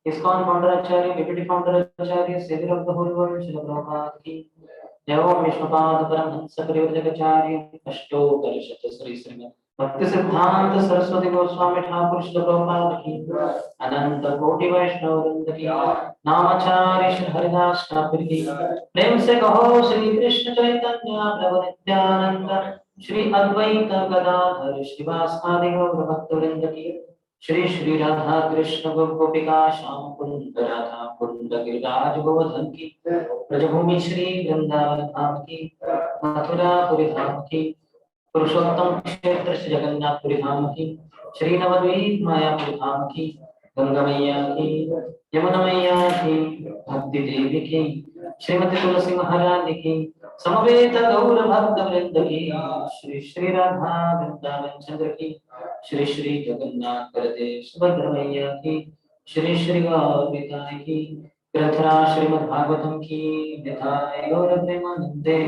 ISKCON founder Acharya, Deputy founder Acharya, Savior of the whole world, Srila Prabhupada ki. Jai Om Vishnupada Paramhansa Parivrajagacharya, Ashtottara Shtasri Srimad Bhakti Siddhanta Saraswati Goswami Thakur Srila Prabhupada ki. Ananta Koti Vaishnava Vrinda ki. Namacharya Shri Haridas Thakur ki. प्रेम से कहो श्री कृष्ण चैतन्य प्रभु नित्यानंद श्री अद्वैत गदाधर श्रीवास आदि गौर भक्तवृंद की Shri Shri Radha Krishna Gopika Sham Kund Radha Kund Giriraj Govardhan Ki Brajabhumi Shri Vrindavan Dham Ki Mathura Puri Dham Ki पुरुषोत्तम क्षेत्र श्री जगन्नाथपुरी धाम की श्री नवद्वीप मायापुरी धाम की गंगा मैया की यमुना मैया की भक्ति देवी की श्रीमती तुलसी महारानी की समवेत गौर भक्त वृंद की श्री श्री राधा वृंदावन चंद्र की श्री श्री जगन्नाथ बलदेव सुभद्र मैया की श्री श्री गौर निताय की ग्रंथराज श्रीमद् भागवतम की निताय गौर प्रेमानंदे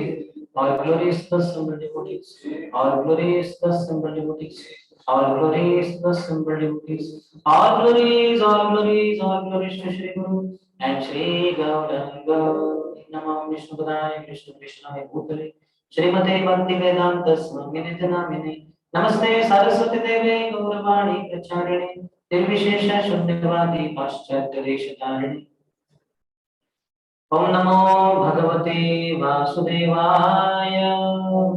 all glories to the Sundar devotees, all glories to the Sundar devotees, all glories to the Sundar devotees, all glories, all glories, all glories to Shri Guru and Shri Gauranga. Namah Vishnu Padaya Krishna Krishnaya Bhutale Shrimate Bhakti Vedanta Swami Namine Namaste Saraswati Deve Gauravani Pracharine Nirvishesha Shuddhavadi Paschatya Deshatarine Om Namo Bhagavate Vasudevaya.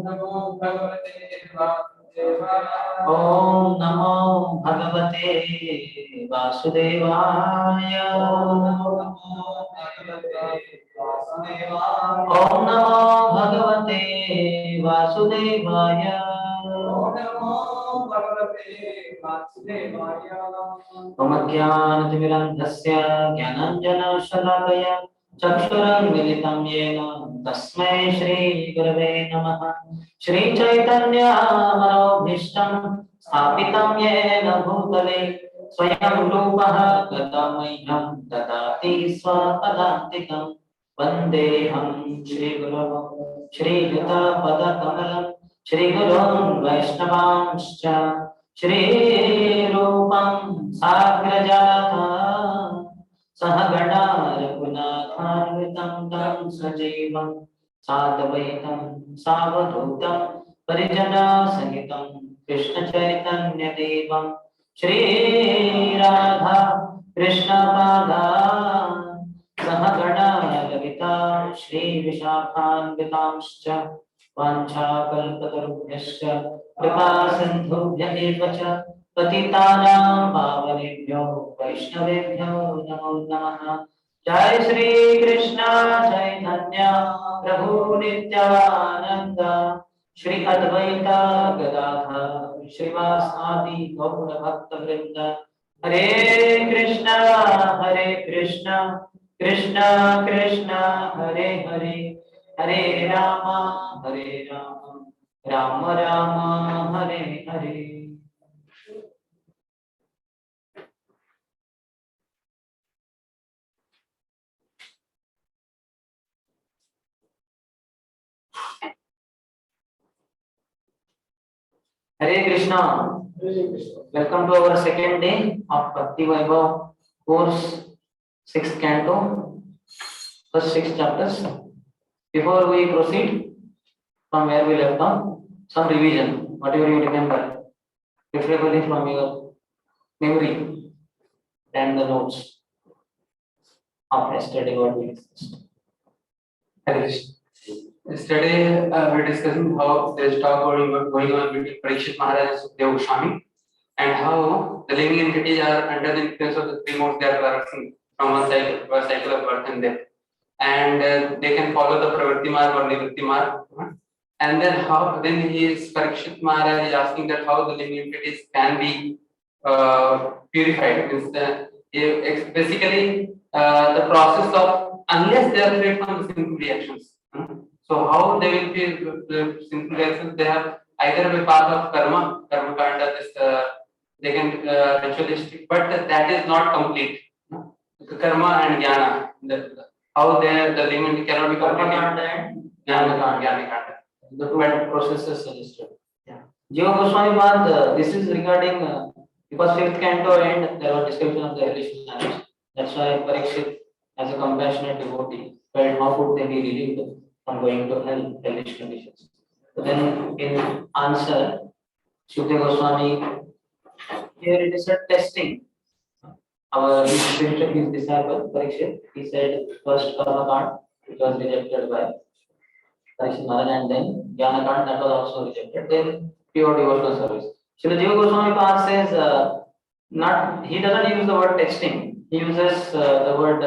Namo Bhagavate Vasudevaya. Om Namo Bhagavate Vasudevaya. Om Namo Bhagavate Vasudevaya. Om Namo Bhagavate Vasudevaya. Om Jnanatimirandhasya Jnananjana Shalakaya चक्षुरुन्मिलितं येन तस्मै श्री गुरवे नमः श्री चैतन्य मनोभीष्टं स्थापितं येन भूतले स्वयं रूपः गतमह्यं ददाति स्वपदान्तिकं वन्देऽहं श्रीगुरौ श्रीयुतपदकमलं श्रीगुरुं वैष्णवांश्च श्रीरूपं साग्रजातः सहगणा रघुनाथान्वितं तं सजीवं साद्वैतं सावधूतं परिजनसहितं कृष्णचैतन्यदेवं श्रीराधा कृष्णपादान् सहगणा ललिता श्रीविशाखान्वितांश्च वाञ्छाकल्पतरुभ्यश्च कृपासिन्धुभ्य एव च पतितानां पावनेभ्यो वैष्णवेभ्यो नमो नमः जय श्री कृष्ण चैतन्य प्रभु नित्यानंद श्री अद्वैत गदाधर श्रीवासादि गौर भक्त वृंद हरे Krishna Krishna Krishna Hare Hare Hare Ram Ram Ram Hare Hare Hare Krishna. Welcome to our second day of Bhakti Vaibhav course, 6th canto, first 6 chapters. Before we proceed from where we left off, some revision, whatever you remember, preferably from your memory and the notes of yesterday what we discussed. Hare Krishna. Yesterday we were discussing how there's talk going on between Parikshit Maharaj and Sukadeva Goswami, and how the living entities are under the influence of the three modes they are traversing from one cycle of birth and death, and they can follow the pravritti marg or nivritti marg. And then Parikshit Maharaj is asking that how the living entities can be purified. Means basically the process of, unless they are freed from the sinful reactions. So how they will be the sinful reactions? They have either by path of karma kanda, this they can ritualistic, but that is not complete. The karma and jnana, how they the living cannot be Karma kanda and jnana kanda. The two processes suggested. Yeah. Jiva Goswami Pad, this is regarding because 5th canto and there was description of the hellish planets. That's why Parikshit, as a compassionate devotee, felt how could they be relieved from going to hell, hellish conditions. So then, in answer, Sukadeva Goswami, here it is a testing. His disciple Parikshit, he said first karma kand, which was rejected by Parikshit Maharaj, and then jnana kand, that was also rejected. Then pure devotional service. Srila Jiva Goswami Pad says not, he doesn't use the word texting. He uses the word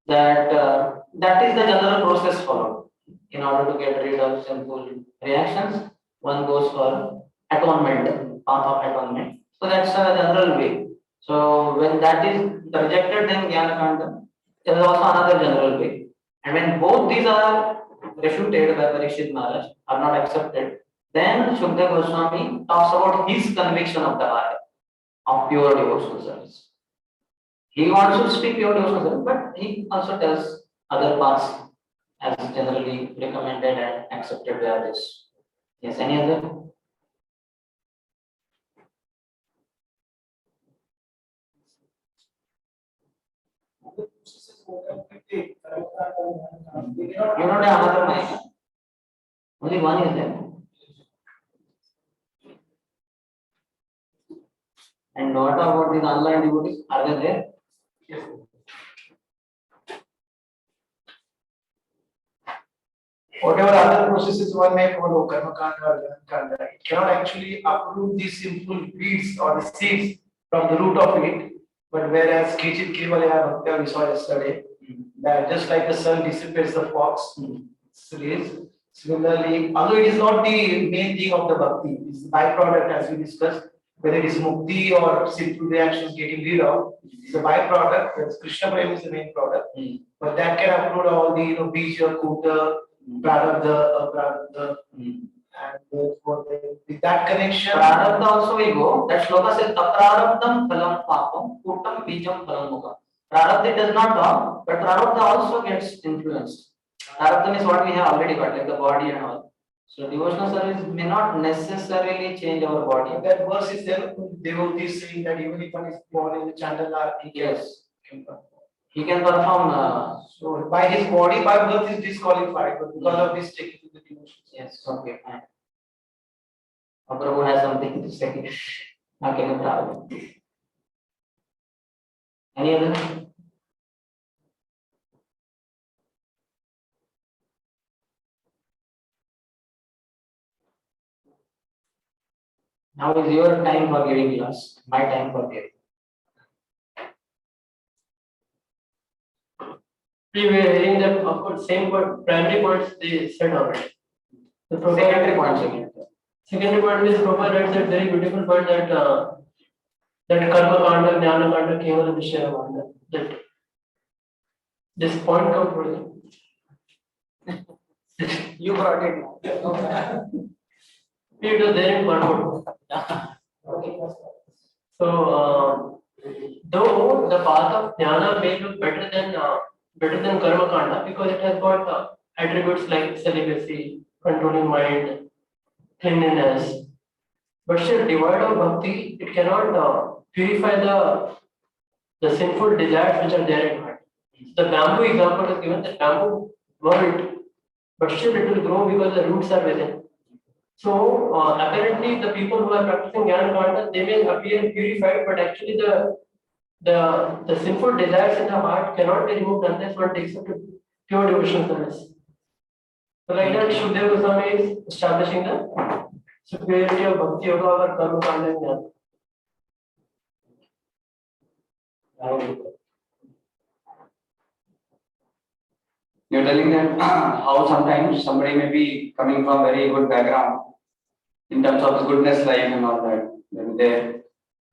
that is the general process followed. In order to get rid of sinful reactions, one goes for atonement, path of atonement. So that's a general way. So when that is rejected, then Jnana Kanda. There is also another general way. And when both these are refuted by Parikshit Maharaj, are not accepted, then Shukdev Goswami talks about his conviction of the heart of pure devotional service. He wants to speak pure devotional service, but he also tells other paths as generally recommended and accepted by others. Yes, any other? You don't have another mic. Only one is there. And what about these online devotees? Are they there? Yes. Whatever other processes one may follow, karma kanda or jnana kanda, it cannot actually uproot the sinful weeds or the seeds from the root of it. But whereas Kichit Kivalaya Bhakta we saw yesterday, that just like the sun dissipates the fox, similarly, although it is not the main thing of the bhakti, it's the byproduct as we discussed, whether it is mukti or sinful reactions getting rid of, it's a byproduct. That's Krishna Prem is the main product, but that can uproot all the bija, kuta, prarabdha, and therefore with that connection. Prarabdha also will go. That shloka says aprarabdham phalam papam kutam bijam phalam mukha. Prarabdha does not talk, but prarabdha also gets influenced. Prarabdha is what we have already got, like the body and all. So devotional service may not necessarily change our body. That verse is there. Devotee is saying that even if one is born in the Chandala, he can perform. So by his body, by birth is disqualified, but because of this taking to the devotion. Yes, okay, fine. Prabhu has something to say. Okay, no problem. Any other? Now is your time for giving class, my time for giving. We were hearing that, of course, same point, primary points they said already. The Secondary point. Secondary point is Prabhupada writes that very beautiful point that that karma kanda, jnana kanda, kevala vishaya kanda. That this point comes from You brought it. it was there in Prabhupada. So though the path of jnana may look better than karma kanda because it has got attributes like celibacy, controlling mind, cleanliness, but still devoid of bhakti, it cannot purify the sinful desires which are there in heart. The bamboo example is given, the bamboo wilt, but still it will grow because the roots are within. So apparently the people who are practicing jnana kanda, they may appear purified, but actually the sinful desires in the heart cannot be removed unless one takes up to pure devotional service. So like that, Shukdev Goswami is establishing the superiority of bhakti yoga over karma kanda and jnana. You're telling that how sometimes somebody may be coming from very good background in terms of his goodness life and all that, there.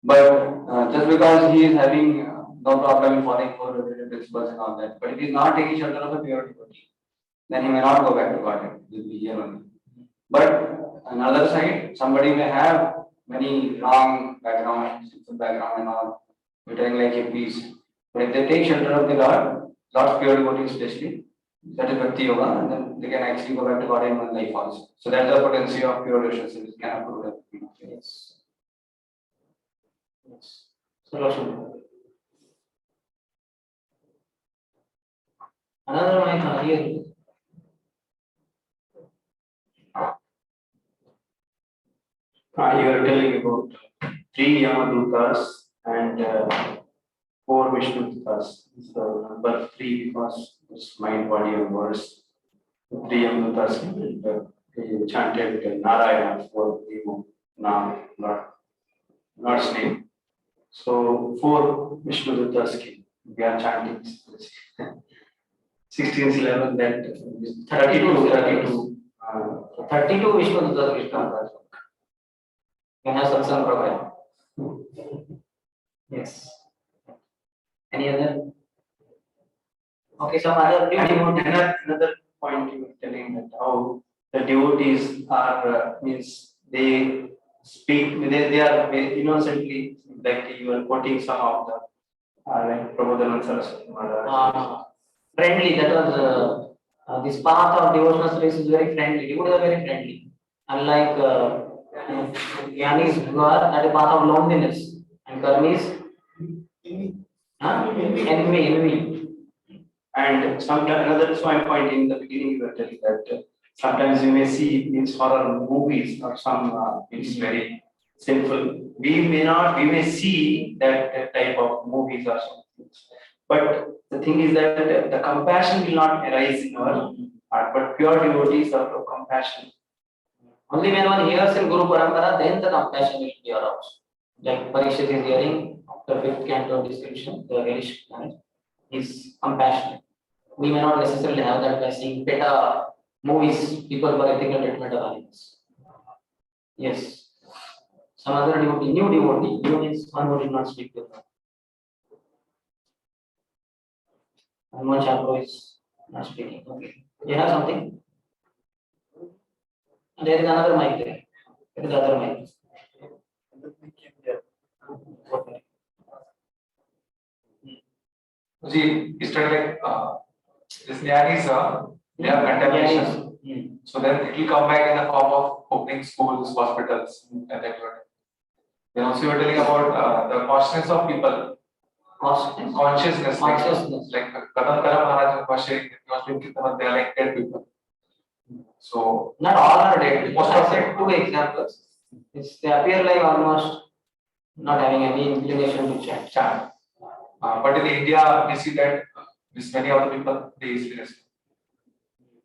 But just because he is having no problem in following for related principles and all that, but if he is not taking shelter of a pure devotee, then he may not go back to Godhead. He will be here only. But on the other side, somebody may have many wrong background, sinful background and all, pretending like hippies. But if they take shelter of the Lord's pure devotee especially, that is Bhakti Yoga, and then they can actually go back to God in one life also. So that's the potency of pure devotional service. Can approve that. Yes. Yes. Solution. Another mic here. You are telling about 3 Yamadutas and 4 Vishnudutas. So number 3 because it's mind, body, and words. 3 Yamadutas chanted Narayana for Lord's name. So 4 Vishnu Duttas came. We are chanting 16th level, that 32. 32 Vishnu Duttas Krishna. You have satsang program. Yes. Any other? Okay, some other Another point you were telling that how the devotees are means they speak, they are innocently, like you are quoting some of the like Prabhu Saraswati Maharaj. friendly. That was this path of devotional service is very friendly. Devotees are very friendly. Unlike Gyanis who are at a path of loneliness, and Karmis, enemy. And sometimes another point in the beginning you were telling that sometimes you may see means horror movies or some it's very sinful. We may see that type of movies or something. But the thing is that the compassion will not arise in our heart, but pure devotees are of compassion. Only when one hears in Guru Parampara, then the compassion will be aroused. Like Parikshit is hearing after 5th canto description, the Relish is compassionate. We may not necessarily have that by seeing beta movies, people for ethical treatment of animals. Yes. Some other devotee, new means one who did not speak with them. Hanuman Chapro is not speaking. Okay. You have something? There is another mic there. There is other mic. See, yesterday this Jnanis, they are contamination. So then it will come back in the form of opening schools, hospitals, and that. Then also you were telling about the consciousness of people. Consciousness. Like Kadam Kara Maharaj was sharing that they are like dead people. So not all are dead. Most of them, 2 examples. They appear like almost not having any inclination to chant. But in India, we see that many of the people they easily respond.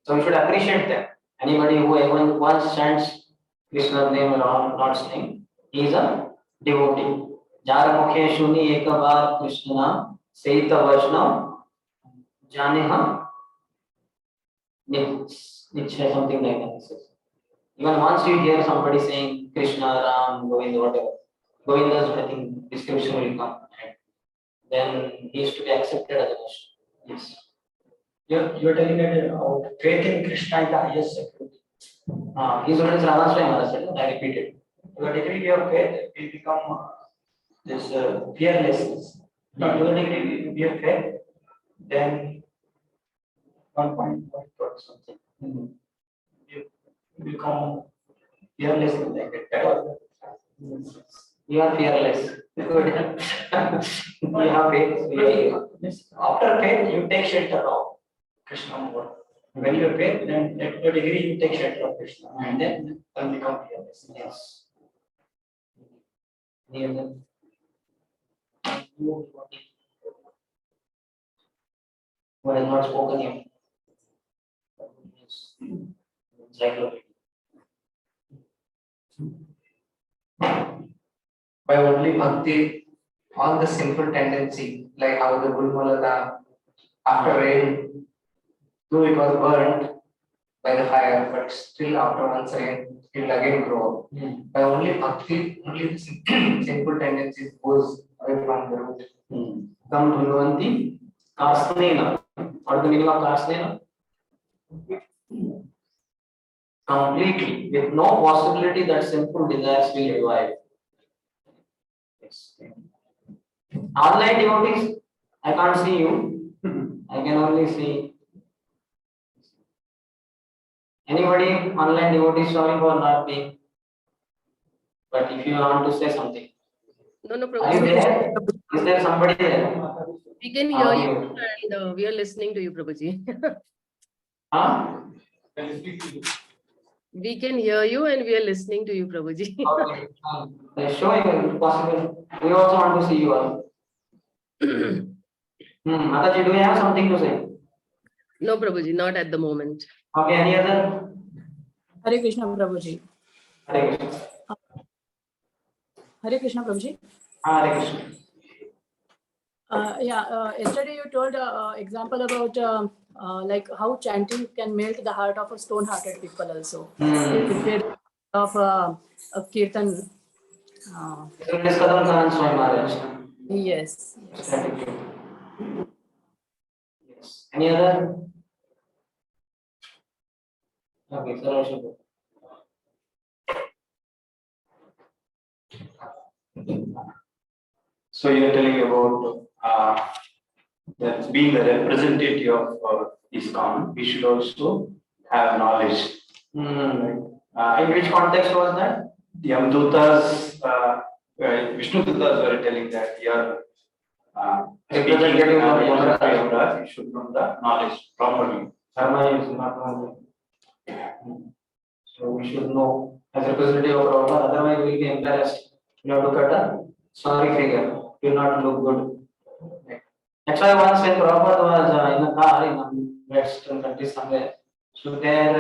So we should appreciate them. Anybody who even once chants Krishna's name or Lord's name, he is a devotee. Jara mukhe shuni ekavar Krishna naam seita vaishnav janeha niche something like that. Even once you hear somebody saying Krishna, Ram, Govinda, whatever, Govinda's I think description will come. Then he is to be accepted as a Vishnu. Yes. You're telling that faith in Krishna is the highest security. His words Rama's time I said, I repeated. To the degree we have faith, we become this fearlessness. To the degree we have faith, then 1.1 something. You become fearless like that. You are fearless. Good. You have faith. After faith, you take shelter of Krishna more. When you have faith, then at the degree you take shelter of Krishna, and then you become fearless. Yes. Any other? Who has not spoken yet? Encyclopedia. By only bhakti, all the sinful tendency, like how the Gulmalata, after rain, though it was burnt by the fire, but still after once rain, it will again grow. By only bhakti, only the sinful tendencies goes away from the root. Come Bhagavanti Kasnena. What is the meaning of Kasnena? Completely, with no possibility that sinful desires will revive. Yes. Online devotees, I can't see you. I can only see anybody online devotees. Sorry for not being. But if you want to say something, No, are you Prabhuji. there? Is there somebody there? We can hear you and we are listening to you, Prabhuji. Huh? We can hear you and we are listening to you, Prabhuji. Okay. Show you if possible. We also want to see you all. Mataji, do you have something to say? No, Prabhuji, not at the moment. Okay, any other? Hare Krishna, Prabhuji. Hare Krishna. Hare Krishna, Prabhuji. Hare Krishna. Yesterday you told example about like how chanting can melt the heart of a stone-hearted people also. If they of a kirtan. Yes. Yes. Any other? Okay, sir. So you're telling about that being the representative of ISKCON, we should also have knowledge. In which context was that? The Yamadutas, Vishnu Dutas were telling that you're Representative of Yamadutas, you should know the knowledge properly. Dharma is not knowledge. So we should know as representative of Prabhupada, otherwise we will be embarrassed. You have to cut a sorry figure. It will not look good. That's why once when Prabhupada was in a car in a western country somewhere, so there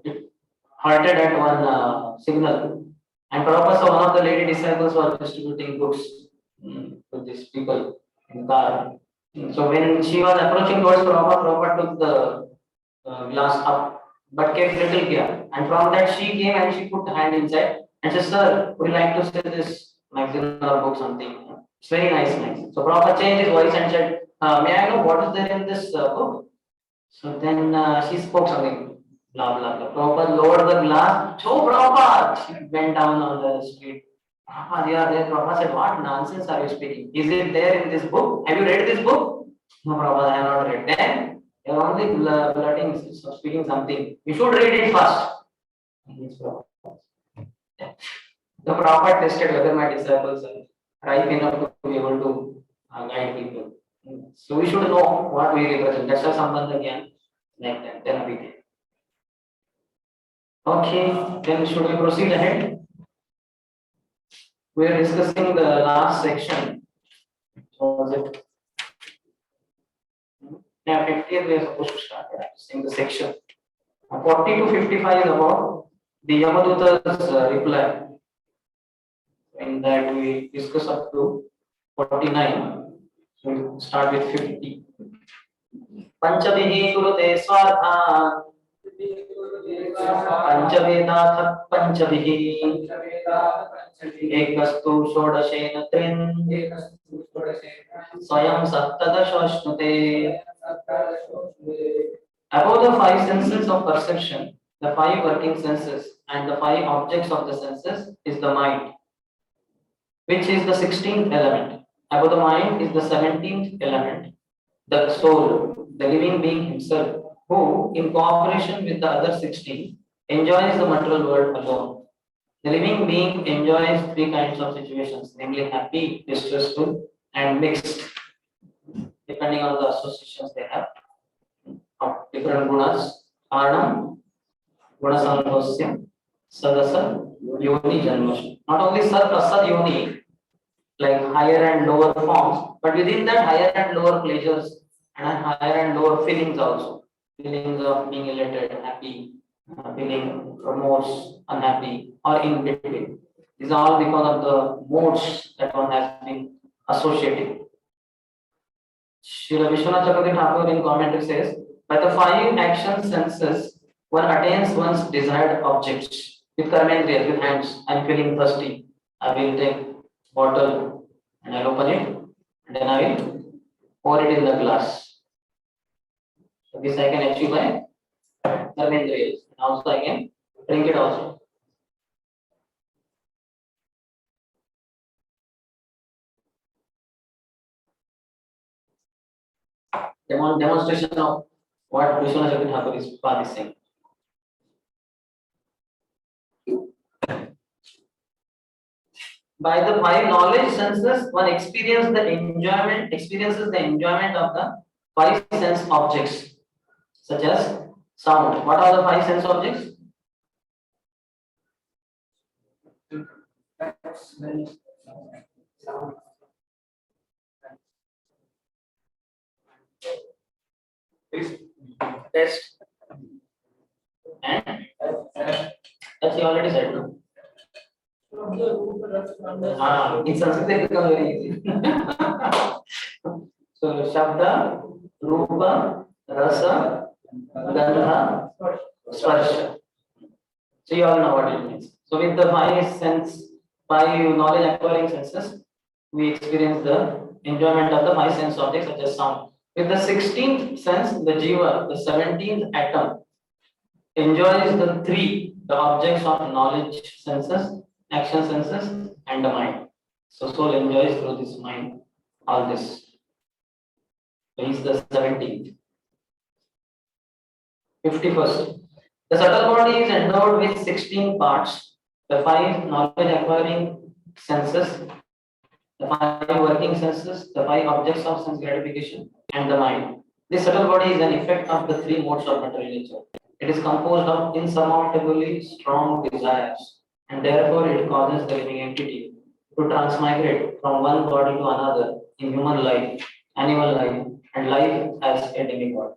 it halted at one signal, and Prabhupada saw one of the lady disciples was distributing books to these people in car. So when she was approaching towards Prabhupada, Prabhupada took the glass up, but kept little care. And from that she came and she put the hand inside and said, "Sir, would you like to see this magazine or book something? It's very nice magazine." So Prabhupada changed his voice and said, "May I know what is there in this book?" So then she spoke something, blah blah blah. Prabhupada lowered the glass. "So Prabhupada," she went down on the street. "Prabhupada, you are there." Prabhupada said, "What nonsense are you speaking? Is it there in this book? Have you read this book?" "No, Prabhupada, I have not read." "Then you are only blurting, speaking something. You should read it first." Yes, Prabhupada. The Prabhupada tested whether my disciples are ripe enough to be able to guide people. So we should know what we represent. That's why Sambandha Gyan like that. Then we can. Okay, then should we proceed ahead? We are discussing the last section. What was it? Yeah, 50th we are supposed to start discussing the section. 40 to 55 is about the Yamaduta's reply. In that we discuss up to 49. So we'll start with 50. Panchavihi kurute swartha Panchavedath Panchavihi Ekastu Shodashena Trin Swayam Sattadashashnute. Above the five senses of perception, the five working senses and the five objects of the senses is the mind, which is the 16th element. Above the mind is the 17th element, the soul, the living being himself, who, in cooperation with the other 16, enjoys the material world alone. The living being enjoys three kinds of situations, namely happy, distressful, and mixed, depending on the associations they have of different gunas. Arnam, gunasamvasya, sadasa, yoni janmash. Not only sat, asat, yoni, like higher and lower forms, but within that higher and lower pleasures and higher and lower feelings also. Feelings of being elated, happy, feeling remorse, unhappy, or in between. These are all because of the modes that one has been associating. Srila Vishwanath Chakravarti Thakur in commentary says, by the five action senses, one attains one's desired objects. With karmendriyas, with hands, I'm feeling thirsty. I will take bottle and I'll open it, and then I will pour it in the glass. So this I can achieve by karmendriyas. Also I can drink it also. Demonstration of what Vishwanath Chakravarti Thakur is saying. By the five knowledge senses, one experiences the enjoyment of the five sense objects, such as sound. What are the five sense objects? Taste and that's you already said, no? In Sanskrit it becomes very easy. So Shabda, Rupa, Rasa, Gandha, Sparsha. So you all know what it means. So with the five knowledge acquiring senses, we experience the enjoyment of the five sense objects such as sound. With the 16th sense, the Jiva, the 17th atom, enjoys the objects of knowledge senses, action senses, and the mind. So soul enjoys through this mind all this. So he is the 17th. 51st. The subtle body is endowed with 16 parts, the five knowledge acquiring senses, the five working senses, the five objects of sense gratification, and the mind. This subtle body is an effect of the three modes of material nature. It is composed of insurmountably strong desires, and therefore it causes the living entity to transmigrate from one body to another in human life, animal life, and life as a demigod.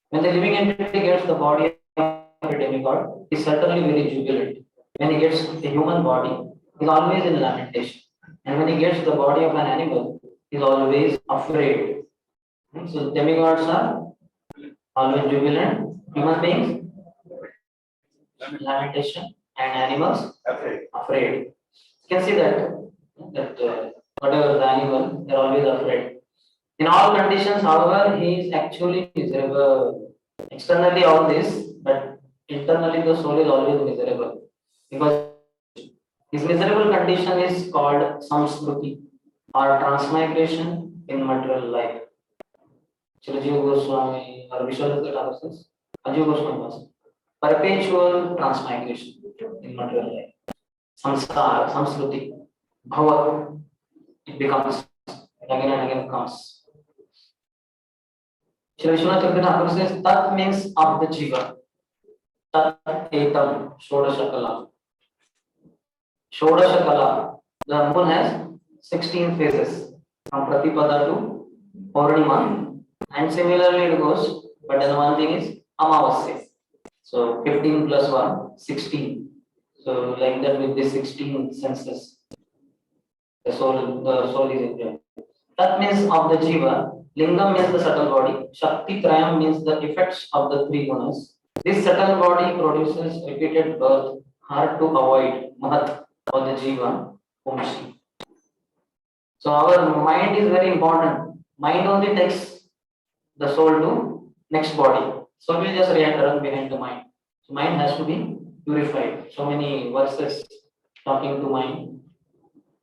When the living entity gets the body of a demigod, he is certainly very jubilant. When he gets a human body, he is always in lamentation. And when he gets the body of an animal, he is always afraid. So demigods are always jubilant, human beings lamentation, and animals afraid. You can see that whatever the animal, they are always afraid. In all conditions, however, he is actually miserable. Externally all this, but internally the soul is always miserable. Because his miserable condition is called samskruti or transmigration in material life. Chiranjeev Goswami or Vishwanath Thakur says, Ajiv Goswami was perpetual transmigration in material life. Samskar, samskruti, bhava, it becomes again and again comes. Shri Vishwanath Thakur says, Tat means of the jiva. Tat etam, Shodashakala. Shodashakala. The moon has 16 phases from Pratipada to Purnima, and similarly it goes, but then one thing is Amavasya. So 15 plus 1, 16. So like that with the 16 senses, the soul is enjoyed. That means of the jiva. Lingam means the subtle body. Shakti Trayam means the effects of the three gunas. This subtle body produces repeated birth, hard to avoid, mahat for the jiva, pumsi. So our mind is very important. Mind only takes the soul to next body. Soul will just run behind the mind. So mind has to be purified. So many verses talking to mind,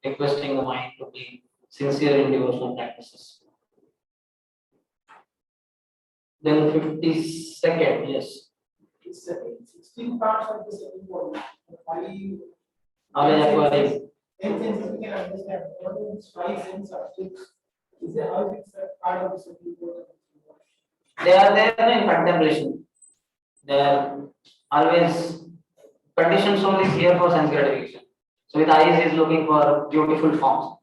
requesting the mind to be sincere in devotional practices. Then 52nd, yes. 16 parts of the second body. Five Knowledge acquiring. 10 senses we can understand. What is five sense objects? Is there how is it part of the second body? They are there in contemplation. They are always conditioned soul is here for sense gratification. So with eyes is looking for beautiful forms.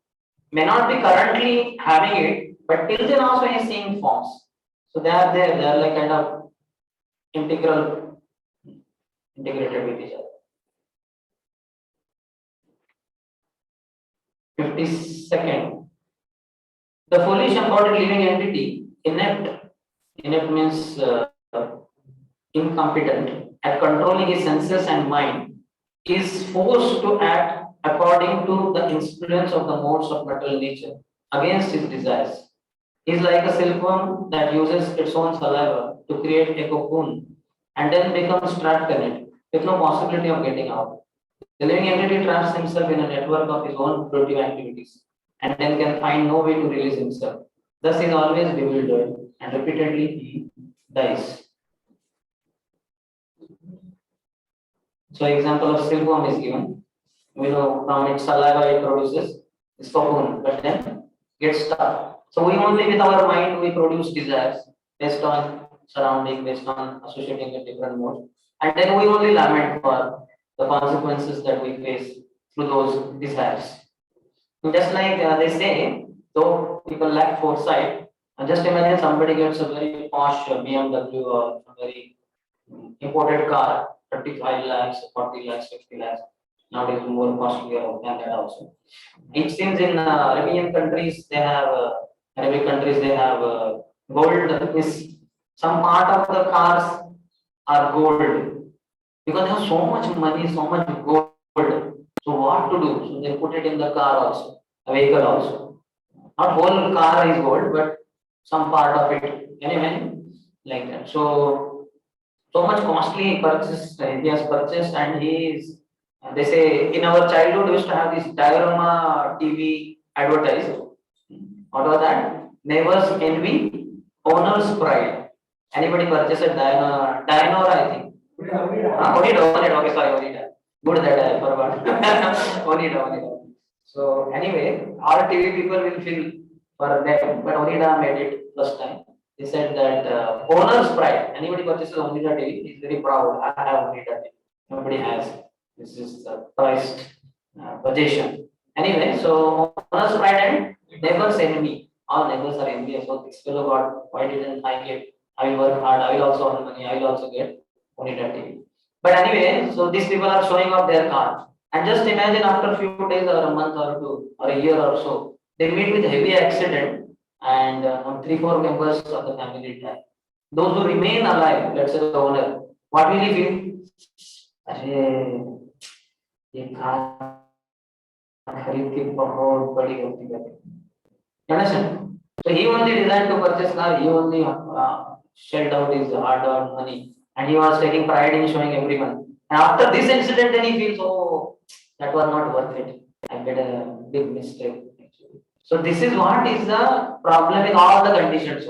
May not be currently having it, but till then also he is seeing forms. So they are there. They are like kind of integrated with each other. 52nd. The foolish embodied living entity, inept means incompetent at controlling his senses and mind, is forced to act according to the influence of the modes of material nature against his desires. He is like a silkworm that uses its own saliva to create a cocoon and then becomes trapped in it with no possibility of getting out. The living entity traps himself in a network of his own productive activities and then can find no way to release himself. Thus, he is always bewildered and repeatedly he dies. So, example of silkworm is given. We know from its saliva it produces this cocoon, but then gets stuck. So, we only with our mind we produce desires based on surrounding, based on associating with different modes, and then we only lament for the consequences that we face through those desires. Just like they say, though people lack foresight, just imagine somebody gets a very posh BMW or a very imported car, 35 lakhs, 40 lakhs, 50 lakhs. Nowadays, more costlier than that also. It seems in Arabian countries they have Arabic countries they have gold is some part of the cars are gold because they have so much money, so much gold. So what to do? So they put it in the car also, a vehicle also. Not whole car is gold, but some part of it. Anyway, like that. So much costly purchase he has purchased, and he is. They say in our childhood we used to have this diorama TV advertised. What was that? Neighbors envy, owner's pride. Anybody purchased a Dino, I think. Onida. Okay, sorry, Onida. Good that I forgot. Onida. So anyway, all TV people will feel for them, but Onida made it first time. He said that owner's pride. Anybody purchases Onida TV, he's very proud. I have Onida TV. Nobody has. This is the prized possession. Anyway, so owner's pride and neighbor's enemy. All neighbors are envious. So this fellow got, why didn't I get? I will work hard. I will also earn money. I will also get Onida TV. But anyway, so these people are showing off their car. And just imagine after a few days or a month or two or a year or so, they meet with heavy accident and 3-4 members of the family die. Those who remain alive, let's say the owner, what will he feel? अरे ये car खरीद के बहुत बड़ी गलती कर दी. You understand? So he only designed to purchase car. He only shelled out his hard-earned money, and he was taking pride in showing everyone. And after this incident, then he feels, oh, that was not worth it. I made a big mistake. So this is what is the problem in all the conditions.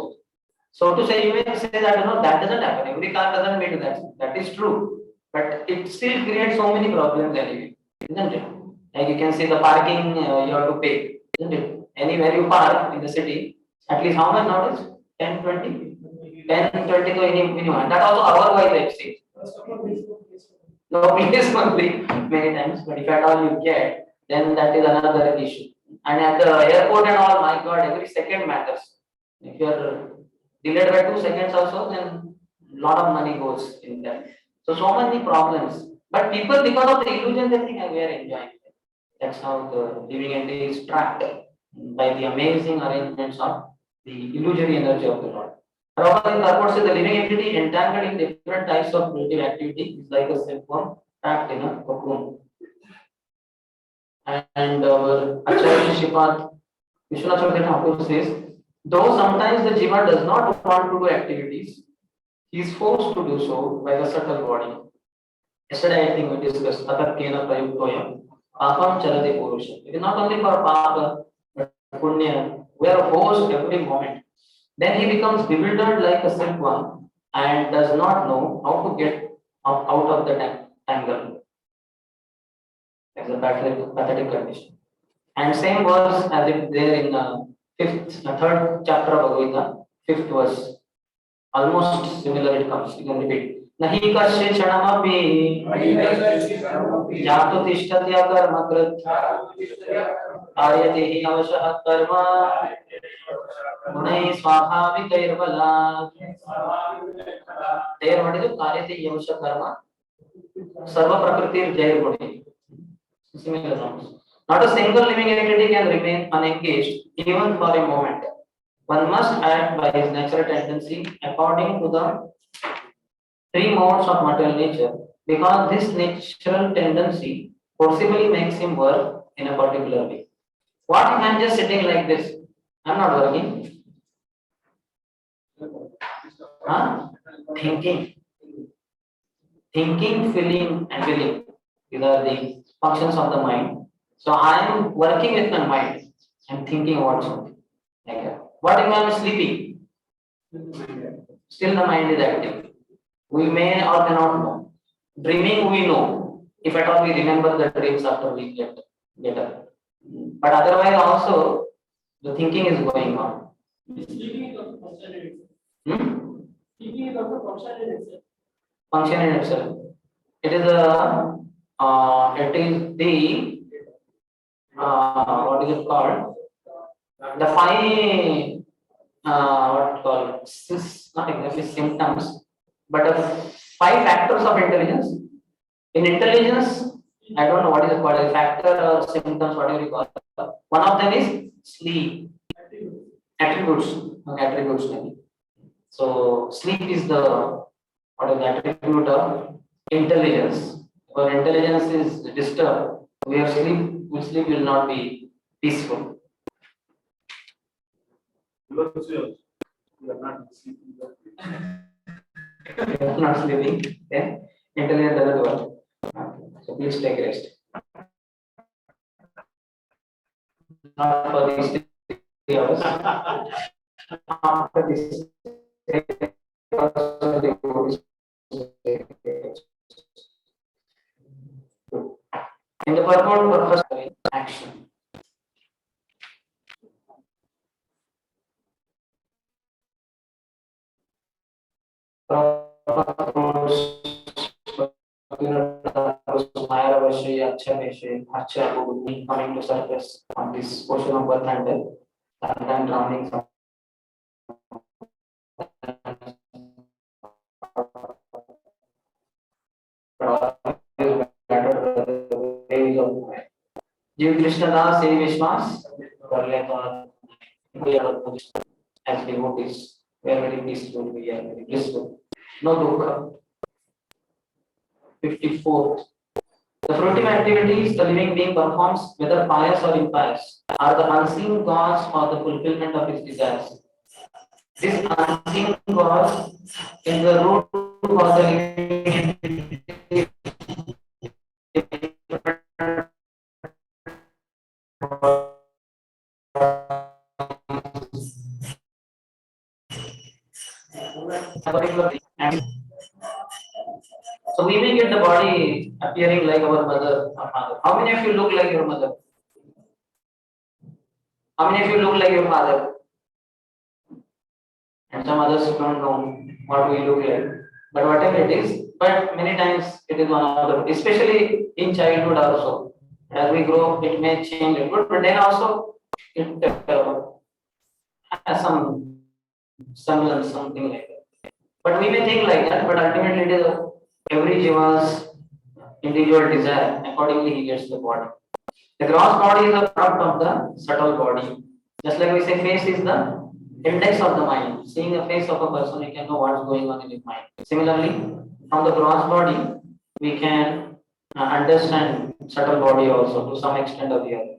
So to say, you may say that that doesn't happen. Every car doesn't meet that. That is true, but it still creates so many problems anyway, isn't it? Like you can see the parking you have to pay, isn't it? Anywhere you park in the city, at least how much nowadays? 10, 20? 10, 20 to any minimum. That also hour-wise I've seen. No, please monthly many times, but if at all you get, then that is another issue. And at the airport and all, my God, every second matters. If you are delayed by 2 seconds also, then a lot of money goes in that. So many problems. But people, because of the illusion, they think we are enjoying it. That's how the living entity is trapped by the amazing arrangements of the illusory energy of the Lord. Prabhupada in purport says the living entity entangled in different types of creative activity is like a silkworm trapped in a cocoon. And our Acharya Shipad Vishwanath Thakur says, though sometimes the jiva does not want to do activities, he is forced to do so by the subtle body. Yesterday I think we discussed Atakkena Prayuktoyam Papam Charade Purusha. It is not only for Papa but Punya. We are forced every moment. Then he becomes bewildered like a silkworm and does not know how to get out of the tangle. That's a pathetic condition. And same verse as it there in third chapter of Bhagavad Gita, 5th verse. Almost similar it comes. You can repeat. Nahi kasya chanamapi jato tishtatya karma krit aryate hi avashah karma gunai swabhavikair bala. There what is it? Aryate hi avashah karma sarva prakritir jair guni. Similar sounds. Not a single living entity can remain unengaged even for a moment. One must act by his natural tendency according to the 3 modes of material nature, because this natural tendency forcibly makes him work in a particular way. What if I am just sitting like this? I am not working. Thinking, feeling, and willing. These are the functions of the mind. So I am working with my mind. I am thinking about something. Like that. What if I am sleeping? Still the mind is active. We may or cannot know. Dreaming we know. If at all we remember the dreams after we get up. But otherwise also the thinking is going on. Sleeping is also function in itself. Sleeping is also function in itself. Function in itself. It is the what is it called? The 5 what called not exactly symptoms, but the 5 factors of intelligence. In intelligence, I don't know what is it called, a factor or symptoms, whatever you call it. One of them is sleep. attributes, attributes maybe. So sleep is the what is the attribute of intelligence. Our intelligence is disturbed. Sleep will not be peaceful. You are not sleeping. You are not sleeping, then intelligence doesn't work. Okay. So please take rest. Not for these 3 hours. After this, in the purpose action. Coming to surface on this portion of birth and death, and then drowning some. जीव कृष्णदास से विश्वास कर ले तो we are as devotees, we are very peaceful, we are very blissful, no dukha. 54. The fruitive activities the living being performs, whether pious or impious, are the unseen cause for the fulfillment of his desires. This unseen cause is the root for the living. So we may get the body appearing like our mother or father. How many of you look like your mother? How many of you look like your father? And some others don't know what we look like. But whatever it is, but many times it is one of the, especially in childhood also. As we grow, it may change a little, but then also it has some semblance, something like that. But we may think like that, but ultimately it is every jiva's individual desire. Accordingly, he gets the body. The gross body is a product of the subtle body. Just like we say, face is the index of the mind. Seeing the face of a person, you can know what's going on in his mind. Similarly, from the gross body, we can understand subtle body also to some extent or the other.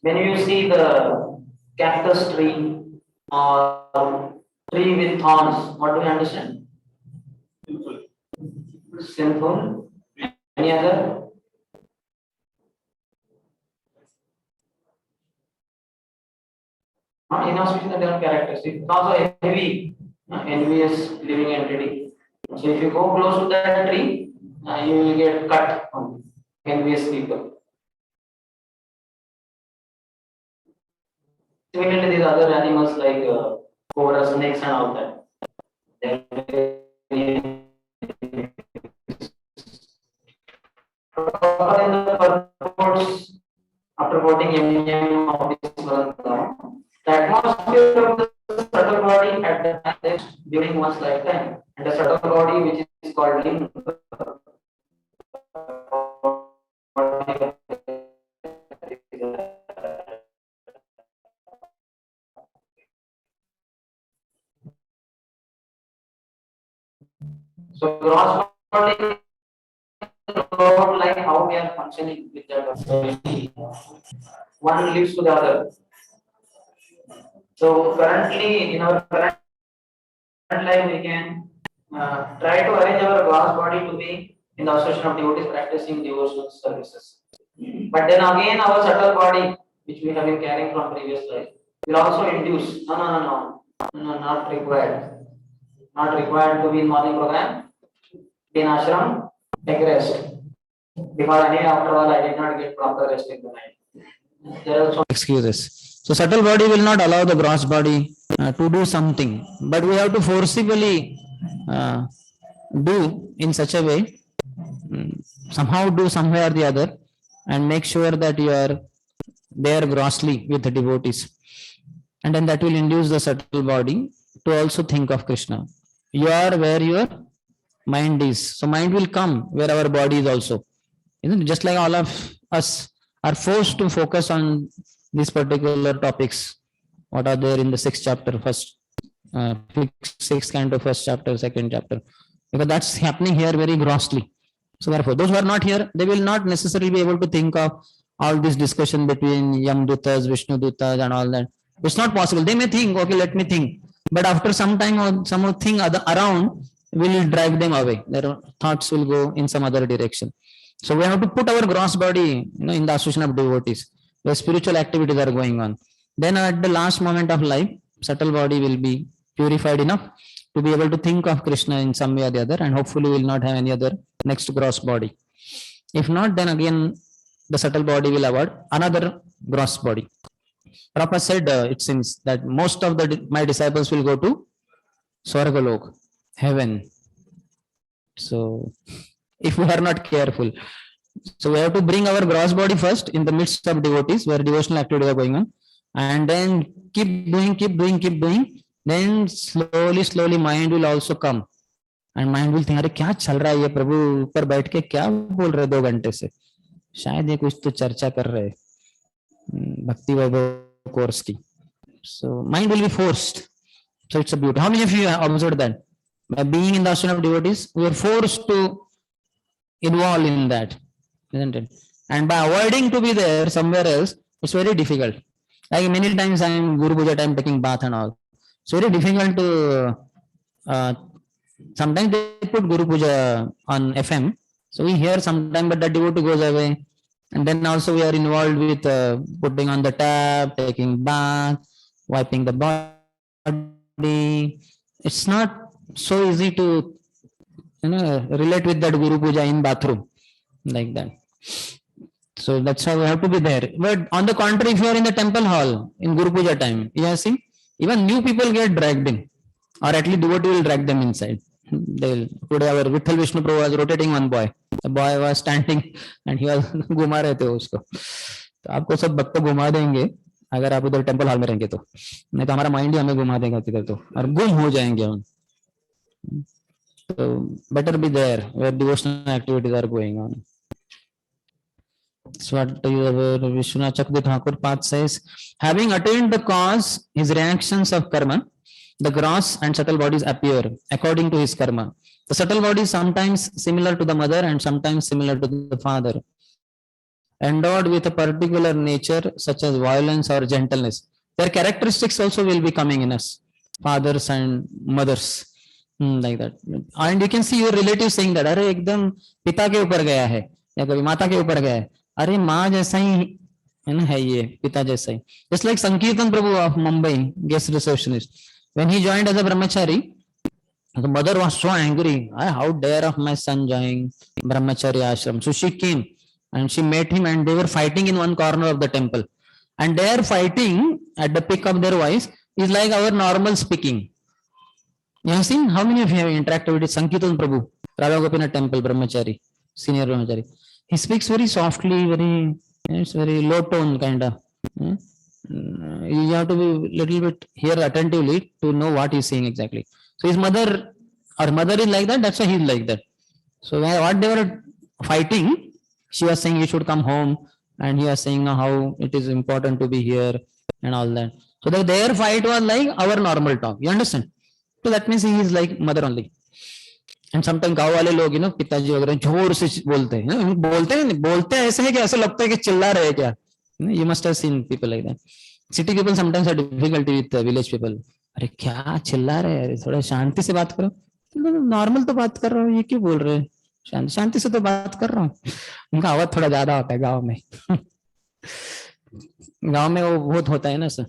When you see the cactus tree or tree with thorns, what do you understand? Sinful. Any other? Inauspicious and different characteristics. It's also heavy, envious living entity. So if you go close to that tree, you will get cut from envious people. Similarly, these other animals like cobras, snakes, and all that. After quoting MM of this the atmosphere of the subtle body at the time during one's lifetime, and the subtle body which is called limb. So gross body like how we are functioning with that. One leads to the other. So currently in our current life we can try to arrange our gross body to be in the association of devotees practicing devotional services. But then again our subtle body which we have been carrying from previous life will also induce no, not required. Not required to be in morning program. In ashram, take rest. Because anyway after all I did not get proper rest in the night. There are also excuses. So subtle body will not allow the gross body to do something, but we have to forcibly do in such a way, somehow do somewhere or the other, and make sure that you are there grossly with the devotees, and then that will induce the subtle body to also think of Krishna. You are where your mind is, so mind will come where our body is also. Just like all of us are forced to focus on these particular topics what are there in the sixth chapter, first, sixth canto, first chapter, second chapter, because that's happening here very grossly. So therefore, those who are not here, they will not necessarily be able to think of all this discussion between Yam Dutas, Vishnu Dutas and all that. It's not possible. They may think, okay, let me think. But after some time or something around will drive them away. Their thoughts will go in some other direction. So we have to put our gross body, in the association of devotees, where spiritual activities are going on. Then at the last moment of life, subtle body will be purified enough to be able to think of Krishna in some way or the other, and hopefully will not have any other next gross body. If not, then again the subtle body will avoid another gross body. Prabhupada said, it seems that most of my disciples will go to Swargalok, heaven. So if we are not careful, so we have to bring our gross body first in the midst of devotees where devotional activities are going on, and then keep doing. Then slowly mind will also come, and mind will think, अरे क्या चल रहा है ये प्रभु ऊपर बैठ के क्या बोल रहे 2 घंटे से, शायद ये कुछ तो चर्चा कर रहे भक्ति वैभव कोर्स की. So mind will be forced. So it's a beauty. How many of you have observed that? By being in the ashram of devotees, we are forced to involve in that, isn't it? And by avoiding to be there somewhere else, it's very difficult. Like many times I am Guru Puja time taking bath and all. It's very difficult to, sometimes they put Guru Puja on FM. So we hear sometime, but the devotee goes away. And then also we are involved with putting on the tap, taking bath, wiping the body. It's not so easy to relate with that Guru Puja in bathroom like that. So that's how we have to be there. But on the contrary, if you are in the temple hall in Guru Puja time, you have seen, even new people get dragged in, or at least devotee will drag them inside. Today our Vitthal Vishnu Prabhu was rotating one boy. The boy was standing and he was घुमा रहे थे उसको. तो आपको सब भक्त घुमा देंगे अगर आप उधर टेम्पल हॉल में रहेंगे तो, नहीं तो हमारा माइंड ही हमें घुमा देगा किधर तो, और गुम हो जाएंगे हम. So better be there where devotional activities are going on. So what Vishwanath Chakri Thakur Path says, having attained the cause, his reactions of karma, the gross and subtle bodies appear according to his karma. The subtle body is sometimes similar to the mother and sometimes similar to the father, endowed with a particular nature such as violence or gentleness. Their characteristics also will be coming in us, fathers and mothers, like that. And you can see your relatives saying that, अरे एकदम पिता के ऊपर गया है या कभी माता के ऊपर गया है, अरे माँ जैसा ही है ये, पिता जैसा ही. Just like Sankirtan Prabhu of Mumbai, guest receptionist, when he joined as a brahmachari, the mother was so angry. How dare of my son join brahmachari ashram? So she came and she met him, and they were fighting in one corner of the temple. And their fighting at the peak of their voice is like our normal speaking. You have seen, how many of you have interacted with Sankirtan Prabhu, Radha Gopinath temple, brahmachari, senior brahmachari? He speaks very softly, it's very low tone kind of. You have to be little bit here attentively to know what he's saying exactly. So his mother, or mother is like that, that's why he's like that. So what they were fighting, she was saying you should come home, and he was saying how it is important to be here and all that. So their fight was like our normal talk. You understand? So that means he is like mother only. And sometimes गाँव वाले लोग पिताजी वगैरह जोर से बोलते हैं, बोलते ऐसे है कि ऐसा लगता है कि चिल्ला रहे क्या. You must have seen people like that. City people sometimes have difficulty with village people. अरे क्या चिल्ला रहे हैं, थोड़ा शांति से बात करो. नॉर्मल तो बात कर रहा हूँ, ये क्यों बोल रहे हैं, शांति से तो बात कर रहा हूँ. उनका आवाज थोड़ा ज्यादा होता है गाँव में. गाँव में वो बहुत होता है ना सर,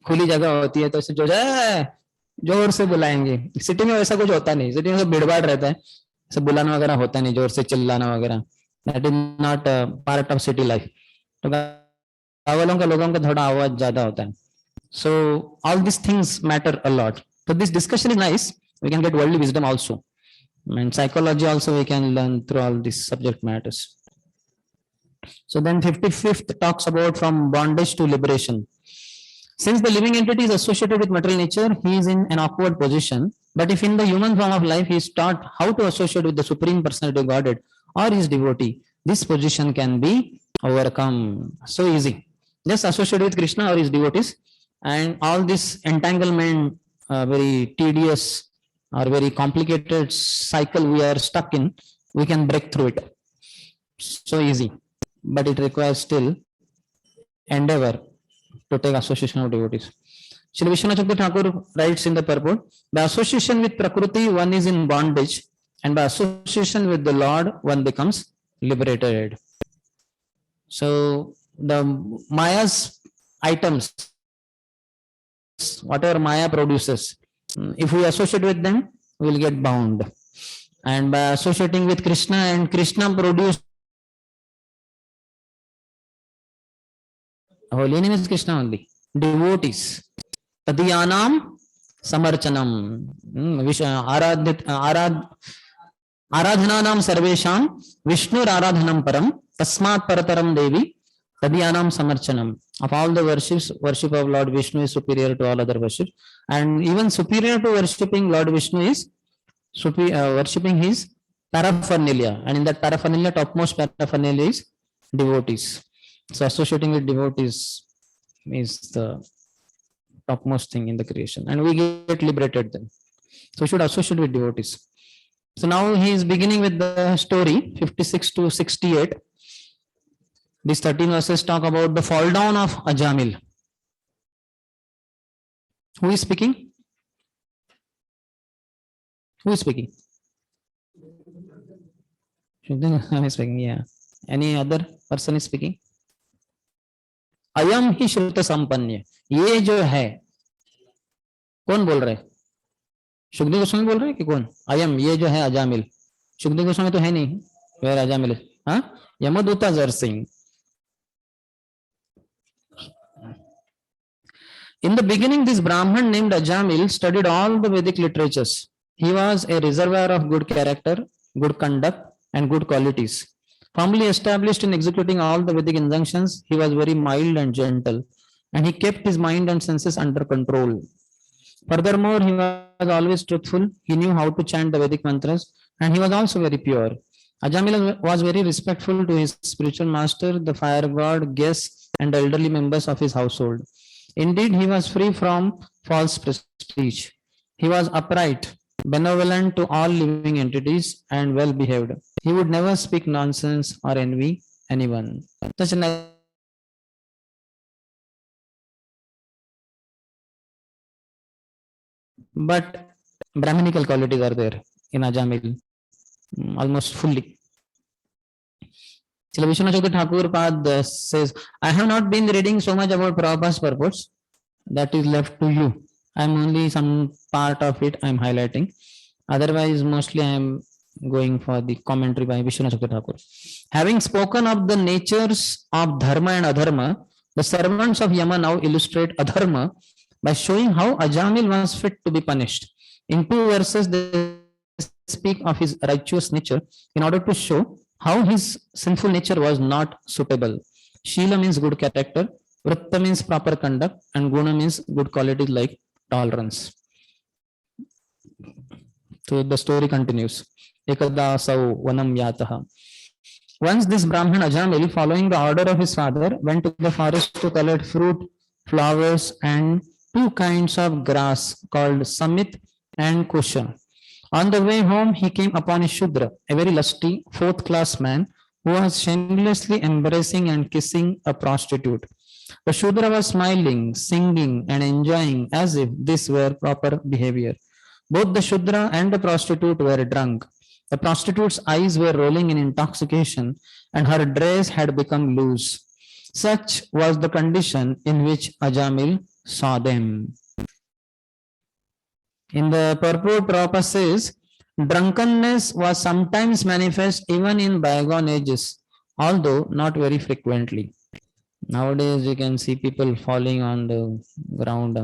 खुली जगह होती है तो जो जोर से बुलाएंगे. सिटी में वैसा कुछ होता नहीं, सिटी में सब भीड़-भाड़ रहता है, सब बुलाना वगैरह होता नहीं, जोर से चिल्लाना वगैरह. That is not part of city life. तो गाँव वालों का, लोगों का थोड़ा आवाज ज्यादा होता है. So all these things matter a lot. So this discussion is nice. We can get worldly wisdom also, and psychology also we can learn through all these subject matters. So then 55th talks about from bondage to liberation. Since the living entity is associated with material nature, he is in an awkward position. But if in the human form of life he is taught how to associate with the Supreme Personality of Godhead or his devotee, this position can be overcome. So easy. Just associate with Krishna or his devotees, And all this entanglement, very tedious or very complicated cycle we are stuck in, we can break through it. So easy, but it requires still endeavor to take association of devotees. Shri Vishwanath Thakur writes in the purport, by association with Prakriti, one is in bondage, and by association with the Lord, one becomes liberated. So the Maya's items, whatever Maya produces, if we associate with them, we will get bound. And by associating with Krishna, and Krishna produce holy name is Krishna only, devotees. Tadiyanam samarchanam, आराधनानां सर्वेषां विष्णुराराधनं परम तस्मात् परतरम देवी तदीयानां समर्चनम. Of all the worships, worship of Lord Vishnu is superior to all other worship, and even superior to worshipping Lord Vishnu is worshipping his paraphernalia, and in that paraphernalia, topmost paraphernalia is devotees. So associating with devotees is the topmost thing in the creation, and we get liberated then. So we should associate with devotees. So now he is beginning with the story 56 to 68. These 13 verses talk about the fall down of Ajamil. Who is speaking? Who is speaking? Shukdev is speaking, yeah. Any other person is speaking? अयम ही श्रुत संपन्न, ये जो है, कौन बोल रहे? सुखदेव गोस्वामी बोल रहे हैं कि कौन? अयम, ये जो है अजामिल. सुखदेव गोस्वामी तो है नहीं, वेर अजामिल? हाँ, यमदूता जर Singh. In the beginning, this Brahman named Ajamil studied all the Vedic literatures. He was a reservoir of good character, good conduct, and good qualities. Firmly established in executing all the Vedic injunctions, he was very mild and gentle, and he kept his mind and senses under control. Furthermore, he was always truthful. He knew how to chant the Vedic mantras, and he was also very pure. Ajamil was very respectful to his spiritual master, the fire god, guests, and elderly members of his household. Indeed, he was free from false prestige. He was upright, benevolent to all living entities, and well behaved. He would never speak nonsense or envy anyone. Such a but Brahminical qualities are there in Ajamil, almost fully. Srila Vishwanath Thakur Pad says, I have not been reading so much about Prabhupada's purports. That is left to you. I am only some part of it I am highlighting. Otherwise, mostly I am going for the commentary by Vishwanath Thakur. Having spoken of the natures of dharma and adharma, the servants of Yama now illustrate adharma by showing how Ajamil was fit to be punished. In 2 verses, they speak of his righteous nature in order to show how his sinful nature was not suitable. Shila means good character, Vritta means proper conduct, and Guna means good qualities like tolerance. So the story continues. Ekadasau vanam yataha. Once this Brahman Ajamil, following the order of his father, went to the forest to collect fruit, flowers, and 2 kinds of grass called Samit and Kusha. On the way home, he came upon a Shudra, a very lusty 4th-class man who was shamelessly embracing and kissing a prostitute. The Shudra was smiling, singing, and enjoying as if this were proper behavior. Both the Shudra and the prostitute were drunk. The prostitute's eyes were rolling in intoxication, and her dress had become loose. Such was the condition in which Ajamil saw them. In the purport, Prabhupada says, drunkenness was sometimes manifest even in bygone ages, although not very frequently. Nowadays, you can see people falling on the ground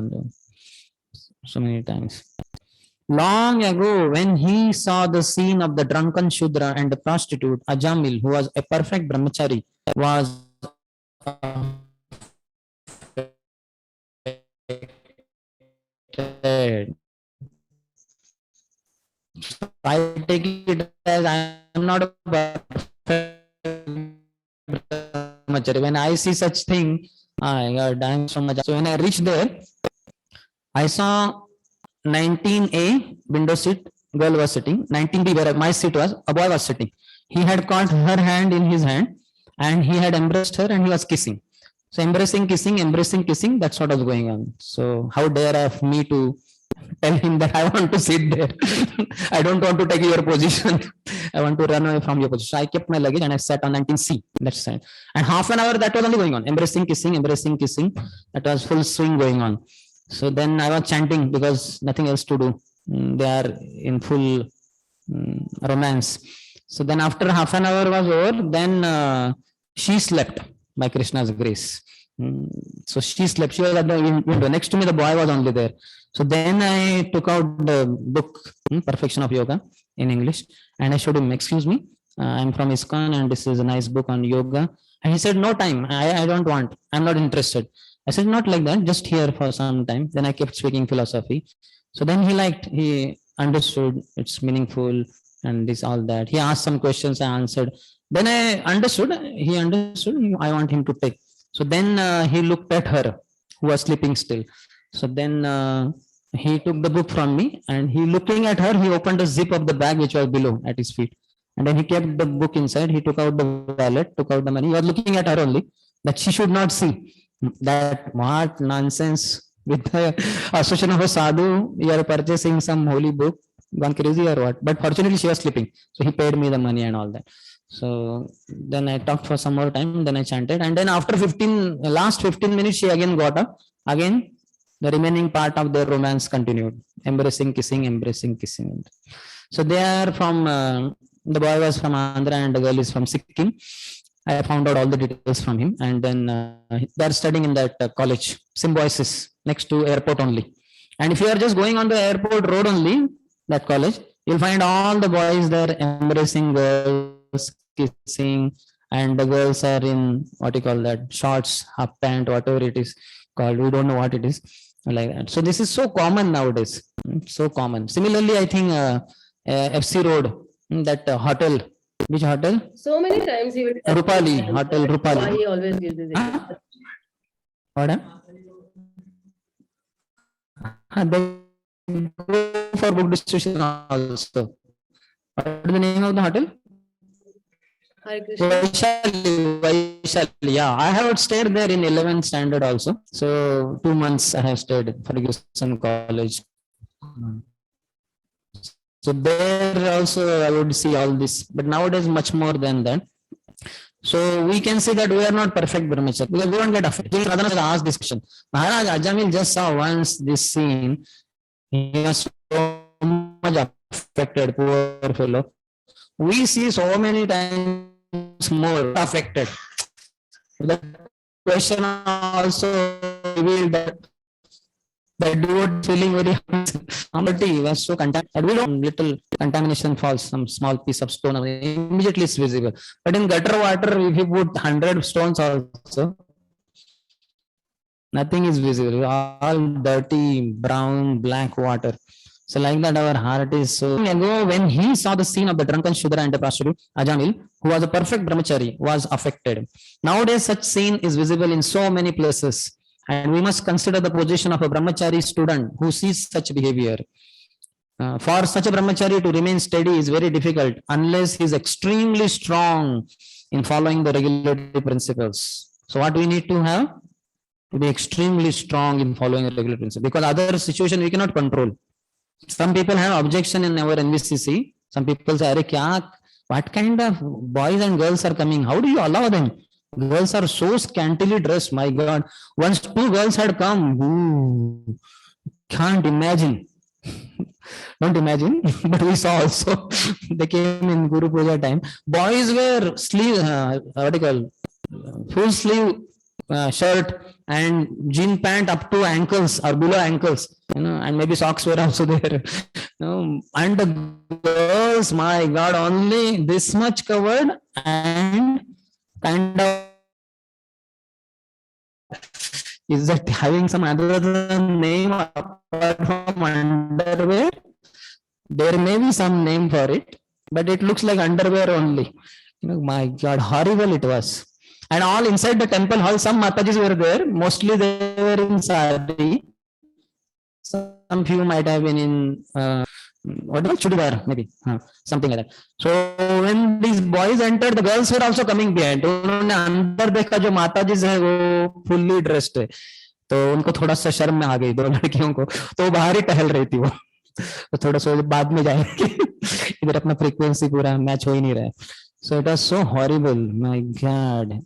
so many times. Long ago, when he saw the scene of the drunken Shudra and the prostitute, Ajamil, who was a perfect brahmachari, was affected. I take it as I am not a perfect brahmachari. When I see such thing, I got dying so much. So when I reached there, I saw 19A window seat, girl was sitting. 19B where my seat was, a boy was sitting. He had caught her hand in his hand and he had embraced her and he was kissing. So embracing, kissing, that's what was going on. So how dare of me to tell him that I want to sit there. I don't want to take your position. I want to run away from your position. So I kept my luggage and I sat on 19C, that side. And half an hour that was only going on. Embracing, kissing. That was full swing going on. So then I was chanting because nothing else to do. They are in full romance. So then after half an hour was over, then she slept by Krishna's grace. So she slept. She was at the window. Next to me, the boy was only there. So then I took out the book, Perfection of Yoga in English, and I showed him, excuse me, I'm from ISKCON and this is a nice book on yoga. And he said, no time, I don't want, I'm not interested. I said, not like that, just here for some time. Then I kept speaking philosophy. So then he understood it's meaningful and this, all that. He asked some questions, I answered. Then I understood, he understood, I want him to take. So then he looked at her, who was sleeping still. So then he took the book from me and he looking at her, he opened the zip of the bag which was below at his feet. And then he kept the book inside. He took out the wallet, took out the money. He was looking at her only, that she should not see. That what nonsense with the association of a sadhu, you are purchasing some holy book, gone crazy or what? But fortunately she was sleeping. So he paid me the money and all that. So then I talked for some more time, then I chanted. And then after last 15 minutes, she again got up. Again, the remaining part of their romance continued. Embracing, kissing. So they are from, the boy was from Andhra and the girl is from Sikkim. I found out all the details from him. And then they are studying in that college, Symbiosis, next to airport only. And if you are just going on the airport road only, that college, you'll find all the boys there embracing girls, kissing, and the girls are in, what you call that, shorts, half pant, whatever it is called. We don't know what it is. Like that. So this is so common nowadays. So common. Similarly, I think FC Road, that hotel. Which hotel? So many times he would. Rupali, Hotel Why Rupali. he always gives this example. What? They go for book distribution also. What is the name of the hotel? Hare Krishna. Vaishali. Yeah, I have stayed there in 11th standard also. So 2 months I have stayed for Ferguson College. So there also I would see all this, but nowadays much more than that. So we can say that we are not perfect brahmachari because we don't get affected. Radhanath asked this question. Maharaj Ajamil just saw once this scene. He was so much affected, poor fellow. We see so many times more affected. The question also revealed that the dude feeling very humility was so contaminated. We don't, little contamination falls, some small piece of stone immediately is visible. But in gutter water, if you put 100 stones also, nothing is visible. All dirty, brown, black water. So like that, our heart is so. Ago, when he saw the scene of the drunken Shudra and the prostitute, Ajamil, who was a perfect brahmachari, was affected. Nowadays, such scene is visible in so many places. And we must consider the position of a brahmachari student who sees such behavior. For such a brahmachari to remain steady is very difficult unless he is extremely strong in following the regulatory principles. So what we need to have? To be extremely strong in following the regulatory principles, because other situation we cannot control. Some people have objection in our NVCC. Some people say, what kind of boys and girls are coming? How do you allow them? Girls are so scantily dressed, my God. Once 2 girls had come, ooh, can't imagine. Don't imagine, but we saw also. They came in Guru Puja time. Boys wear sleeve, what do you call, full sleeve shirt and jean pant up to ankles or below ankles, and maybe socks were also there. And the girls, my God, only this much covered and kind of, is that having some other name apart from underwear? There may be some name for it, but it looks like underwear only. My God, horrible it was. And all inside the temple hall, some Matajis were there. Mostly they were in sari. Some few might have been in what is chudidar, maybe something like that. So when these boys entered, the girls were also coming behind. उन्होंने अंदर देखा जो माताजी है वो fully dressed है, तो उनको थोड़ा सा शर्म में आ गई दो लड़कियों को, तो बाहर ही टहल रही थी वो, तो थोड़ा सा बाद में जाएंगे, इधर अपना फ्रीक्वेंसी पूरा मैच हो ही नहीं रहा है. So it was so horrible, my God.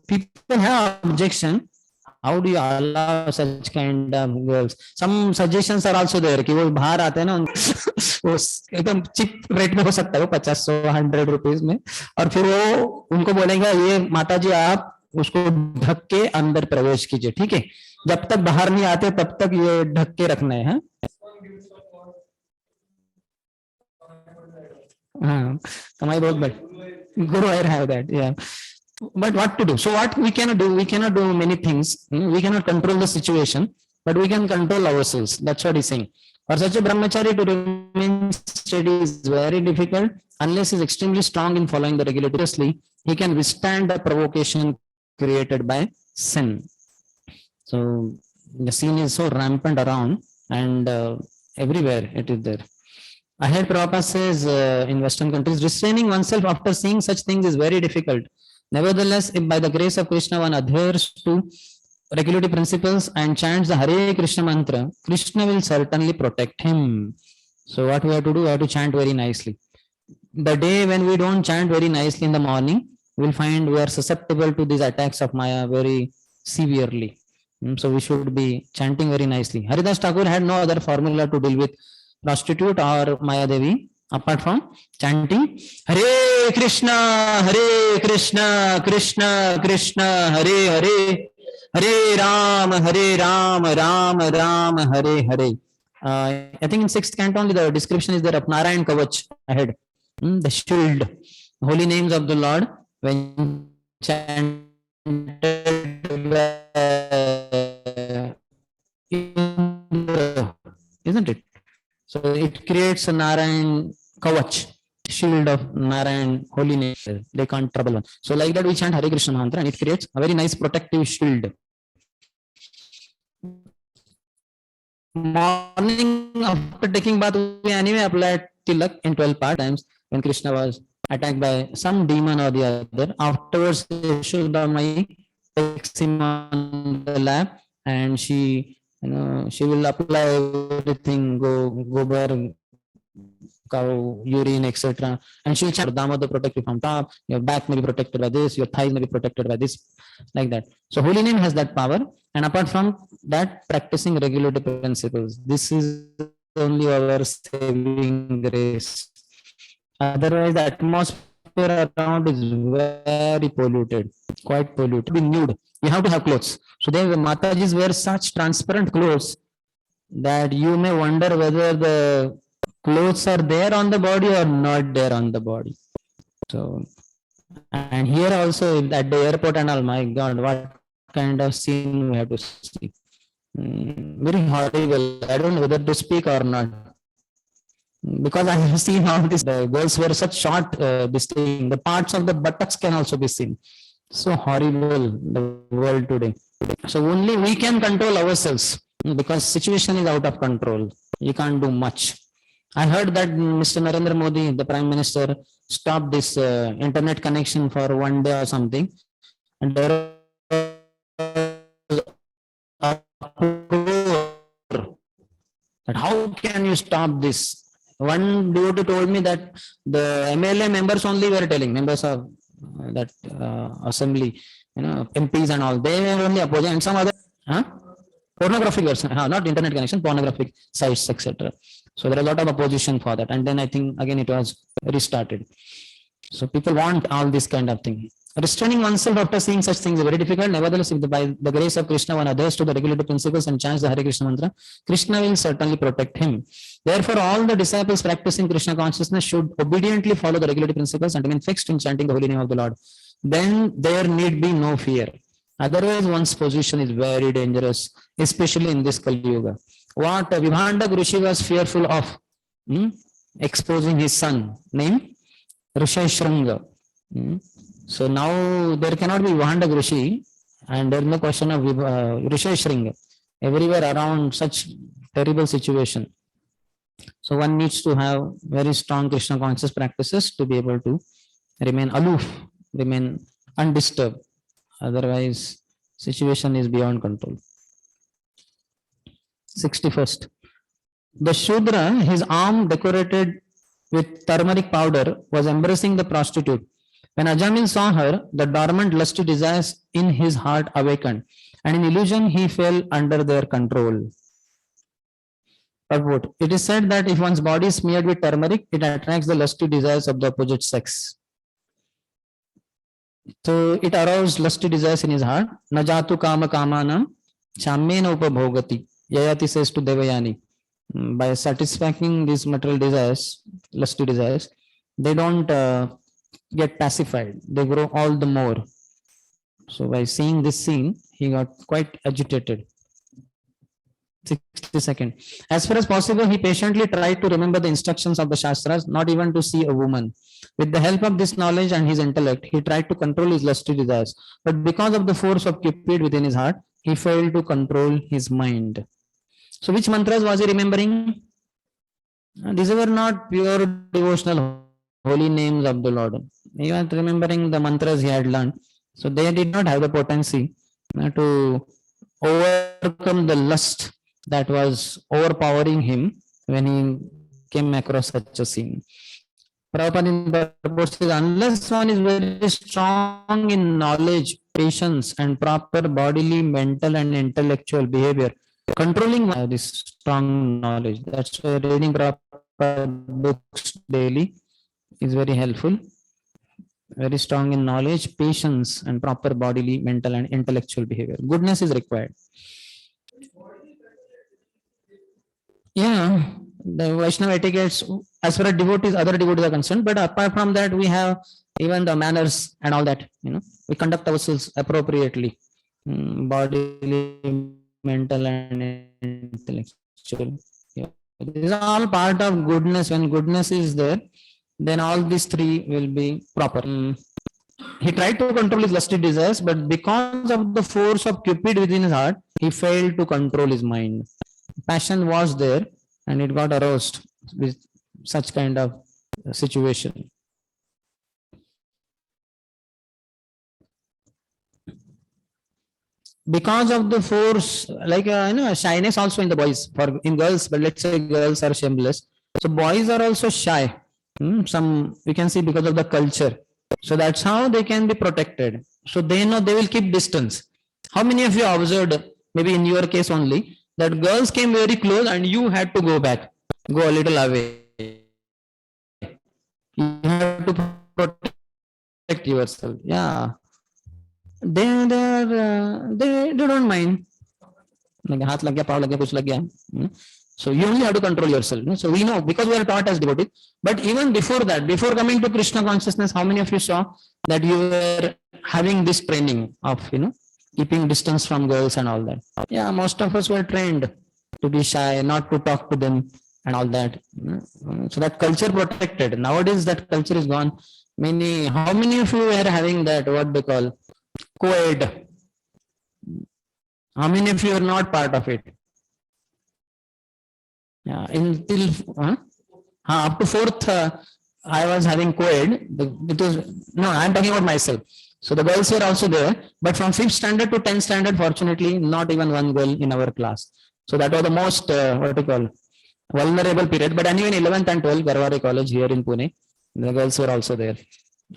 People have objection. How do you allow such kind of girls? Some suggestions are also there कि वो बाहर आते हैं ना, वो एकदम चिप रेट में हो सकता है वो 50-100 रुपीज में, और फिर वो उनको बोलेंगे ये माताजी आप उसको ढक के अंदर प्रवेश कीजिए, ठीक है, जब तक बाहर नहीं आते तब तक ये ढक के रखना है. हाँ, कमाई बहुत बड़ी. Go ahead, have that, yeah. But what to do? So what we cannot do? We cannot do many things. We cannot control the situation, but we can control ourselves. That's what he's saying. For such a brahmachari to remain steady is very difficult unless he's extremely strong in following the regularly. He can withstand the provocation created by sin. So the sin is so rampant around, and everywhere it is there. Ahead Prabhupada says in Western countries, restraining oneself after seeing such things is very difficult. Nevertheless, if by the grace of Krishna one adheres to regulative principles and chants the Hare Krishna mantra, Krishna will certainly protect him. So what we have to do, we have to chant very nicely. The day when we don't chant very nicely in the morning, we'll find we are susceptible to these attacks of Maya very severely. So we should be chanting very nicely. Haridas Thakur had no other formula to deal with prostitute or Maya Devi apart from chanting Hare Krishna, Krishna Krishna, Hare Hare, Hare Ram, Ram Ram, Hare Hare. I think in 6th canto only the description is there of Narayan Kavach ahead. The shield, holy names of the Lord when chanted isn't it? So it creates a Narayan Kavach, shield of Narayan, holy name. They can't trouble one. So like that we chant Hare Krishna mantra and it creates a very nice protective shield. Morning after taking bath, we anyway applied tilak in 12 part times when Krishna was attacked by some demon or the other. Afterwards, Yashodamai takes him on the lap and she will apply everything, gobar, cow, urine, etc. And she'll chant Damodar protected from top, your back may be protected by this, your thighs may be protected by this, like that. So holy name has that power. And apart from that, practicing regulative principles. This is only our saving grace. Otherwise, the atmosphere around is very polluted, quite polluted. Be nude. You have to have clothes. So then the Matajis wear such transparent clothes that you may wonder whether the clothes are there on the body or not there on the body. So, and here also at the airport and all, my God, what kind of scene we have to see. Very horrible. I don't know whether to speak or not. Because I have seen all this, the girls wear such short, this thing, the parts of the buttocks can also be seen. So horrible, the world today. So only we can control ourselves because situation is out of control. You can't do much. I heard that Mr. Narendra Modi, the Prime Minister, stopped this internet connection for one day or something. And there that how can you stop this? One devotee told me that the MLA members only were telling, members of that assembly, MPs and all, they were only opposing, and some other pornographic version, not internet connection, pornographic sites, etc. So there is a lot of opposition for that, and then I think again it was restarted. So people want all this kind of thing. Restraining oneself after seeing such things is very difficult. Nevertheless, if by the grace of Krishna one adheres to the regulative principles and chants the Hare Krishna mantra, Krishna will certainly protect him. Therefore, all the disciples practicing Krishna consciousness should obediently follow the regulative principles and remain fixed in chanting the holy name of the Lord. Then there need be no fear. Otherwise, one's position is very dangerous, especially in this Kali Yuga. What Vibhandak Rishi was fearful of exposing his son, named Rishyashranga. So now there cannot be Vahandag Rishi, and there is no question of Risheshring everywhere around such terrible situation. So one needs to have very strong Krishna conscious practices to be able to remain aloof, remain undisturbed. Otherwise, situation is beyond control. 61st. The Shudra, his arm decorated with turmeric powder, was embracing the prostitute. When Ajamil saw her, the dormant lusty desires in his heart awakened, and in illusion he fell under their control. Purport. It is said that if one's body is smeared with turmeric, it attracts the lusty desires of the opposite sex. So it aroused lusty desires in his heart. Najatu kama kamanam chamena upabhogati. Yayati says to Devayani. By satisfying these material desires, lusty desires, they don't get pacified. They grow all the more. So by seeing this scene, he got quite agitated. 62nd. As far as possible, he patiently tried to remember the instructions of the Shastras, not even to see a woman. With the help of this knowledge and his intellect, he tried to control his lusty desires. But because of the force of Cupid within his heart, he failed to control his mind. So which mantras was he remembering? These were not pure devotional holy names of the Lord. He was remembering the mantras he had learned. So they did not have the potency to overcome the lust that was overpowering him when he came across such a scene. Prabhupada says, unless one is very strong in knowledge, patience, and proper bodily, mental, and intellectual behavior, controlling this strong knowledge. That's why reading proper books daily is very helpful. Very strong in knowledge, patience, and proper bodily, mental, and intellectual behavior. Goodness is required. Yeah, the Vaishnava etiquettes, as far as devotees, other devotees are concerned, but apart from that, we have even the manners and all that. We conduct ourselves appropriately, bodily, mental, and intellectual. Yeah. These are all part of goodness. When goodness is there, then all these three will be proper. He tried to control his lusty desires, but because of the force of Cupid within his heart, he failed to control his mind. Passion was there and it got aroused with such kind of situation. Because of the force, like shyness also in the boys, for in girls, but let's say girls are shameless. So boys are also shy. Some we can see because of the culture. So that's how they can be protected. So they know they will keep distance. How many of you observed, maybe in your case only, that girls came very close and you had to go back, go a little away. You have to protect yourself. Yeah. They don't mind. Like हाथ लग गया, पाँव लग गया, कुछ लग गया. So you only have to control yourself. So we know because we are taught as devotees. But even before that, before coming to Krishna consciousness, how many of you saw that you were having this training of keeping distance from girls and all that? Yeah, most of us were trained to be shy, not to talk to them and all that. So that culture protected. Nowadays that culture is gone. How many of you are having that, what they call co-ed? How many of you are not part of it? Yeah, until up to fourth, I was having co-ed. I'm talking about myself. So the girls were also there, but from 5th standard to 10th standard, fortunately, not even one girl in our class. So that was the most, vulnerable period. But anyway, in 11th and 12th, Garware College here in Pune, the girls were also there.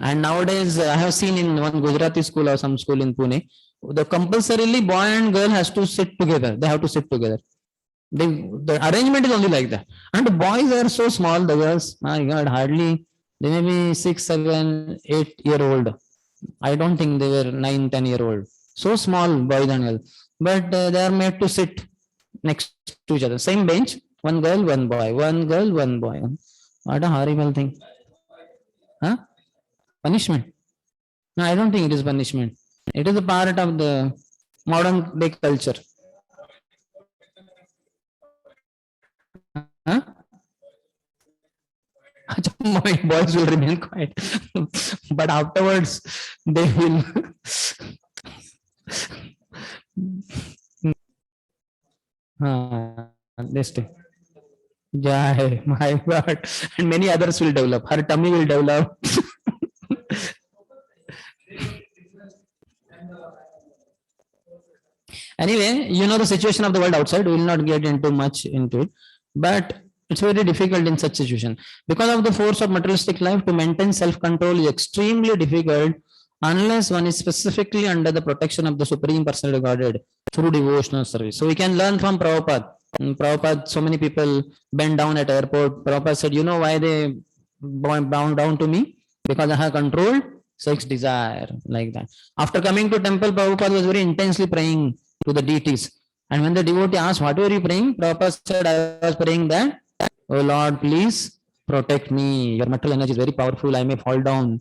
And nowadays, I have seen in one Gujarati school or some school in Pune, the compulsorily boy and girl has to sit together. They have to sit together. The arrangement is only like that. And the boys are so small, the girls, my God, hardly, they may be 6, 7, 8-year-old. I don't think they were 9, 10-year-old. So small, boys and girls. But they are made to sit next to each other. Same bench, one girl, one boy. One girl, one boy. What a horrible thing. Huh? Punishment? No, I don't think it is punishment. It is a part of the modern day culture. Huh? boys will remain quiet, but afterwards they will. This thing. Jai, my God, and many others will develop. Her tummy will develop. Anyway, you know the situation of the world outside. We will not get into much into it, but it's very difficult in such situation because of the force of materialistic life. To maintain self-control is extremely difficult unless one is specifically under the protection of the Supreme Personality of Godhead through devotional service. So we can learn from Prabhupada. Prabhupada, so many people bent down at airport. Prabhupada said, you know why they bound down to me? Because I have controlled sex desire, like that. After coming to temple, Prabhupada was very intensely praying to the deities. And when the devotee asked, what were you praying? Prabhupada said, I was praying that, oh Lord, please protect me. Your material energy is very powerful. I may fall down.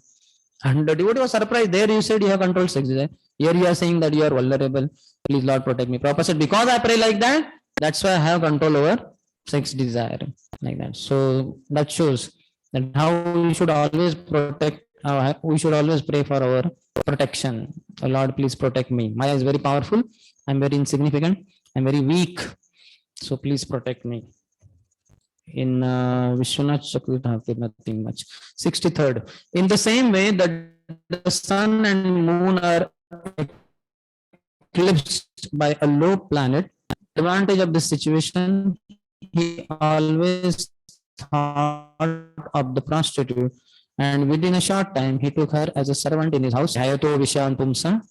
And the devotee was surprised. There you said you have controlled sex desire. Here you are saying that you are vulnerable. Please Lord protect me. Prabhupada said, because I pray like that, that's why I have control over sex desire. Like that. So that shows that how we should always protect, we should always pray for our protection. Oh Lord, please protect me. Maya is very powerful. I'm very insignificant. I'm very weak. So please protect me. In Vishwanath Chakravarti, nothing much. 63rd. In the same way that the sun and moon are eclipsed by a low planet, advantage of this situation, he always thought of the prostitute, and within a short time he took her as a servant in his house. Hayato Vishan Pumsa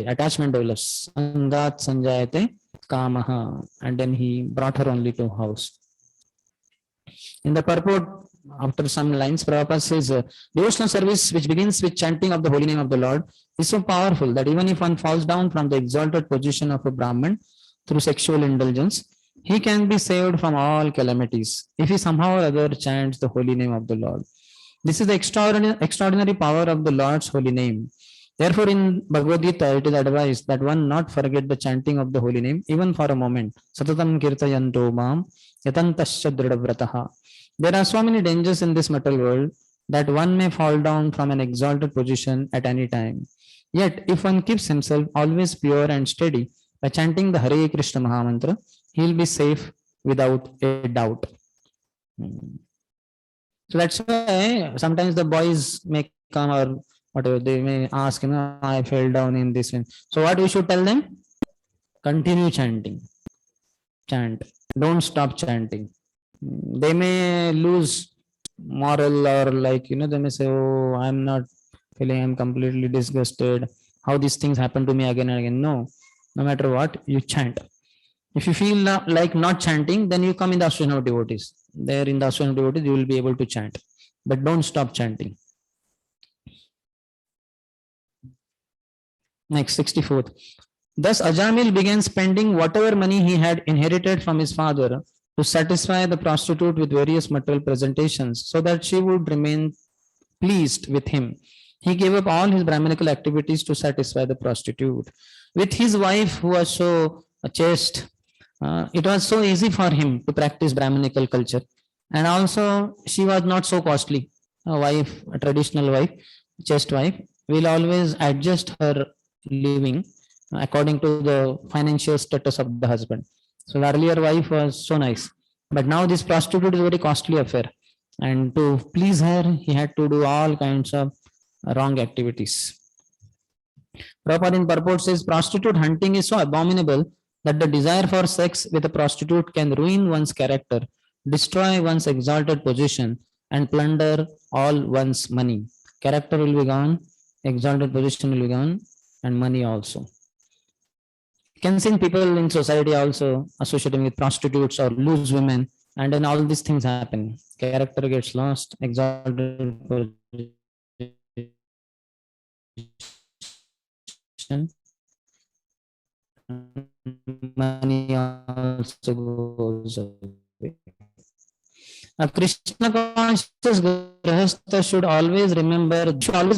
attachment develops. Sangat Sanjayate Kamaha, and then he brought her only to house. In the purport, after some lines, Prabhupada says, devotional service which begins with chanting of the holy name of the Lord is so powerful that even if one falls down from the exalted position of a Brahman through sexual indulgence, he can be saved from all calamities if he somehow or other chants the holy name of the Lord. This is the extraordinary power of the Lord's holy name. Therefore, in Bhagavad Gita, it is advised that one not forget the chanting of the holy name even for a moment. Satatam kirtayanto mam yatantasya dridhavrataha. There are so many dangers in this material world that one may fall down from an exalted position at any time. Yet, if one keeps himself always pure and steady by chanting the Hare Krishna Mahamantra, he will be safe without a doubt. So that's why sometimes the boys may come or whatever, they may ask, I fell down in this one. So what we should tell them? Continue chanting. Chant. Don't stop chanting. They may lose moral or they may say, oh, I'm not feeling, I'm completely disgusted. How these things happen to me again and again. No matter what, you chant. If you feel like not chanting, then you come in the association of devotees. There in the association of devotees, you will be able to chant. But don't stop chanting. Next, 64th. Thus, Ajamil began spending whatever money he had inherited from his father to satisfy the prostitute with various material presentations so that she would remain pleased with him. He gave up all his Brahminical activities to satisfy the prostitute. With his wife, who was so chaste, it was so easy for him to practice Brahminical culture. And also, she was not so costly. A traditional wife, chaste wife, will always adjust her living according to the financial status of the husband. So the earlier wife was so nice, but now this prostitute is a very costly affair, and to please her, he had to do all kinds of wrong activities. Prabhupada in purport says, prostitute hunting is so abominable that the desire for sex with a prostitute can ruin one's character, destroy one's exalted position, and plunder all one's money. Character will be gone, exalted position will be gone, and money also. You can see people in society also associating with prostitutes or loose women, and then all these things happen. Character gets lost, exalted position, money also goes away. A Krishna conscious grahastha should always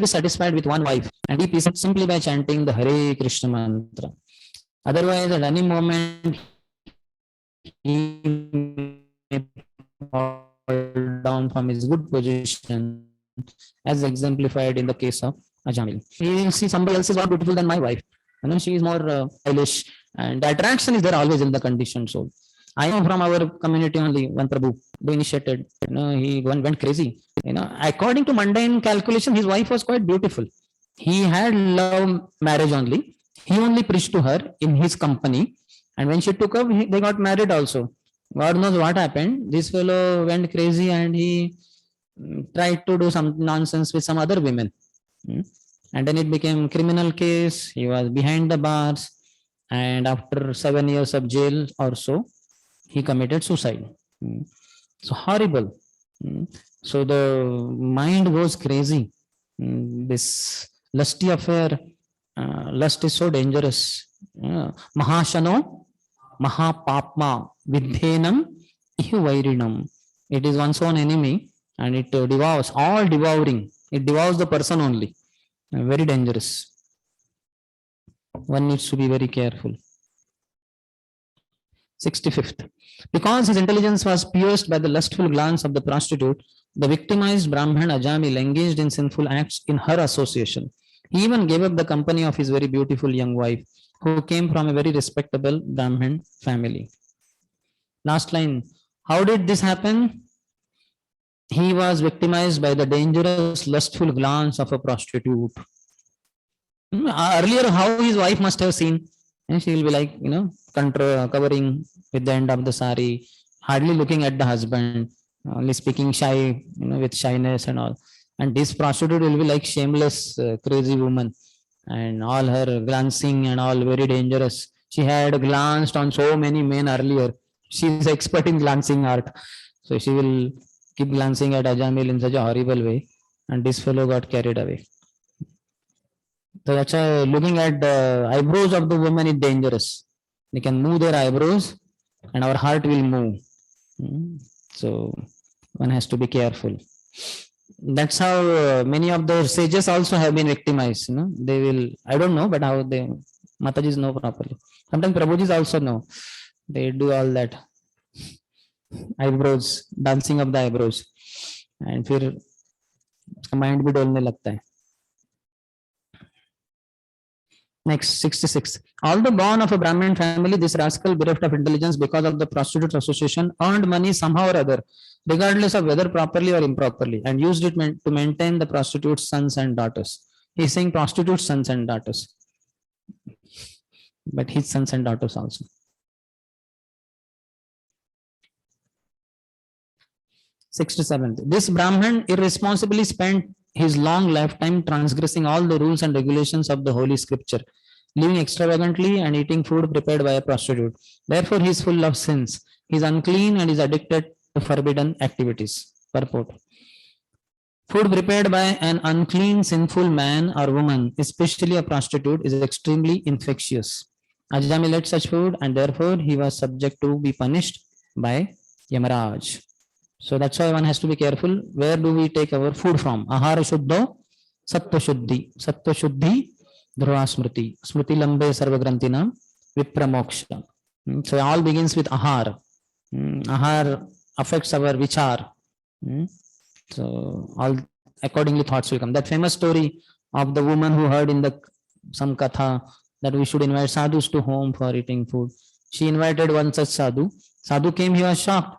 be satisfied with one wife and be peaceful simply by chanting the Hare Krishna mantra. Otherwise, at any moment, he may fall down from his good position, as exemplified in the case of Ajamil. He will see somebody else is more beautiful than my wife. She is more stylish, and the attraction is there always in the conditioned soul. I know from our community only one Prabhu who initiated. He went crazy. According to mundane calculation, his wife was quite beautiful. He had love marriage only. He only preached to her in his company, and when she took up, they got married also. God knows what happened. This fellow went crazy and he tried to do some nonsense with some other women. And then it became criminal case. He was behind the bars, and after 7 years of jail or so, he committed suicide. So horrible. So the mind goes crazy. This lusty affair, lust is so dangerous. Mahashano, Mahapapma, Vidhenam, Ihuvairinam. It is one's own enemy, and it devours, all devouring. It devours the person only. Very dangerous. One needs to be very careful. 65th. Because his intelligence was pierced by the lustful glance of the prostitute, the victimized Brahman Ajamil engaged in sinful acts in her association. He even gave up the company of his very beautiful young wife, who came from a very respectable Brahmin family. Last line. How did this happen? He was victimized by the dangerous lustful glance of a prostitute. Earlier, how his wife must have seen, and she will be like, covering with the end of the sari, hardly looking at the husband, only speaking shy, with shyness and all. And this prostitute will be like shameless, crazy woman, and all her glancing and all very dangerous. She had glanced on so many men earlier. She is expert in glancing art, so she will keep glancing at Ajamil in such a horrible way, and this fellow got carried away. So that's why looking at the eyebrows of the woman is dangerous. They can move their eyebrows and our heart will move. So one has to be careful. That's how many of the sages also have been victimized. They will, I don't know, but how they, Matajis know properly. Sometimes Prabhujis also know. They do all that. Eyebrows, dancing of the eyebrows. And फिर mind भी डोलने लगता है. Next, 66. Although born of a Brahmin family, this rascal, bereft of intelligence because of the prostitute association, earned money somehow or other, regardless of whether properly or improperly, and used it to maintain the prostitute's sons and daughters. He's saying prostitute sons and daughters, but his sons and daughters also. 67th. This Brahman irresponsibly spent his long lifetime transgressing all the rules and regulations of the holy scripture, living extravagantly and eating food prepared by a prostitute. Therefore, he is full of sins. He is unclean and is addicted to forbidden activities. Purport. Food prepared by an unclean, sinful man or woman, especially a prostitute, is extremely infectious. Ajamil ate such food, and therefore he was subject to be punished by Yamaraj. So that's why one has to be careful. Where do we take our food from? Ahara Shuddho, Sattva Shuddhi. Sattva Shuddhi, Dhruva Smriti. Smriti Lambe Sarvagrantinam, Vipramoksha. So it all begins with Ahar. Ahar affects our vichar. So all accordingly thoughts will come. That famous story of the woman who heard in some katha that we should invite sadhus to home for eating food. She invited one such sadhu. Sadhu came, he was shocked.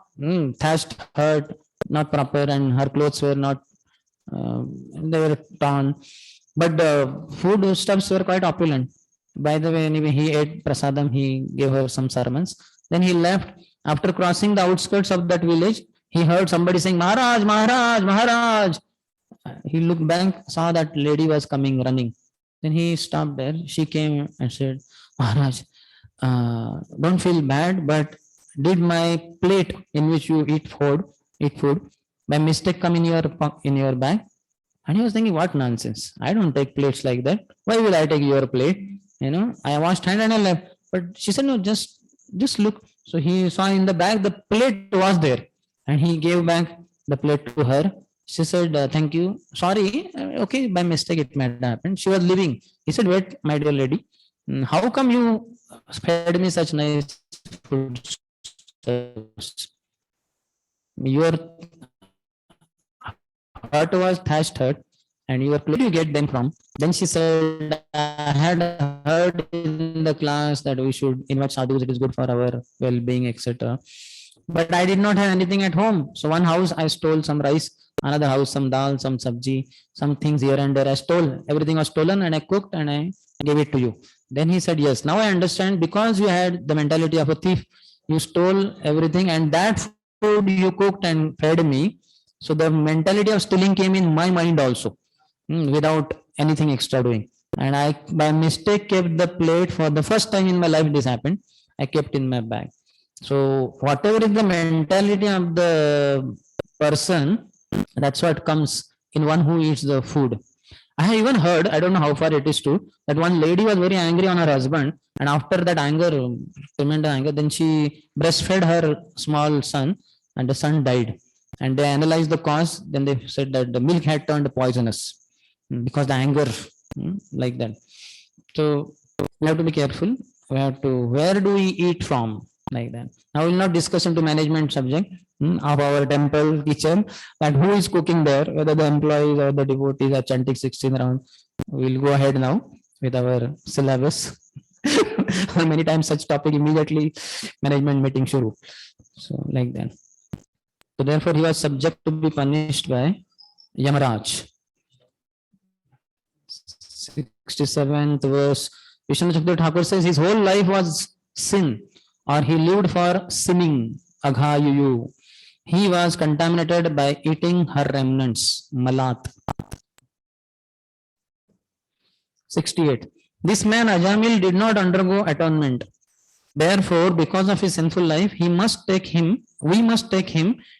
Thatched, hurt, not proper, and her clothes were not, they were torn. But the food stuffs were quite opulent. By the way, anyway, he ate prasadam, he gave her some sermons. Then he left. After crossing the outskirts of that village, he heard somebody saying, Maharaj, Maharaj, Maharaj. He looked back, saw that lady was coming running. Then he stopped there. She came and said, Maharaj, don't feel bad, but did my plate in which you eat food by mistake come in your bag? And he was thinking, what nonsense, I don't take plates like that. Why will I take your plate? I washed hand and I left. But she said, no, just look. So he saw in the bag the plate was there, and he gave back the plate to her. She said, thank you, sorry, okay, by mistake it might happen. She was leaving. He said, wait, my dear lady, how come you fed me such nice food? Your heart was thatched hut, and you were, where do you get them from? Then she said, I had heard in the class that we should invite sadhus, it is good for our well-being, etc. But I did not have anything at home. So one house I stole some rice, another house some dal, some sabji, some things here and there. I stole, everything was stolen, and I cooked and I gave it to you. Then he said, yes, now I understand, because you had the mentality of a thief. You stole everything, and that food you cooked and fed me. So the mentality of stealing came in my mind also, without anything extra doing. And I, by mistake, kept the plate. For the first time in my life this happened. I kept in my bag. So whatever is the mentality of the person, that's what comes in one who eats the food. I have even heard, I don't know how far it is true, that one lady was very angry on her husband, and after that anger, tremendous anger, then she breastfed her small son, and the son died. And they analyzed the cause. Then they said that the milk had turned poisonous, because the anger, like that. So we have to be careful. We have to, where do we eat from, like that. Now we will not discuss into management subject of our temple kitchen, that who is cooking there, whether the employees or the devotees are chanting 16 round. We will go ahead now with our syllabus. Many times such topic, immediately management meeting shuru. So like that. So therefore he was subject to be punished by Yamaraj. 67th verse, Vishnu Chakra Thakur says his whole life was sin, or he lived for sinning, aghayuyu. He was contaminated by eating her remnants, malat. 68. This man Ajamil did not undergo atonement. Therefore, because of his sinful life, we must take him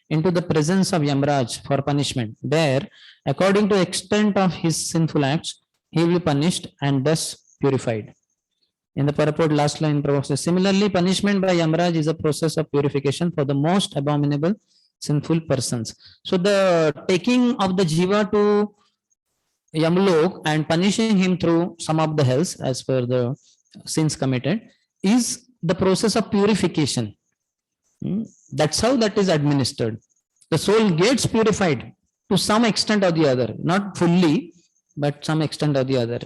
into the presence of Yamraj for punishment. There, according to the extent of his sinful acts, he will be punished and thus purified. In the purport, last line, Prabhu says, similarly, punishment by Yamraj is a process of purification for the most abominable sinful persons. So the taking of the jiva to Yamlok and punishing him through some of the hells as per the sins committed is the process of purification. That's how that is administered. The soul gets purified to some extent or the other, not fully, but some extent or the other.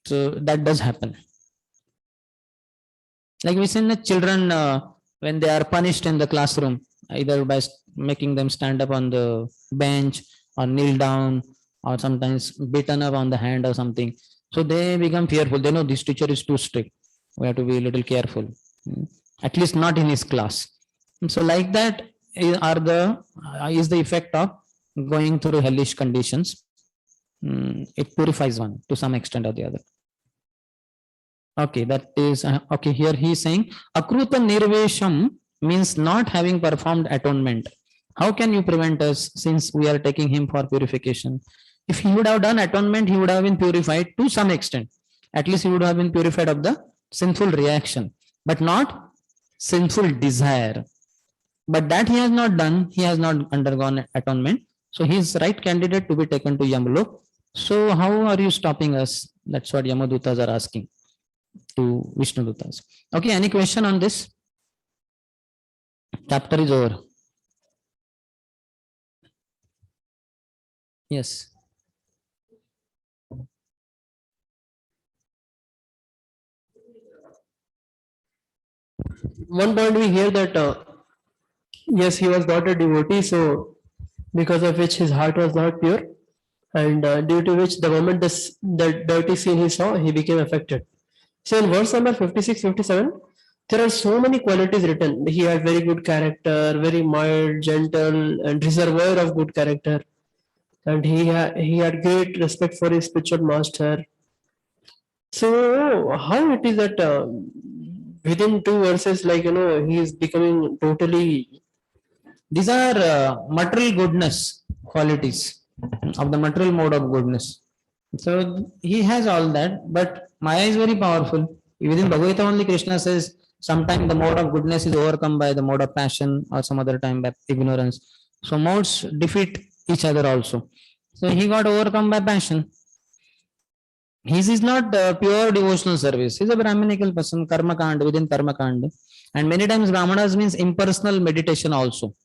So that does happen. Like we see the children when they are punished in the classroom, either by making them stand up on the bench or kneel down, or sometimes beaten up on the hand or something. So they become fearful. They know this teacher is too strict. We have to be a little careful. At least not in his class. So like that is the effect of going through hellish conditions. It purifies one to some extent or the other. Okay, that is okay. Here he is saying akruta nirvesham means not having performed atonement. How can you prevent us, since we are taking him for purification? If he would have done atonement, he would have been purified to some extent. At least he would have been purified of the sinful reaction, but not sinful desire. But that he has not done. He has not undergone atonement. So he is right candidate to be taken to Yamlok. So how are you stopping us? That's what Yamadutas are asking to Vishnudutas. Okay, any question on this? Chapter is over. Yes. One point we hear that yes, he was not a devotee, so because of which his heart was not pure, and due to which the moment the dirty scene he saw, he became affected. So in verse number 56, 57, there are so many qualities written. He had very good character, very mild, gentle, and reservoir of good character. And he had great respect for his spiritual master. So how it is that within 2 verses, like, he is becoming totally. These are material goodness qualities of the material mode of goodness. So he has all that, but Maya is very powerful. Within Bhagavad Gita only Krishna says sometimes the mode of goodness is overcome by the mode of passion, or some other time by ignorance. So modes defeat each other also. So he got overcome by passion. His is not pure devotional service. He's a Brahminical person, karma kand, within karma kand. And many times Brahmanas means impersonal meditation also.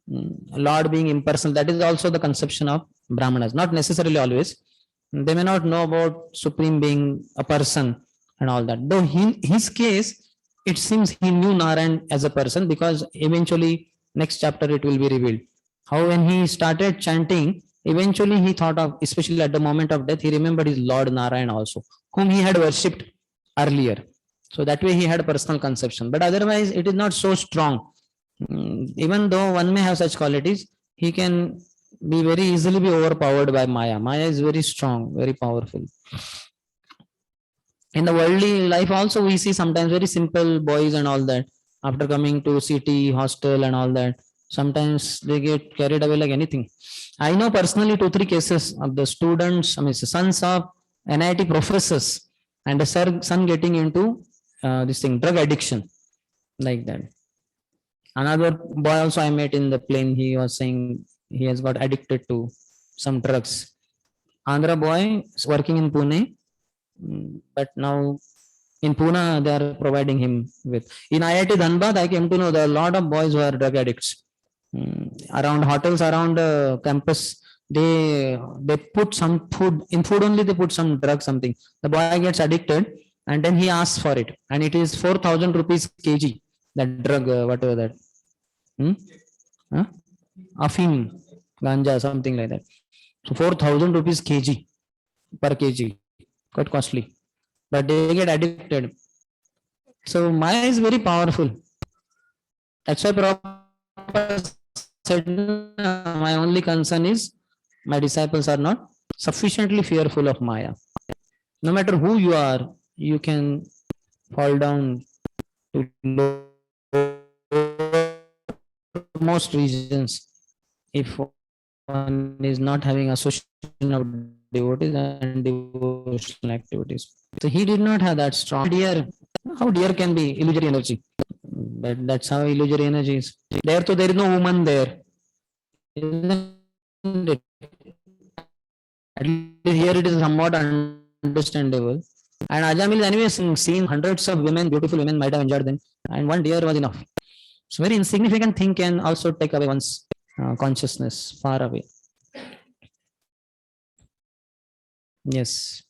Lord being impersonal, that is also the conception of Brahmanas, not necessarily always. They may not know about Supreme Being, a person, and all that. Though in his case, it seems he knew Narayan as a person, because eventually, next chapter, it will be revealed. How when he started chanting, eventually he thought of, especially at the moment of death, he remembered his Lord Narayan also, whom he had worshipped earlier. So that way he had a personal conception. But otherwise, it is not so strong. Even though one may have such qualities, he can be very easily be overpowered by Maya. Maya is very strong, very powerful. In the worldly life also, we see sometimes very simple boys and all that. After coming to city, hostel and all that, sometimes they get carried away like anything. I know personally 2-3 cases of the students, I mean sons of NIT professors, and the son getting into this thing, drug addiction, like that. Another boy also I met in the plane, he was saying he has got addicted to some drugs. Andhra boy is working in Pune, but now in Pune they are providing him with. In IIT Dhanbad, I came to know there are a lot of boys who are drug addicts. Around hotels, around campus, they put some food, in food only they put some drug, something. The boy gets addicted and then he asks for it, and it is 4,000 rupees kg, that drug, whatever that. Afim, ganja, something like that. So 4,000 rupees kg, per kg, quite costly. But they get addicted. So Maya is very powerful. That's why Prabhupada said, my only concern is my disciples are not sufficiently fearful of Maya. No matter who you are, you can fall down to most regions if one is not having association of devotees and devotional activities. So he did not have that strong deer. How deer can be illusory energy? But that's how illusory energy is. There, so there is no woman there. Isn't it? At least here it is somewhat understandable. And Ajamil anyway seen hundreds of women, beautiful women, might have enjoyed them, and one deer was enough. So very insignificant thing can also take away one's consciousness far away. Yes.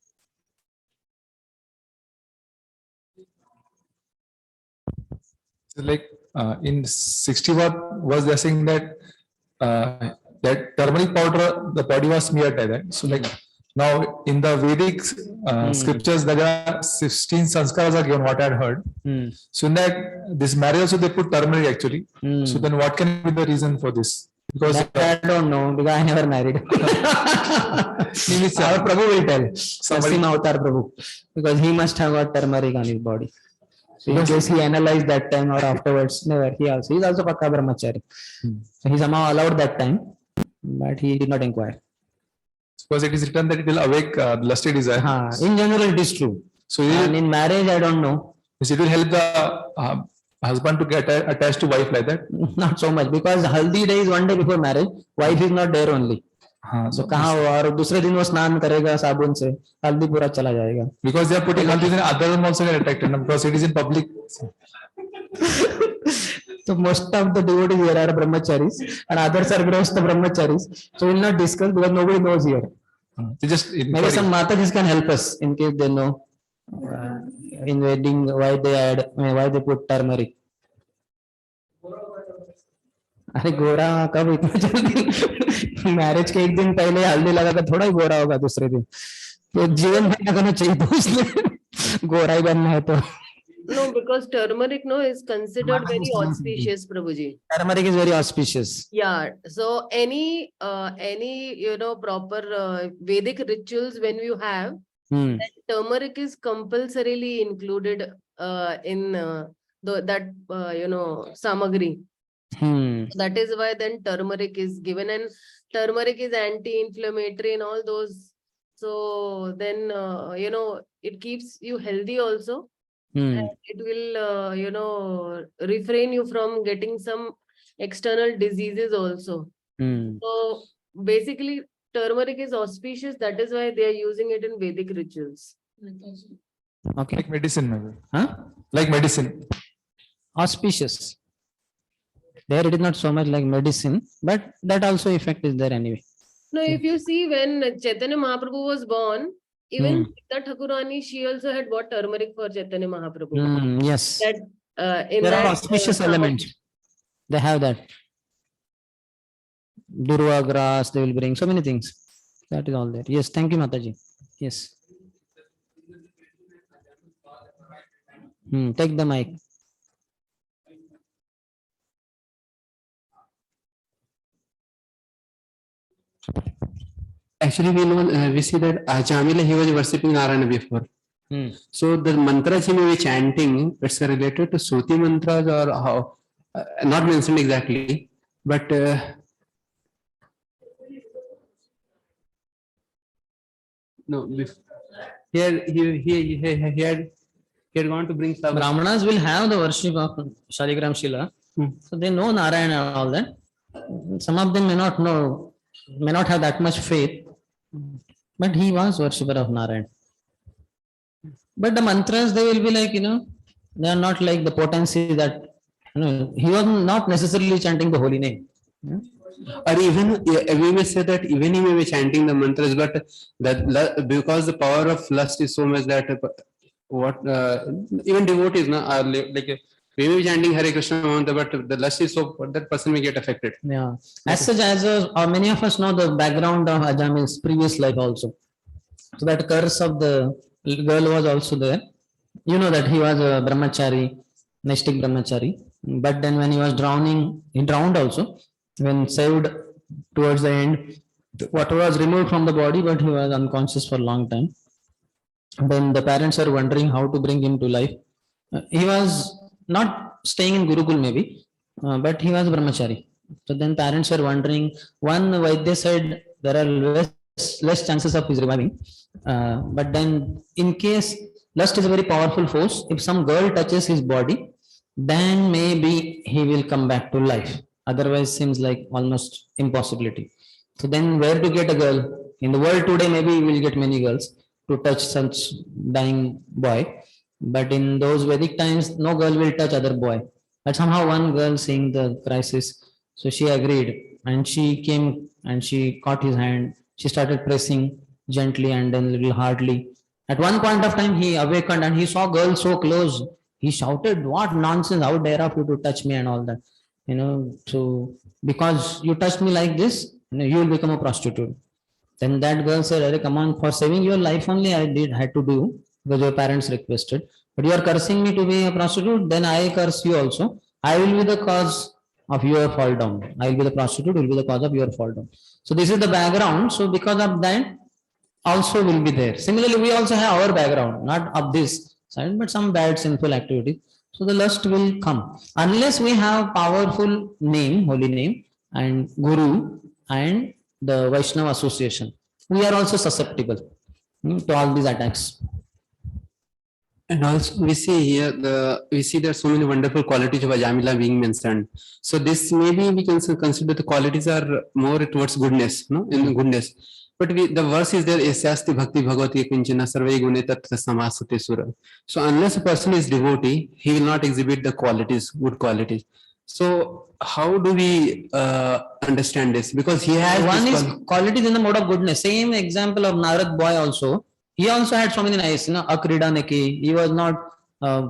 So like in 60 was they're saying that that turmeric powder, the body was smeared by that. So like now in the Vedic scriptures, there are 16 sanskaras are given, what I had heard. So in that, this marriage also they put turmeric actually. So then what can be the reason for this? Because that I don't know, because I never married. Our Prabhu will tell. Sarsimha Avatar Prabhu, because he must have got turmeric on his body. So in case he analyzed that time or afterwards, never. He's also Pakka Brahmachari. So he somehow allowed that time, but he did not inquire. Because it is written that it will awake lusty desire. In general, it is true. So in marriage, I don't know. It will help the husband to get attached to wife like that. Not so much, because haldi day is one day before marriage. Wife is not there only. So कहाँ और दूसरे दिन वो स्नान करेगा साबुन से, हल्दी पूरा चला जाएगा. Because they are putting haldi, then other one also get attracted because it is in public. So most of the devotees here are brahmacharis and others are grihastha brahmacharis. So we'll not discuss because nobody knows here. They just maybe some Matajis can help us in case they know in wedding why they put turmeric. अरे गोरा कब इतना जल्दी marriage के एक दिन पहले हल्दी लगाकर थोड़ा ही गोरा होगा दूसरे दिन तो जीवन भर लगाना चाहिए तो इसलिए गोरा ही बनना है तो No, because turmeric is considered very auspicious, Prabhuji. Turmeric is very auspicious. Yeah. So any proper Vedic rituals when you have, that turmeric is compulsorily included in that samagri. That is why then turmeric is given, and turmeric is anti-inflammatory and all those. So then it keeps you healthy also. And it will refrain you from getting some external diseases also. So basically turmeric is auspicious, that is why they are using it in Vedic rituals. Okay. Like medicine, maybe. Like medicine. auspicious. There it is not so much like medicine, but that also effect is there anyway. No, if you see when Chaitanya Mahaprabhu was born, even Sita Thakurani, she also had bought turmeric for Chaitanya Mahaprabhu. Yes. That in There are that auspicious elements. They have that. Durva grass, they will bring so many things. That is all there. Yes, thank you, Mataji. Yes. Take the mic. Actually, we know we see that Jamila, he was worshipping Narayana before. So the mantras he may be chanting, it's related to Shruti mantras or how? Not mentioned exactly, but no. Here he had gone to bring some. Brahmanas will have the worship of Shaligram Shila. So they know Narayana and all that. Some of them may not know, may not have that much faith, but he was worshipper of Narayana. But the mantras, they will be like, they are not like the potency that, he was not necessarily chanting the holy name. Or even we may say that even he may be chanting the mantras, but that because the power of lust is so much that what even devotees are like we may be chanting Hare Krishna mantra, but the lust is so that person may get affected. Yeah. As such, as many of us know the background of Ajami's previous life also. So that curse of the girl was also there. You know that he was a brahmachari, Naistik brahmachari. But then when he was drowning, he drowned also. When saved towards the end, water was removed from the body, but he was unconscious for a long time. Then the parents are wondering how to bring him to life. He was not staying in Gurukul maybe, but he was brahmachari. So then parents are wondering, one Vaidya said there are less chances of his reviving. But then in case lust is a very powerful force, if some girl touches his body, then maybe he will come back to life. Otherwise seems like almost impossibility. So then where to get a girl? In the world today, maybe you will get many girls to touch such dying boy. But in those Vedic times, no girl will touch other boy. But somehow one girl seeing the crisis, so she agreed and she came and she caught his hand. She started pressing gently and then little hardly. At one point of time, he awakened and he saw girl so close. He shouted, "What nonsense! How dare of you to touch me?" and all that. So because you touched me like this, you will become a prostitute. Then that girl said, "Arey, come on, for saving your life only I had to do because your parents requested. But you are cursing me to be a prostitute, then I curse you also. I will be the cause of your fall down. I will be the prostitute, will be the cause of your fall down." So this is the background. So because of that, also will be there. Similarly, we also have our background, not of this side, but some bad sinful activity. So the lust will come unless we have powerful name, holy name, and guru and the Vaishnava association. We are also susceptible to all these attacks. And also we see here we see there are so many wonderful qualities of Ajamila being mentioned. So this maybe we can consider the qualities are more towards goodness, in goodness. But the verse is there, Yasyasti Bhakti Bhagavati Kinchana Sarve Gune Tattva Samasute Sura. So unless a person is devotee, he will not exhibit the qualities, good qualities. So how do we understand this? Because he has one is qualities in the mode of goodness. Same example of Narad boy also. He also had so many nice, Akrida Neki. He was not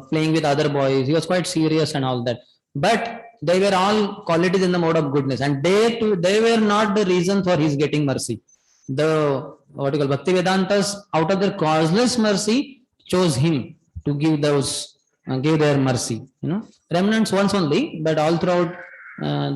playing with other boys. He was quite serious and all that. But they were all qualities in the mode of goodness, and they were not the reason for his getting mercy. The what you call Bhakti Vedantas, out of their causeless mercy, chose him to give give their mercy. Remnants once only, but all throughout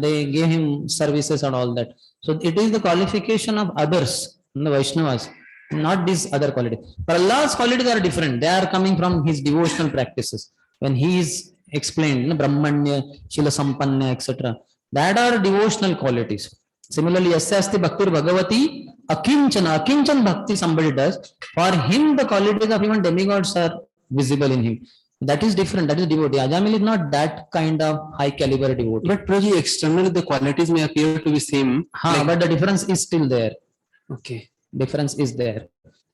they gave him services and all that. So it is the qualification of others, the Vaishnavas, not these other qualities. But Allah's qualities are different. They are coming from his devotional practices. When he is explained, Brahmanya, Shila Sampanya, etc. That are devotional qualities. Similarly, Yasyasti Bhaktir Bhagavati, Akinchan Bhakti somebody does. For him, the qualities of even demigods are visible in him. That is different. That is devotee. Ajamil is not that kind of high caliber devotee. But Prabhu, externally the qualities may appear to be same. But the difference is still there. Okay. Difference is there.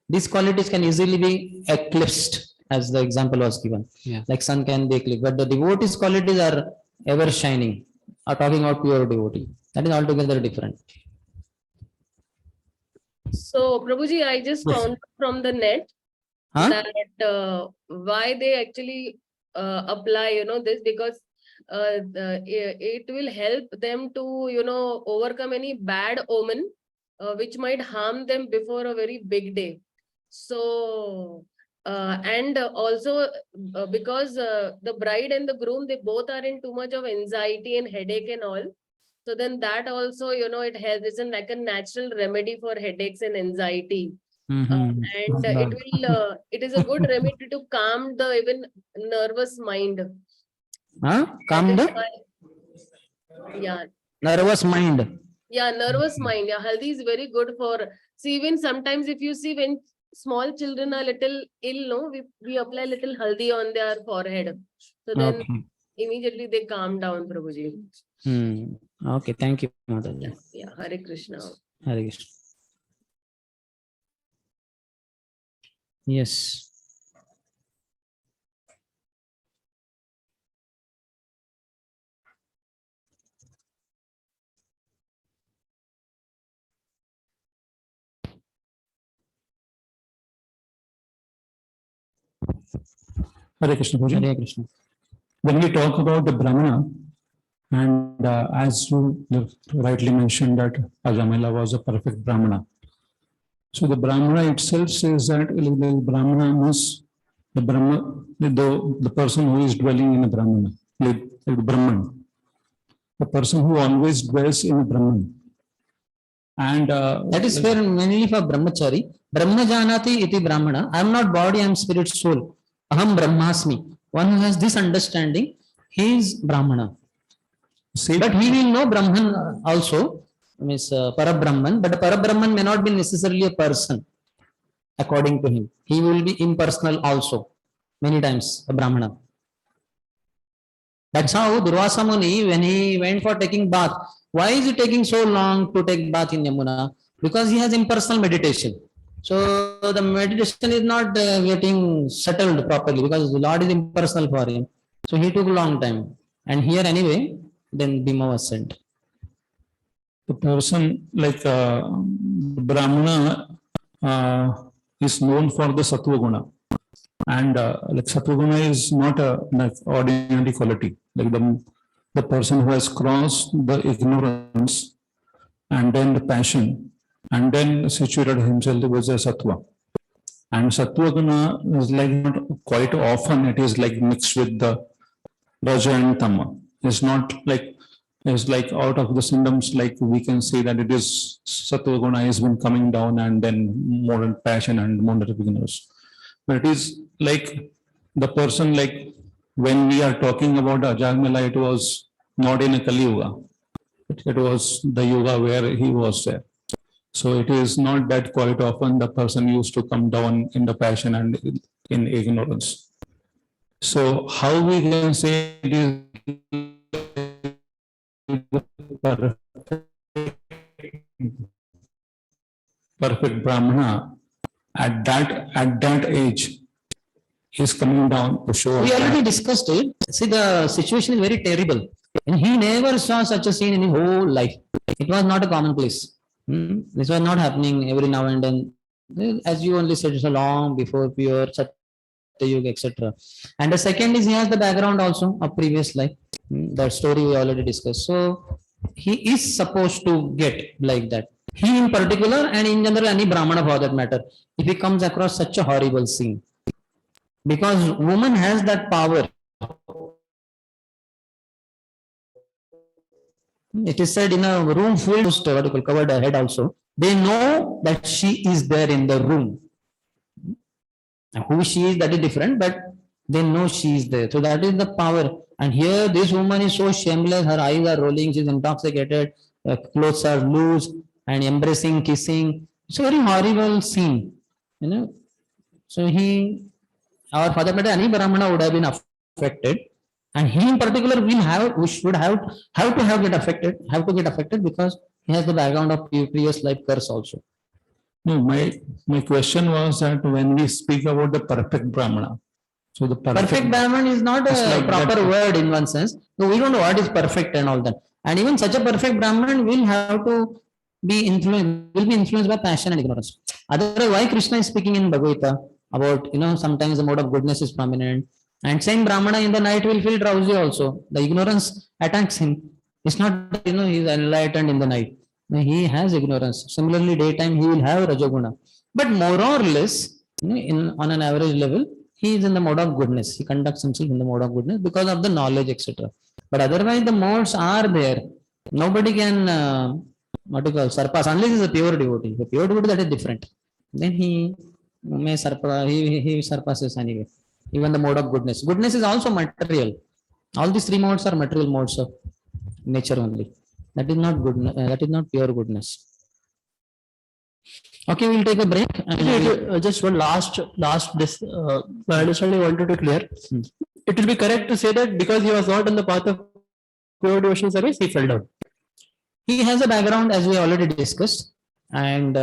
These qualities can easily be eclipsed as the example was given. Yeah. Like sun can be eclipsed, but the devotee's qualities are ever shining. Are talking about pure devotee. That is altogether different. So, Prabhuji, I just Yes. found from the net Huh? that why they actually apply, this, because it will help them to, overcome any bad omen which might harm them before a very big day. So, and also because the bride and the groom, they both are in too much of anxiety and headache and all. So then that also, it has, it's like a natural remedy for headaches and anxiety. And it is a good remedy to calm the even nervous mind. Huh? That Calm is the why, yeah, nervous mind. yeah, nervous mind. Yeah, haldi is very good for. See, even sometimes if you see when small children are little ill, no, we apply little haldi on their forehead. So then Okay. immediately they calm down, Prabhuji. Okay. Thank you, Mataji. Yeah, Hare Krishna. Hare Krishna. Yes. Hare Krishna, Puja. Hare Krishna. When we talk about the Brahmana, and as you rightly mentioned that Ajamila was a perfect Brahmana. So the Brahmana itself says that the Brahmana means the Brahma, the person who is dwelling in a Brahmana, like Brahman, the person who always dwells in a Brahman. And that is where mainly for brahmachari. Brahma janati iti brahmana. I am not body, I am spirit soul. Aham brahmasmi. One who has this understanding, he is brahmana. But he will know Brahman also, means Parabrahman, but Parabrahman may not be necessarily a person, according to him. He will be impersonal also, many times, a Brahmana. That's how Durvasa Muni, when he went for taking bath, why is he taking so long to take bath in Yamuna? Because he has impersonal meditation. So the meditation is not getting settled properly because the Lord is impersonal for him. So he took a long time. And here anyway, then Bhima was sent. The person like Brahmana is known for the Sattva Guna. And like Sattva Guna is not a like ordinary quality. Like the person who has crossed the ignorance and then the passion and then situated himself was a Sattva. And Sattva Guna is like not quite often, it is like mixed with the Raja and Tama. It's not like, it's like out of the symptoms, like we can say that it is Sattva Guna has been coming down and then more passion and more ignorance. But it is like the person, like when we are talking about Ajamila, it was not in a Kali Yuga. It was the Yuga where he was there. So it is not that quite often the person used to come down in the passion and in ignorance. So how we can say it is perfect Brahmana at that age is coming down to show. We already discussed it. See, the situation is very terrible. And he never saw such a scene in his whole life. It was not a commonplace. This was not happening every now and then. As you only said, so long before pure Satyayuga, etc. And the second is he has the background also of previous life. That story we already discussed. So he is supposed to get like that. He in particular, and in general, any Brahmana for that matter, if he comes across such a horrible scene. Because woman has that power. It is said in a room full of what you call covered head also. They know that she is there in the room. Who she is, that is different, but they know she is there. So that is the power. And here this woman is so shameless, her eyes are rolling, she's intoxicated, her clothes are loose and embracing, kissing. It's a very horrible scene. So he, or for that matter, any Brahmana would have been affected. And he in particular should have to get affected because he has the background of previous life curse also. No, my question was that when we speak about the perfect Brahmana, So the Perfect Brahman is not It's a like proper that. word in one sense. So we don't know what is perfect and all that. And even such a perfect Brahman will have to will be influenced by passion and ignorance. Otherwise, why Krishna is speaking in Bhagavad Gita about, sometimes the mode of goodness is prominent. And same Brahmana in the night will feel drowsy also. The ignorance attacks him. It's not, he's enlightened in the night. No, he has ignorance. Similarly, daytime he will have Rajoguna. But more or less, on an average level, he is in the mode of goodness. He conducts himself in the mode of goodness because of the knowledge, etc. But otherwise, the modes are there. Nobody can, what do you call, surpass, unless he is a pure devotee. The pure devotee, that is different. Then he may surpass, he surpasses anyway. Even the mode of goodness. Goodness is also material. All these three modes are material modes of nature only. That is not good. That is not pure goodness. Okay, we'll take a break. Just one last this my understanding I wanted to clear. It will be correct to say that because he was not on the path of pure devotion service, he fell down. He has a background, as we already discussed, and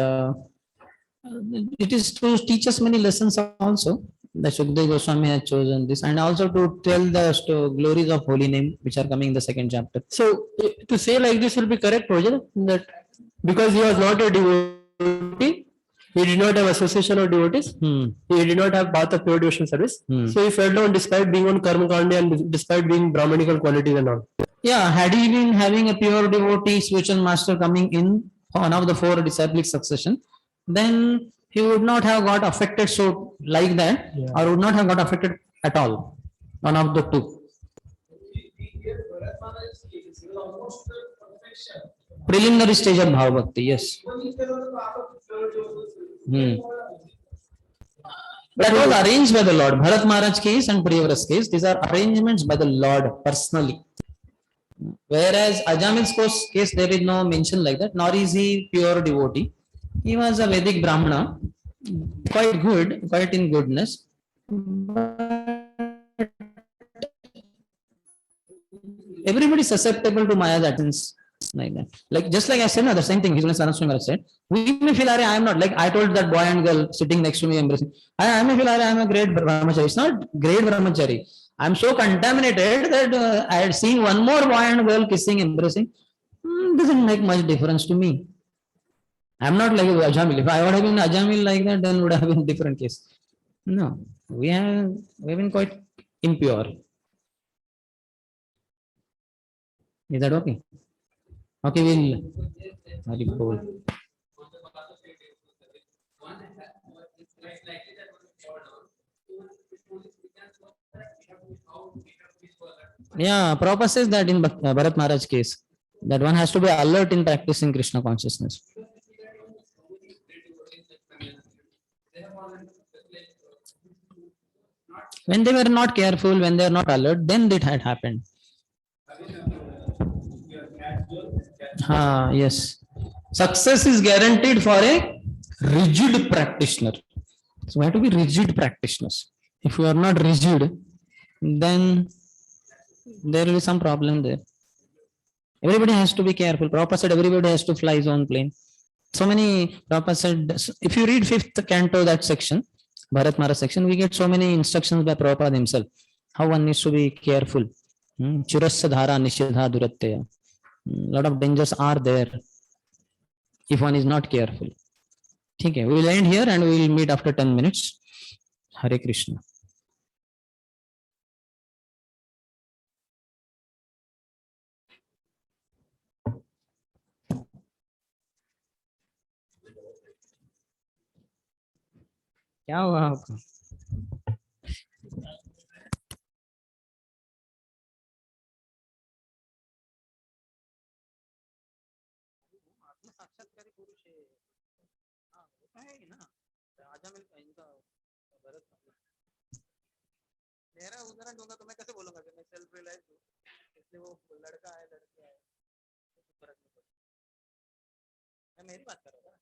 it is to teach us many lessons also. The Shukdev Goswami has chosen this, and also to tell the glories of holy name, which are coming in the second chapter. So to say like this will be correct, Roger, that because he was not a devotee, he did not have association of devotees, he did not have path of pure devotion service. So he fell down despite being on karma kandi and despite being brahmanical qualities and all. Yeah, had he been having a pure devotee spiritual master coming in one of the four disciplic succession, then he would not have got affected so like that, or would not have got affected at all. One of the two. Preliminary stage of Bhava Bhakti, yes. That was arranged by the Lord. Bharat Maharaj case and Priyavara's case, these are arrangements by the Lord personally. Whereas Ajamil's case, there is no mention like that, nor is he pure devotee. He was a Vedic Brahmana, quite good, quite in goodness. Everybody is susceptible to Maya's attentions like that. Like just like I said, the same thing His Holiness Anand Swami said. We may feel, I am not, like I told that boy and girl sitting next to me embracing. I may feel, I am a great brahmachari. It's not great brahmachari. I am so contaminated that I had seen one more boy and girl kissing, embracing. Doesn't make much difference to me. I am not like Ajamil. If I would have been Ajamil like that, then would have been a different case. No, we have been quite impure. Is that okay? Okay, we'll. Yeah, Prabhupada says that in Bharat Maharaj case, that one has to be alert in practicing Krishna consciousness. When they were not careful, when they were not alert, then it had happened. Yes. Success is guaranteed for a rigid practitioner. So we have to be rigid practitioners. If you are not rigid, then there will be some problem there. Everybody has to be careful. Prabhupada said everybody has to fly his own plane. So many, Prabhupada said, if you read 5th canto, that section, Bharat Maharaj section, we get so many instructions by Prabhupada himself, how one needs to be careful. Churasya dhara nishidha duratteya. Lot of dangers are there if one is not careful. Okay, we will end here and we will meet after 10 minutes. Hare Krishna. क्या हुआ आपको? मेरा उदाहरण दूंगा तो मैं कैसे बोलूंगा कि मैं सेल्फ रियलाइज हूँ, इसलिए वो लड़का है लड़की है, फर्क नहीं पड़ता। मैं मेरी बात कर रहा था।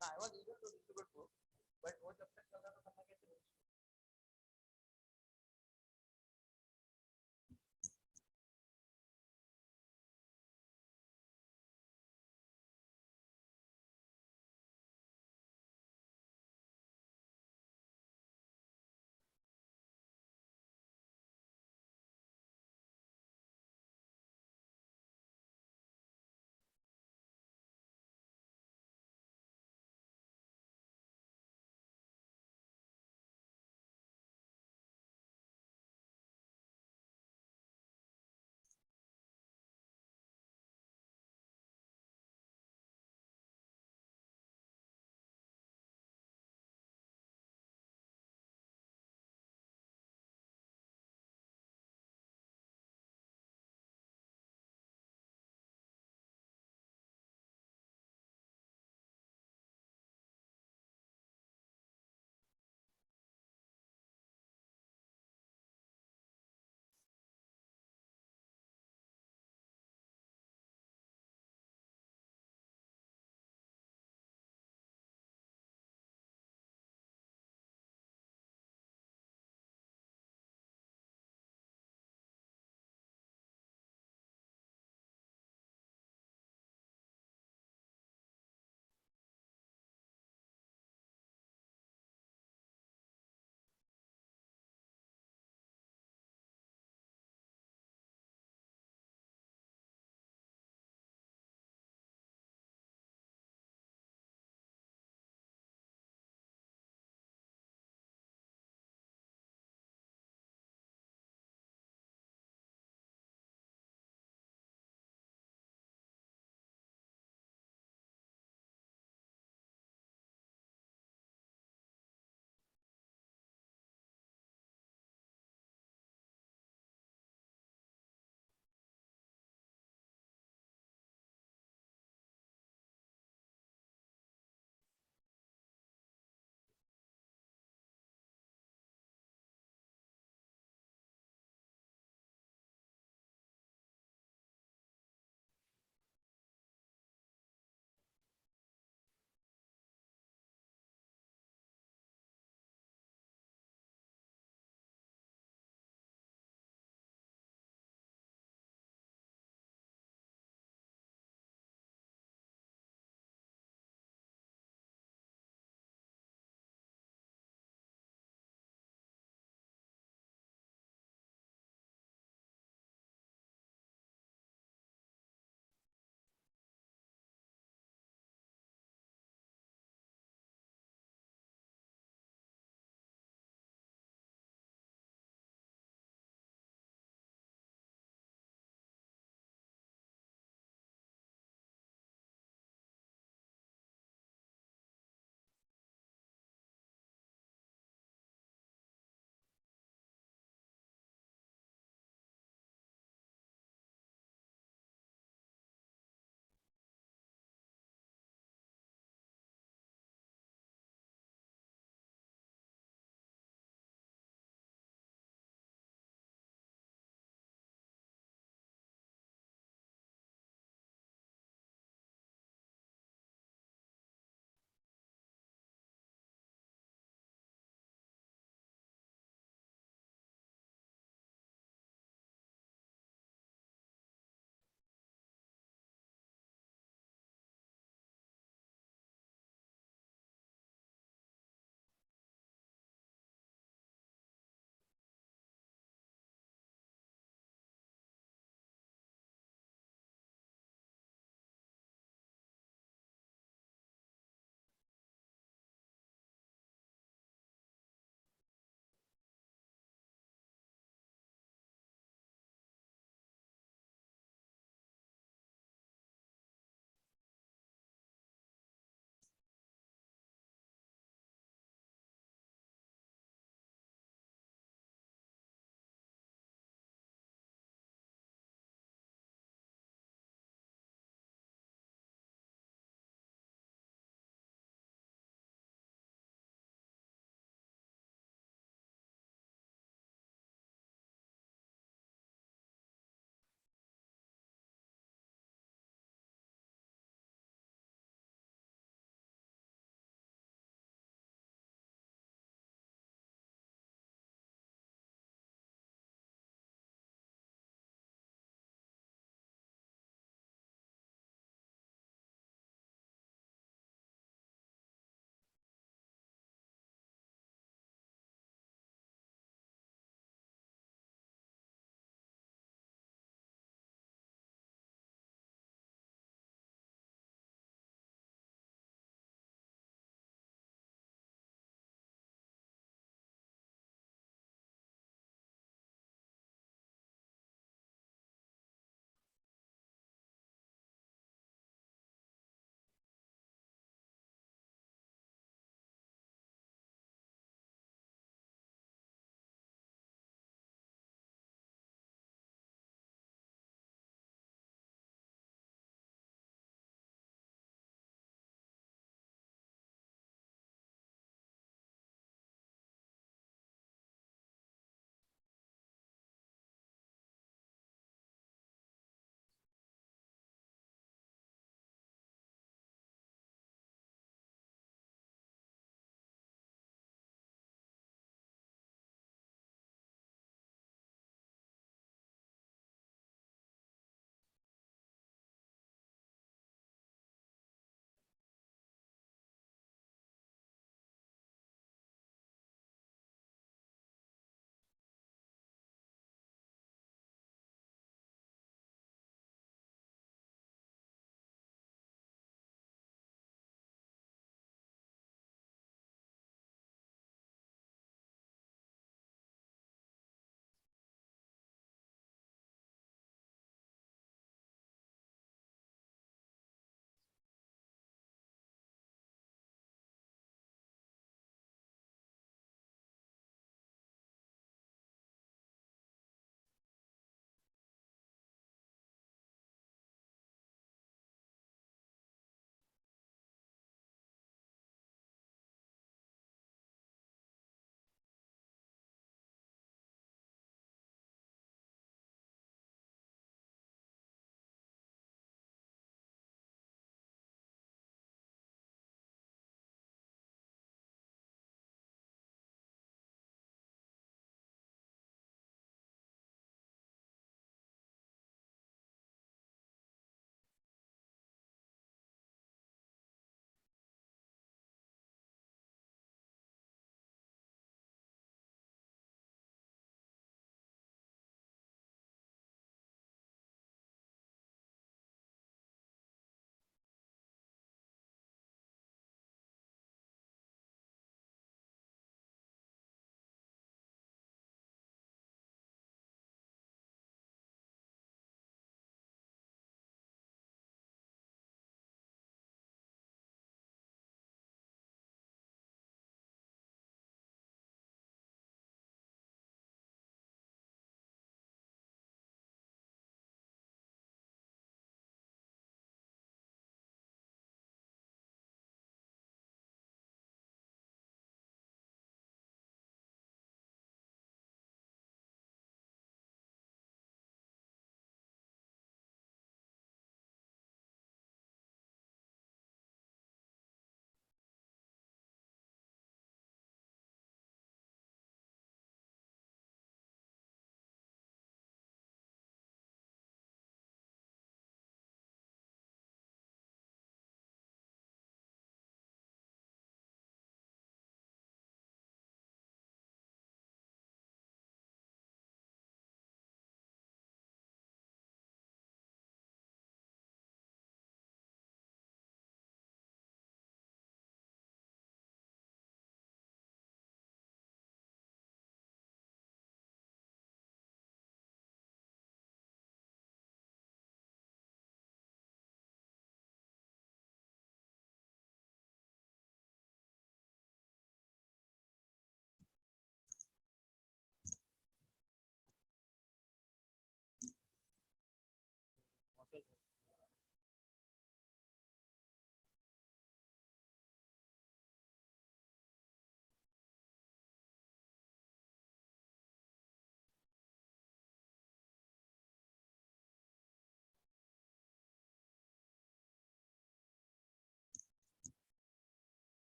I was eager to distribute book, but वो जब तक चल रहा था तब तक कैसे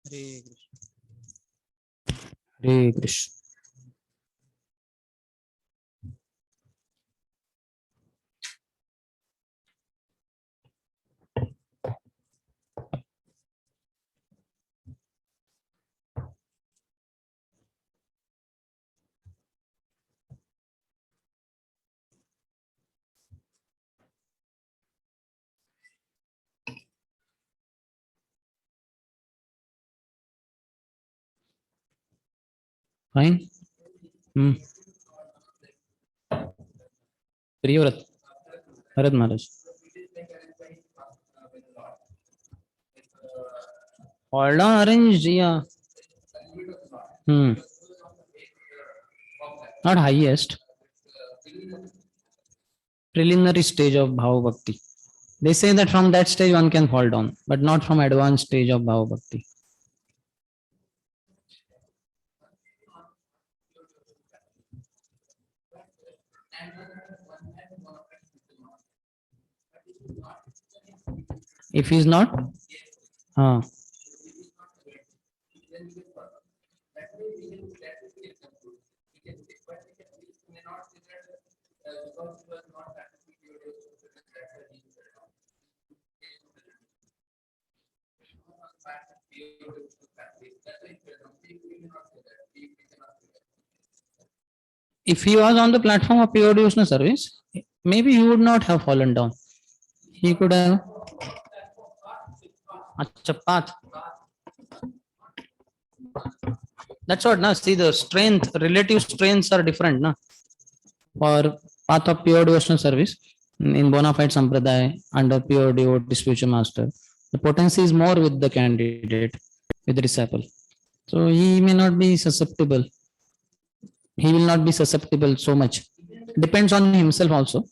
Hare Krishna. Hare Krishna. Fine. Priyavrat. Bharat Maharaj. Hold on, arranged, yeah. Not highest. Preliminary stage of Bhava Bhakti. They say that from that stage one can fall down, but not from advanced stage of Bhava Bhakti. If he is not, if he was on the platform of pure devotional service, maybe he would not have fallen down. He could have. Path. That's what, na. See, the strength, relative strengths are different, na. For path of pure devotional service, in bona fide sampradaya, under pure devotee spiritual master, the potency is more with the candidate, with the disciple. So he may not be susceptible. He will not be susceptible so much. Depends on himself also.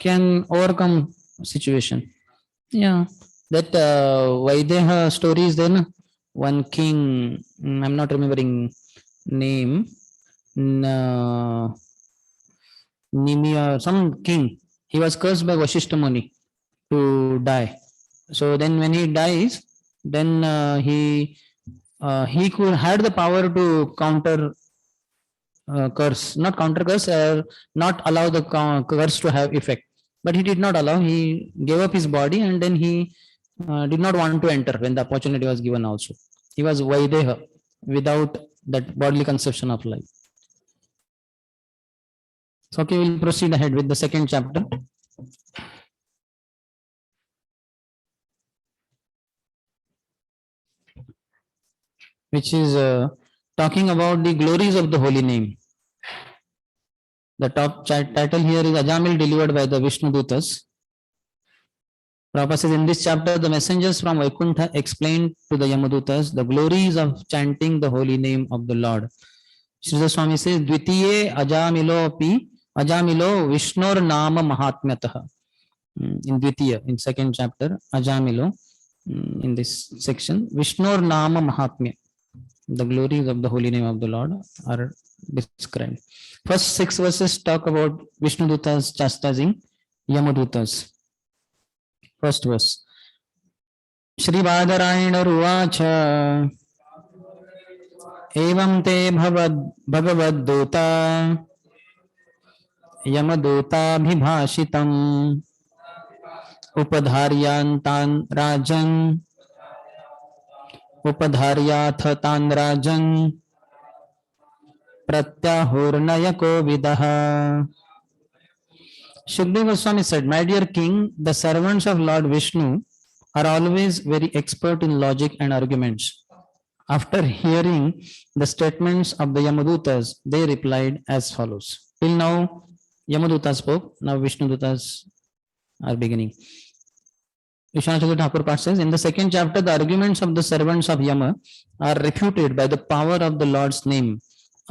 Can overcome situation. Yeah, that Vaideha story is there. Na? One king, I'm not remembering name. Nimia, some king. He was cursed by Vashishta Muni to die. So then, when he dies, then he could had the power to counter curse, not counter curse, not allow the curse to have effect. But he did not allow. He gave up his body, and then he did not want to enter when the opportunity was given. Also, he was Vaideha without that bodily conception of life. So, okay, we'll proceed ahead with the second chapter. Which is talking about the glories of the holy name. The top title here is Ajamil delivered by the Vishnu Dutas. Prabhupada says in this chapter, the messengers from Vaikuntha explained to the Yamadutas the glories of chanting the holy name of the Lord. Sridhar Swami says, Dvitiye Ajamilo Vishnur Nama Mahatmyataha. In Dvitiya, in second chapter, Ajamilo, in this section, Vishnur Nama Mahatmya. The glories of the holy name of the Lord are described. First 6 verses talk about Vishnu Dutas chastising Yamadutas. First verse. Shri Badarayana Ruvacha Evam te Bhagavad Dutta Yamaduta Bhibhashitam Upadharyantan Rajan Upadharyath tan Rajan Pratyahurnayako Vidaha. Shukdev Goswami said, my dear king, the servants of Lord Vishnu are always very expert in logic and arguments. After hearing the statements of the Yamadutas, they replied as follows. Till now, Yamadutas spoke, now Vishnu Dutas are beginning. Vishwanath Thakur says, in the second chapter, the arguments of the servants of Yama are refuted by the power of the Lord's name.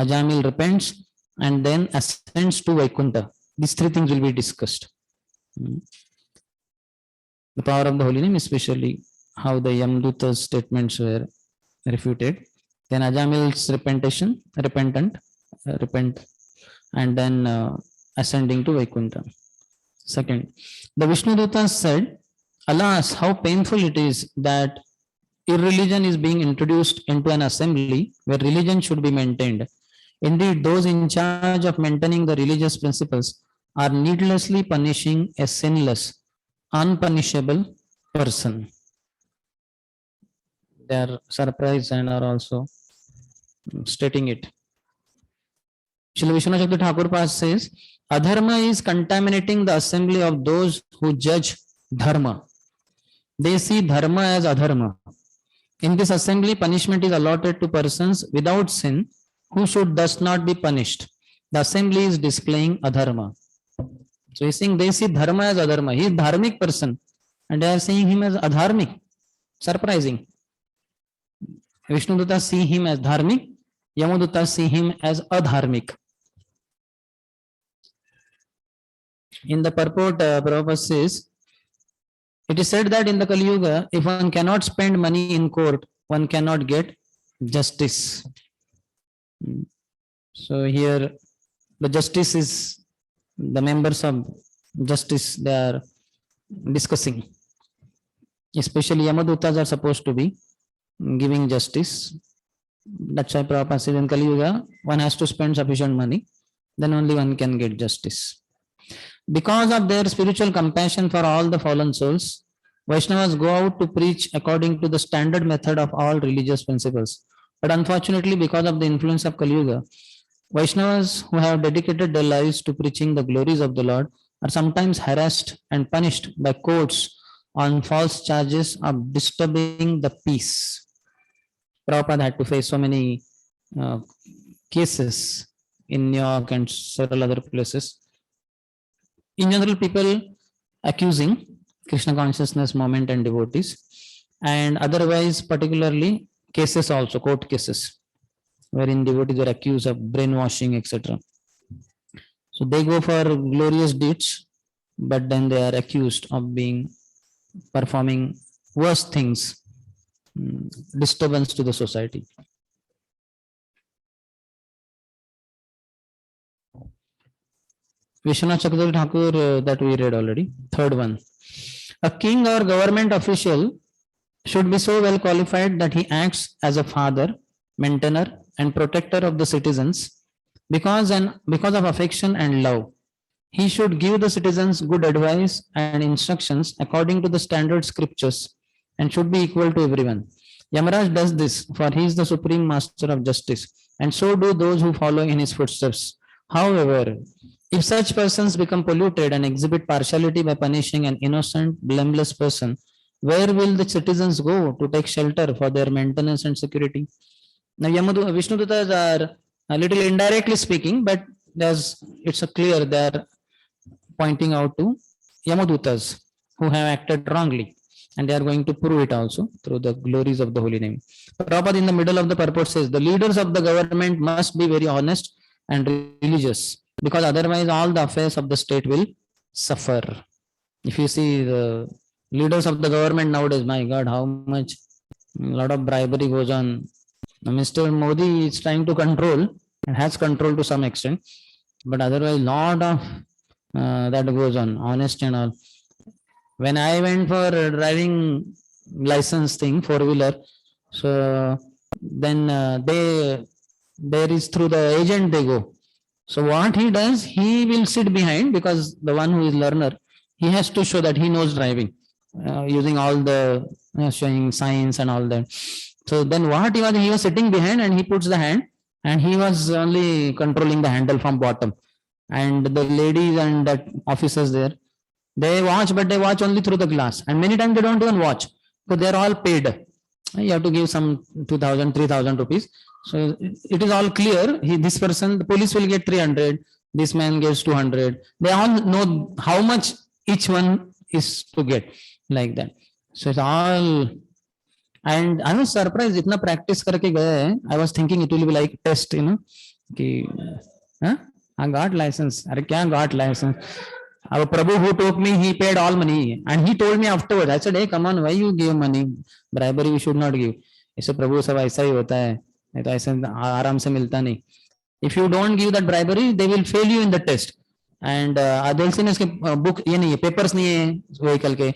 Ajamil repents and then ascends to Vaikuntha. These 3 things will be discussed. The power of the holy name, especially how the Yamduta's statements were refuted. Then Ajamil's repent, and then ascending to Vaikuntha. Second, the Vishnu Dutas said, alas, how painful it is that irreligion is being introduced into an assembly where religion should be maintained. Indeed, those in charge of maintaining the religious principles are needlessly punishing a sinless, unpunishable person. They are surprised and are also stating it. Srila Vishwanath Chakravarti Thakur Pas says, adharma is contaminating the assembly of those who judge dharma. They see dharma as adharma. In this assembly, punishment is allotted to persons without sin who should thus not be punished. The assembly is displaying adharma. So he's saying they see dharma as adharma. He is dharmic person and they are seeing him as adharmic. Surprising. Vishnu Dutas see him as dharmic, Yamadutas see him as adharmic. In the purport, Prabhupada says, it is said that in the Kali Yuga, if one cannot spend money in court, one cannot get justice. So here, the justice is the members of justice they are discussing. Especially Yamadutas are supposed to be giving justice. That's why Prabhupada says in Kali Yuga, one has to spend sufficient money, then only one can get justice. Because of their spiritual compassion for all the fallen souls, Vaishnavas go out to preach according to the standard method of all religious principles. But unfortunately, because of the influence of Kali Yuga, Vaishnavas who have dedicated their lives to preaching the glories of the Lord are sometimes harassed and punished by courts on false charges of disturbing the peace. Prabhupada had to face so many cases in New York and several other places. In general, people accusing Krishna consciousness movement and devotees, and otherwise, particularly cases also, court cases, wherein devotees are accused of brainwashing, etc. So they go for glorious deeds, but then they are accused of performing worse things, disturbance to the society. Vishwanath Chakravarti Thakur that we read already. Third one. A king or government official should be so well qualified that he acts as a father, maintainer, and protector of the citizens because of affection and love. He should give the citizens good advice and instructions according to the standard scriptures and should be equal to everyone. Yamaraj does this, for he is the supreme master of justice, and so do those who follow in his footsteps. However, if such persons become polluted and exhibit partiality by punishing an innocent, blameless person, where will the citizens go to take shelter for their maintenance and security? Now, Vishnu Dutas are a little indirectly speaking, but it's a clear they are pointing out to Yamadutas who have acted wrongly, and they are going to prove it also through the glories of the holy name. Prabhupada in the middle of the purport says, the leaders of the government must be very honest and religious, because otherwise all the affairs of the state will suffer. If you see the leaders of the government nowadays, my God, how much, a lot of bribery goes on. Mr. Modi is trying to control and has control to some extent, but otherwise lot of that goes on, honest and all. When I went for driving license thing, four-wheeler, so then there is through the agent they go. So what he does, he will sit behind, because the one who is learner, he has to show that he knows driving, using all the showing signs and all that. So then what he was sitting behind and he puts the hand and he was only controlling the handle from bottom. And the ladies and the officers there, they watch, but they watch only through the glass. And many times they don't even watch, because they're all paid. You have to give some 2,000, 3,000 rupees. So it is all clear. This person, the police will get 300. This man gets 200. They all know how much each one is to get, like that. So it's all. And I was surprised. Itna practice karke gaye. I was thinking it will be like test, Ki, I got license. Are kya got license? Our Prabhu who told me he paid all money, and he told me afterwards. I said, hey, come on, why you give money? Bribery you should not give. I said, Prabhu, सब ऐसा ही होता है. नहीं तो ऐसे आराम से मिलता नहीं. If you don't give that bribery, they will fail you in the test. And they'll say इसके book ये नहीं है, papers नहीं है vehicle के,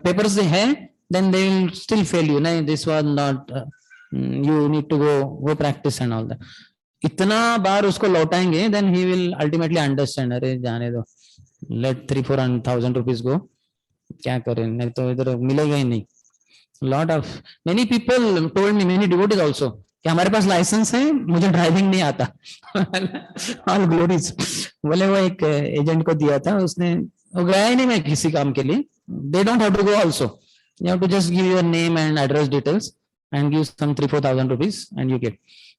papers है, then they will still fail you. नहीं, this was not. You need to go practice and all that. इतना बार उसको लौटाएंगे, then he will ultimately understand. अरे जाने दो, let 3,000-4,000 rupees go. क्या करें, नहीं तो इधर मिलेगा ही नहीं. Lot of many people told me, many devotees also, कि हमारे पास लाइसेंस है, मुझे ड्राइविंग नहीं आता. All glories. बोले वो एक एजेंट को दिया था, उसने वो गया ही नहीं मैं किसी काम के लिए. They don't have to go also. You have to just give your name and address details and give some 3,000-4,000 rupees and you get.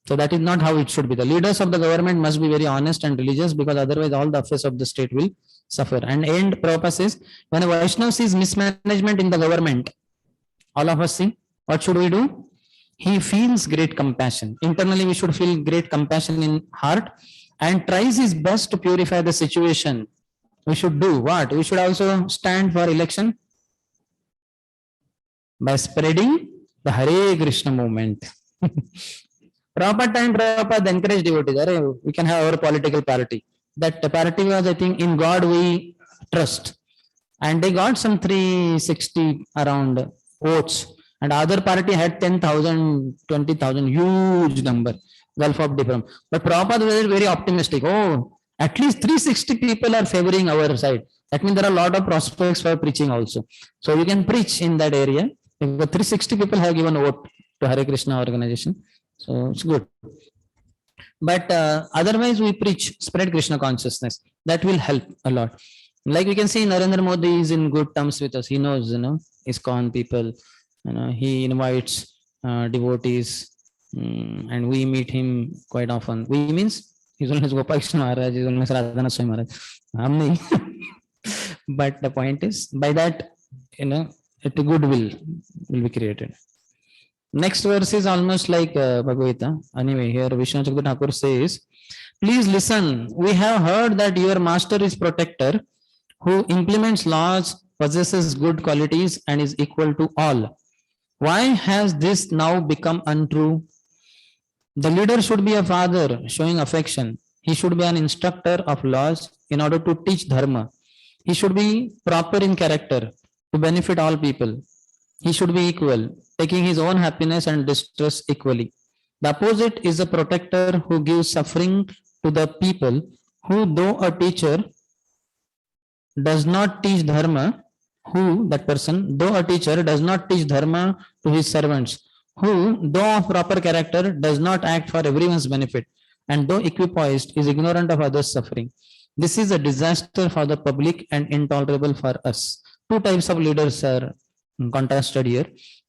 So that is not how it should be. The leaders of the government must be very honest and religious, because otherwise all the affairs of the state will suffer. And end Prabhupada says, when a Vaishnava sees mismanagement in the government, all of us see, what should we do? He feels great compassion. Internally, we should feel great compassion in heart and tries his best to purify the situation. We should do what? We should also stand for election by spreading the Hare Krishna movement. Proper time, Prabhupada encouraged devotees. We can have our political party. That party was, I think, in God we trust. And they got some 360 around votes. And other party had 10,000, 20,000, huge number, Gulf of Dipram. But Prabhupada was very optimistic. Oh, at least 360 people are favoring our side. That means there are a lot of prospects for preaching also. So you can preach in that area. If the 360 people have given vote to Hare Krishna organization, so it's good. But otherwise we preach, spread Krishna consciousness. That will help a lot. Like we can see Narendra Modi is in good terms with us. He knows, ISKCON people. He invites devotees, and we meet him quite often. We means he's always Gopal Krishna Maharaj, he's always Radhana Swami Maharaj. But the point is, by that, a goodwill will be created. Next verse is almost like Bhagavad Gita. Anyway, here Vishnu Chakra Thakur says, please listen. We have heard that your master is protector, who implements laws, possesses good qualities, and is equal to all. Why has this now become untrue? The leader should be a father showing affection. He should be an instructor of laws in order to teach dharma. He should be proper in character to benefit all people. He should be equal, taking his own happiness and distress equally. The opposite is a protector who gives suffering to the people, who, though a teacher, does not teach dharma, though a teacher does not teach dharma to his servants, who, though of proper character, does not act for everyone's benefit, and though equipoised, is ignorant of others' suffering. This is a disaster for the public and intolerable for us. Two types of leaders are contrasted here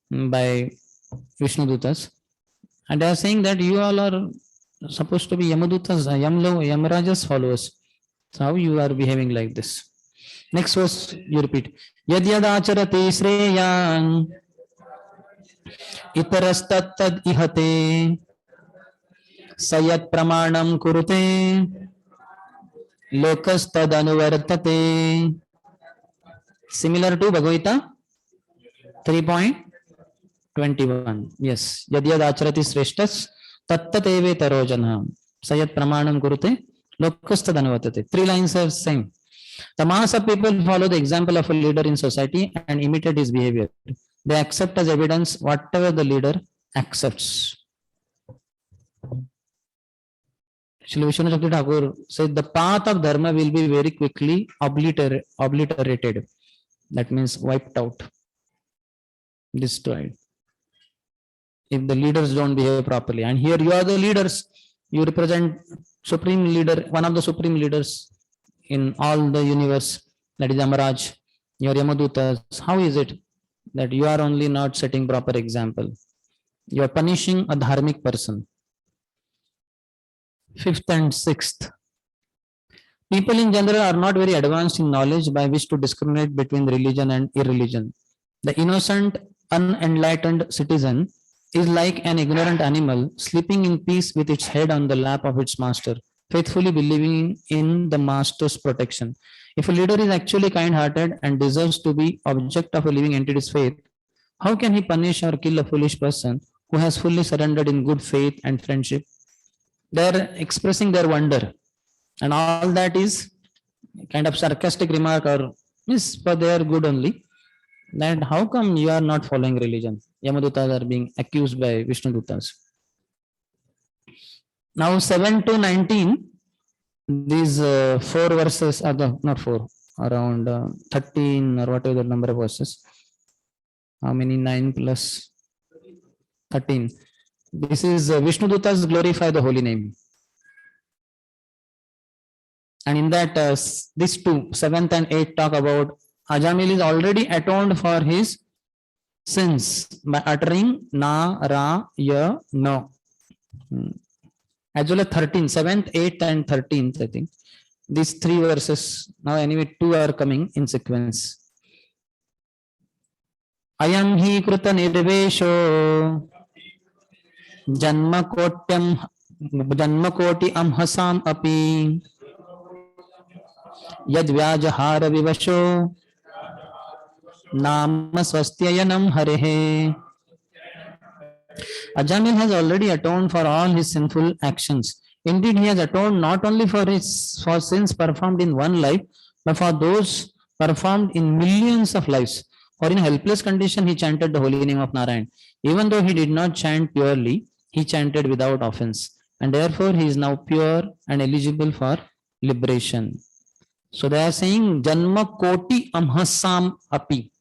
by Vishnu Dutas. And they are saying that you all are supposed to be Yamadutas, Yamaraja's followers. So how you are behaving like this? Next verse, you repeat. Yad yad acharati sreyan itarastattad ihate sayat pramanam kurute lokastad anuvartate. Similar to Bhagavad Gita 3.21. Yes. Yad yad acharati sreshtas tattateve tarojana sayat pramanam kurute lokastad anuvartate. 3 lines are same. The mass of people follow the example of a leader in society and imitate his behavior. They accept as evidence whatever the leader accepts. Shri Vishnu Chakra Thakur said the path of dharma will be very quickly obliterated. That means wiped out, destroyed, if the leaders don't behave properly. And here you are the leaders. You represent supreme leader, one of the supreme leaders in all the universe, that is Amaraj, your Yamadutas. How is it that you are only not setting proper example? You are punishing a dharmic person. 5th and 6th. People in general are not very advanced in knowledge by which to discriminate between religion and irreligion. The innocent, unenlightened citizen is like an ignorant animal sleeping in peace with its head on the lap of its master, faithfully believing in the master's protection. If a leader is actually kind-hearted and deserves to be object of a living entity's faith, how can he punish or kill a foolish person who has fully surrendered in good faith and friendship? They're expressing their wonder, and all that is kind of sarcastic remark or is for their good only. That how come you are not following religion? Yamadutas are being accused by Vishnu Dutas. Now 7 to 19, these four verses are not four, around 13 or whatever the number of verses. How many? 9 plus 13. This is Vishnu Dutas glorify the holy name. And in that, these two, 7th and 8th, talk about Ajamil is already atoned for his sins by uttering Na, Ra, Ya, No. As well as 13, 7th, 8th, and 13th, I think. These three verses, now anyway, two are coming in sequence. Ayam hi kruta nirvesho janmakoti amhasam api yad vyajahara vivasho nama swastyayanam harehe. Ajamil has already atoned for all his sinful actions. Indeed, he has atoned not only for sins performed in one life, but for those performed in millions of lives. For in helpless condition, he chanted the holy name of Narayan. Even though he did not chant purely, he chanted without offense. And therefore, he is now pure and eligible for liberation. So they are saying, Janma Koti Amhasam Api.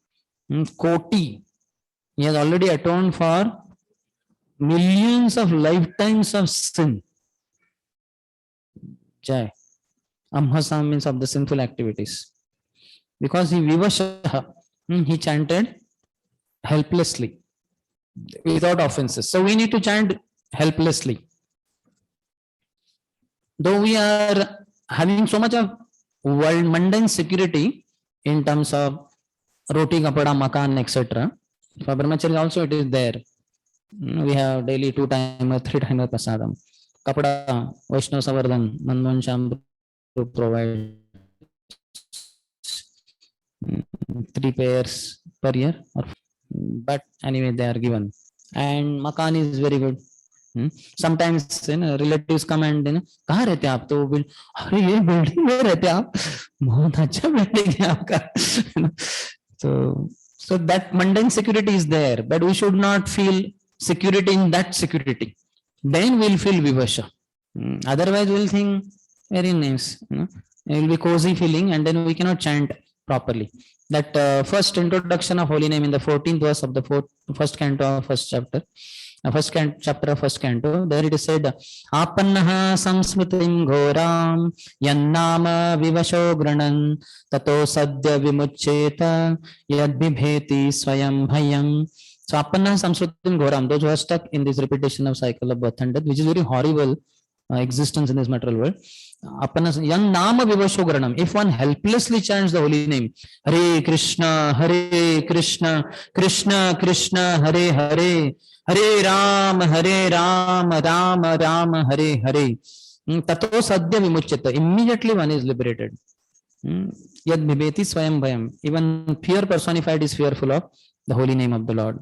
Koti. He has already atoned for millions of lifetimes of sin. Jai. Amhasam means of the sinful activities. Because he vivasha, he chanted helplessly, without offenses. So we need to chant helplessly. Though we are having so much of world mundane security in terms of roti, kapada, makan, etc. For brahmachari also it is there. We have daily 2 timer, 3 timer prasadam. Kapada, Vaishnav Savardhan, Manmohan Shyam provide 3 pairs per year. But anyway, they are given. And makan is very good. Sometimes relatives come and कहाँ रहते आप तो अरे ये building में रहते आप बहुत अच्छा बिल्डिंग है आपका. So that mundane security is there, but we should not feel security in that security. Then we'll feel vivasha. Otherwise, we'll think very nice. It will be cozy feeling, and then we cannot chant properly. That first introduction of holy name in the 14th verse of the first canto of first chapter. Chapter of first canto, there it is said, Apannaha samsmritim ghoram yannama vivasho granan tato sadya vimuccheta yadbibheti swayam bhayam. So Apannaha samsmritim ghoram, those who are stuck in this repetition of cycle of birth and death, which is very horrible existence in this material world. Yannama vivasho granam. If one helplessly chants the holy name, Hare Krishna, Krishna Krishna, Hare Hare, Hare Ram, Ram Ram, Hare Hare. Tato sadhya vimuchyata. Immediately one is liberated. Yad bhibeti swayam bhayam. Even fear personified is fearful of the holy name of the Lord.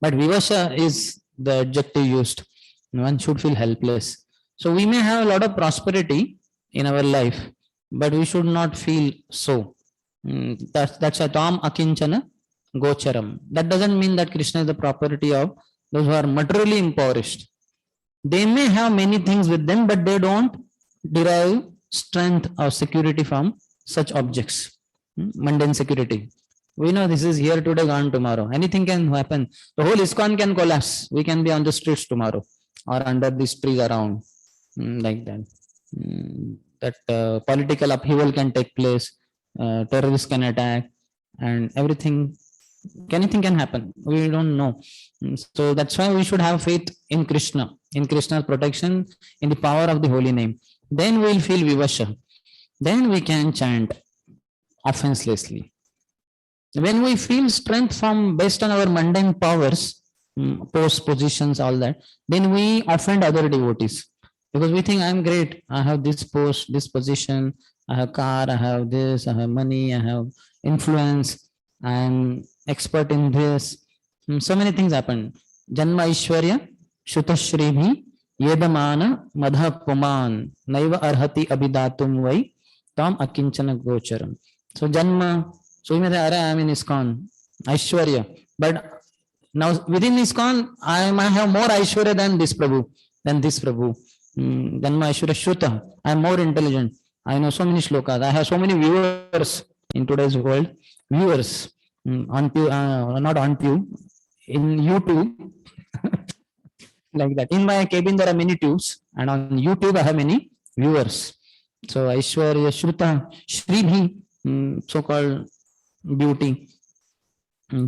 But vivasha is the adjective used. One should feel helpless. So we may have a lot of prosperity in our life, but we should not feel so. That's a tam akinchana gocharam. That doesn't mean that Krishna is the property of those who are materially impoverished. They may have many things with them, but they don't derive strength or security from such objects. Mundane security. We know this is here today, gone tomorrow. Anything can happen. The whole ISKCON can collapse. We can be on the streets tomorrow or under these trees around, like that. Political upheaval can take place. Terrorists can attack, and anything can happen. We don't know. So that's why we should have faith in Krishna, in Krishna's protection, in the power of the holy name. Then we will feel vivasha. Then we can chant offenselessly. When we feel strength from based on our mundane powers, posts, positions, all that, then we offend other devotees. Because we think I'm great, I have this post, this position, I have car, I have this, I have money, I have influence, I'm expert in this. So many things happen. Janma Ishwarya, Shutashrihi, Yedamana madha puman naiva arhati abidatum vai tam akinchana gocharam. So Janma, so you may say, I am in ISKCON, Aishwarya. But now within ISKCON, I might have more Aishwarya than this Prabhu, Janma Aishwarya Shruta. I am more intelligent. I know so many shlokas. I have so many viewers in today's world. Viewers on Pew, not on Pew, in YouTube. Like that. In my cabin, there are many tubes, and on YouTube, I have many viewers. So Aishwarya Shruta, Shribhi, so-called beauty.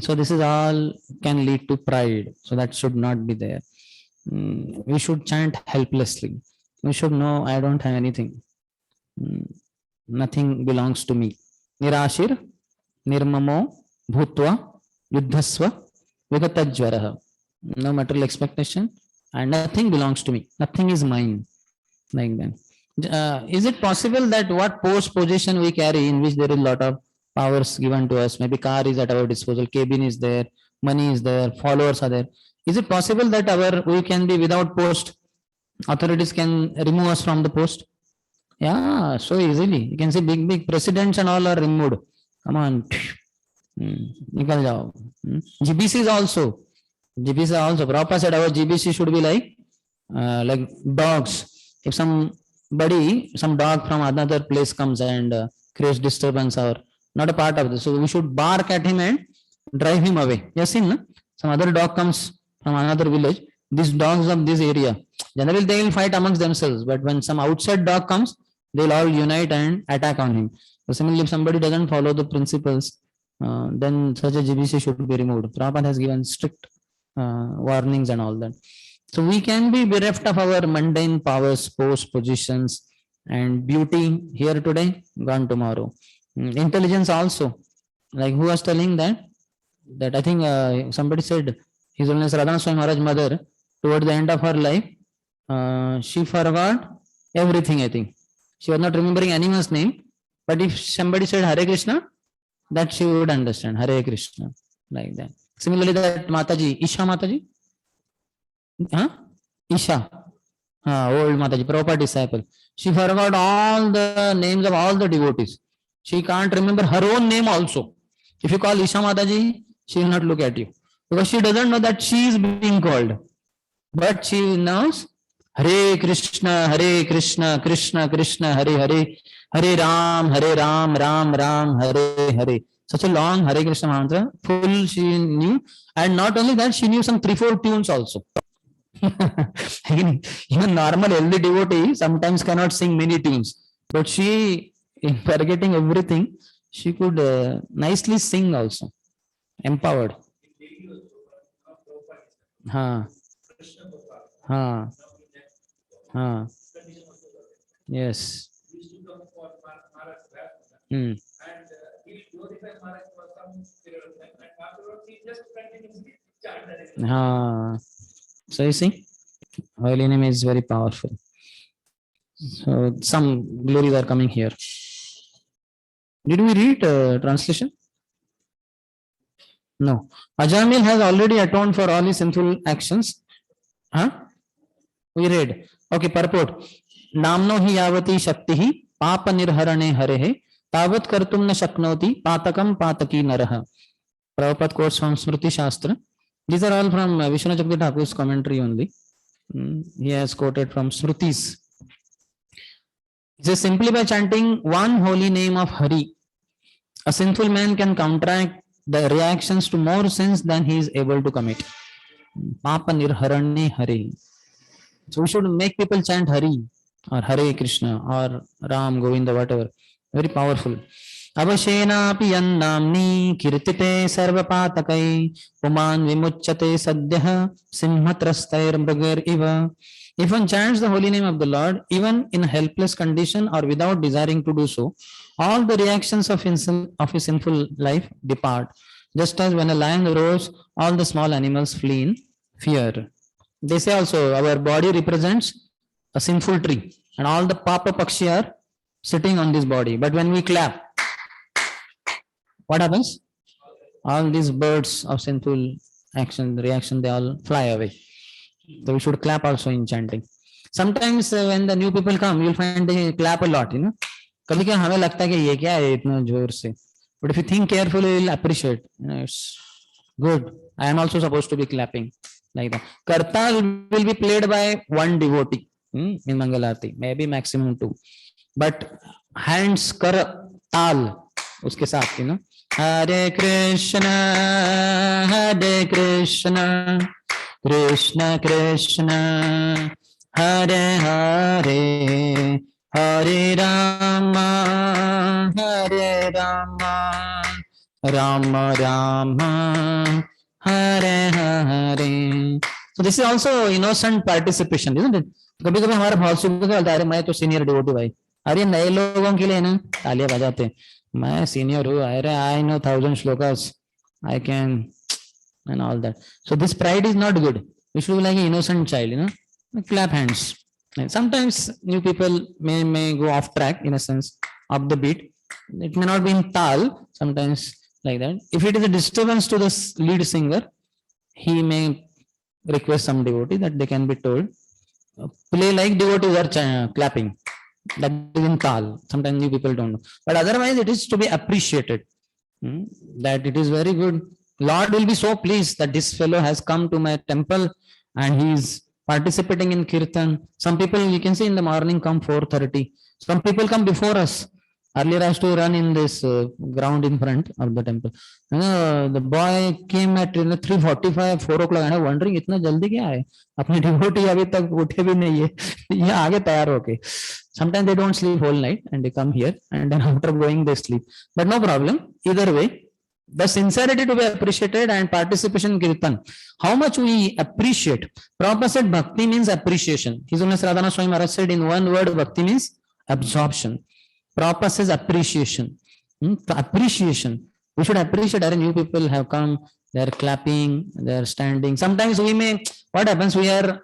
So this is all can lead to pride. So that should not be there. We should chant helplessly. We should know I don't have anything. Nothing belongs to me. Nirashir, nirmamo, bhutva, yuddhasva, vigatajvaraha. No material expectation, and nothing belongs to me. Nothing is mine. Like that. Is it possible that what post position we carry, in which there is a lot of powers given to us, maybe car is at our disposal, cabin is there, money is there, followers are there. Is it possible that we can be without post? Authorities can remove us from the post? Yeah, so easily. You can see big presidents and all are removed. Come on. Nikal jao. GBCs also. Prabhupada said our GBC should be like dogs. If some dog from another place comes and creates disturbance or not a part of this, so we should bark at him and drive him away. Yes, some other dog comes from another village. These dogs of this area, generally they will fight amongst themselves, but when some outside dog comes, they'll all unite and attack on him. So similarly, if somebody doesn't follow the principles, then such a GBC should be removed. Prabhupada has given strict warnings and all that. So we can be bereft of our mundane powers, post, positions, and beauty here today, gone tomorrow. Intelligence also. Like who was telling that? That I think somebody said His Holiness Radhana Swami Maharaj mother, toward the end of her life, she forgot everything, I think. She was not remembering anyone's name, but if somebody said Hare Krishna, that she would understand Hare Krishna, like that. Similarly, that Mataji, Isha Mataji, Isha, old Mataji, proper disciple. She forgot all the names of all the devotees. She can't remember her own name also. If you call Isha Mataji, she will not look at you because she doesn't know that she is being called. But she knows Hare Krishna, Krishna Krishna, Hare Hare, Hare Ram, Ram Ram, Hare Hare. Such a long Hare Krishna mantra, full she knew. And not only that, she knew some 3-4 tunes also. Even normal healthy devotee sometimes cannot sing many tunes. But she, in forgetting everything, she could nicely sing also. Empowered. Yes. So you see, holy name is very powerful. So some glories are coming here. Did we read translation? No. Ajamil has already atoned for all his sinful actions. We read. Okay, purport. Namno hi yavati shakti papa nirharane harehe tavat kartum na shaknoti patakam pataki naraha. Prabhupada quotes from Smriti Shastra. These are all from Vishnu Chakti Thakur's commentary only. He has quoted from Smritis. He says, simply by chanting one holy name of Hari, a sinful man can counteract the reactions to more sins than he is able to commit. Papa nirharane Hare. So we should make people chant Hari or Hare Krishna or Ram, Govinda, whatever. Very powerful. Avashena piyannamni kirtite sarvapatakai puman vimuchyate sadyah simhatrastair mrigar iva. If one chants the holy name of the Lord, even in a helpless condition or without desiring to do so, all the reactions of his sinful life depart. Just as when a lion roars, all the small animals flee in fear. They say also our body represents a sinful tree and all the papa pakshi are sitting on this body. But when we clap, what happens? All these birds of sinful action, reaction, they all fly away. So we should clap also in chanting. Sometimes when the new people come, you'll find they clap a lot, कभी क्या हमें लगता है कि ये क्या है इतना जोर से. But if you think carefully, you'll appreciate. It's good. I am also supposed to be clapping like that. Kartal will be played by one devotee in Mangalarti, maybe maximum two. But hands kar tal उसके साथ, Hare Krishna, Hare Krishna, Krishna Krishna, Hare Hare, Hare Rama, Hare Rama, Rama Rama, Hare Hare. So this is also innocent participation, isn't it? कभी कभी हमारा भाव सुख चलता है, अरे मैं तो सीनियर डिवोटी भाई, अरे नए लोगों के लिए ना तालियां बजाते हैं, मैं सीनियर हूँ, अरे I know 1,000 shlokas, I can, and all that. So this pride is not good. We should be like an innocent child, clap hands. And sometimes new people may go off track in a sense, off the beat. It may not be in tal, sometimes like that. If it is a disturbance to the lead singer, he may request some devotee that they can be told, play like devotees are clapping. That is in tal. Sometimes new people don't know. But otherwise, it is to be appreciated. That it is very good. Lord will be so pleased that this fellow has come to my temple and he is participating in kirtan. Some people you can see in the morning come 4:30. Some people come before us. Earlier I used to run in this ground in front of the temple. The boy came at 3:45, 4 o'clock. And I was wondering, इतना जल्दी क्या है? अपने devotee अभी तक उठे भी नहीं है. ये आगे तैयार होके. Sometimes they don't sleep whole night and they come here and then after going they sleep. But no problem. Either way, the sincerity to be appreciated and participation in kirtan. How much we appreciate. Prabhupada said bhakti means appreciation. His Holiness Radhana Swami Maharaj said in one word, bhakti means absorption. Prabhupada says appreciation. Appreciation. We should appreciate that new people have come, they are clapping, they are standing. Sometimes we may, what happens, we are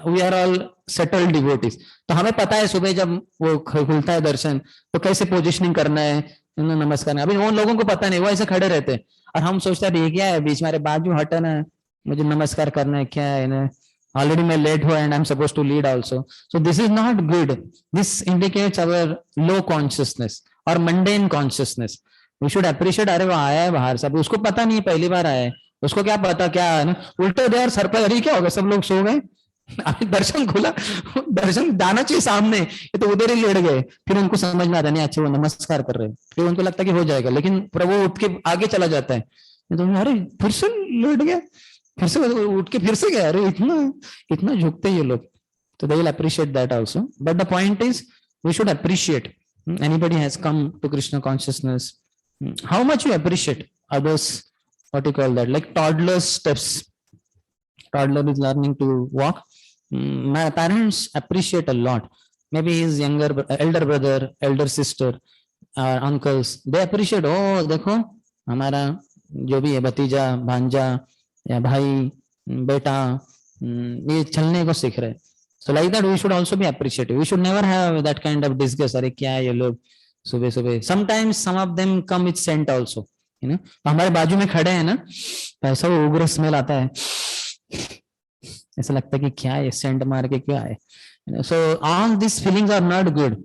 all settled devotees. तो हमें पता है सुबह जब वो खुलता है दर्शन तो कैसे पोजिशनिंग करना है, नमस्कार. अभी उन लोगों को पता नहीं, वो ऐसे खड़े रहते हैं और हम सोचते हैं ये क्या है, बीच में बाजू हटना है, मुझे नमस्कार करना है, क्या है, already मैं late हुआ and I'm supposed to lead also. So this is not good. This indicates our low consciousness or mundane consciousness. We should appreciate, अरे वो आया है बाहर से, उसको पता नहीं पहली बार आया है, उसको क्या पता क्या है ना, उल्टे देर सर पर, अरे क्या होगा, सब लोग सो गए, अभी दर्शन खुला, दर्शन जाना चाहिए सामने, ये तो उधर ही लेट गए. फिर उनको समझ में आता नहीं, अच्छा वो नमस्कार कर रहे हैं, फिर उनको लगता है कि हो जाएगा, लेकिन प्रभु उठ के आगे चला जाता है, तो अरे फिर से लेट गया, फिर से उठ के फिर से गया, अरे इतना झुकते ये लोग. तो they will appreciate that also. But the point is, we should appreciate. Anybody has come to Krishna consciousness, how much you appreciate others, what you call that, like toddler's steps. Toddler is learning to walk. My parents appreciate a lot. Maybe his elder brother, elder sister, uncles, they appreciate, oh देखो हमारा जो भी है भतीजा भांजा या भाई बेटा ये चलने को सीख रहे. So like that we should also be appreciative. We should never have that kind of disgust, अरे क्या ये लोग सुबह सुबह. Sometimes some of them come with scent also, हमारे बाजू में खड़े हैं ना, ऐसा वो उग्र स्मेल आता है, ऐसा लगता है कि क्या है, सेंट मार के क्या है. So all these feelings are not good.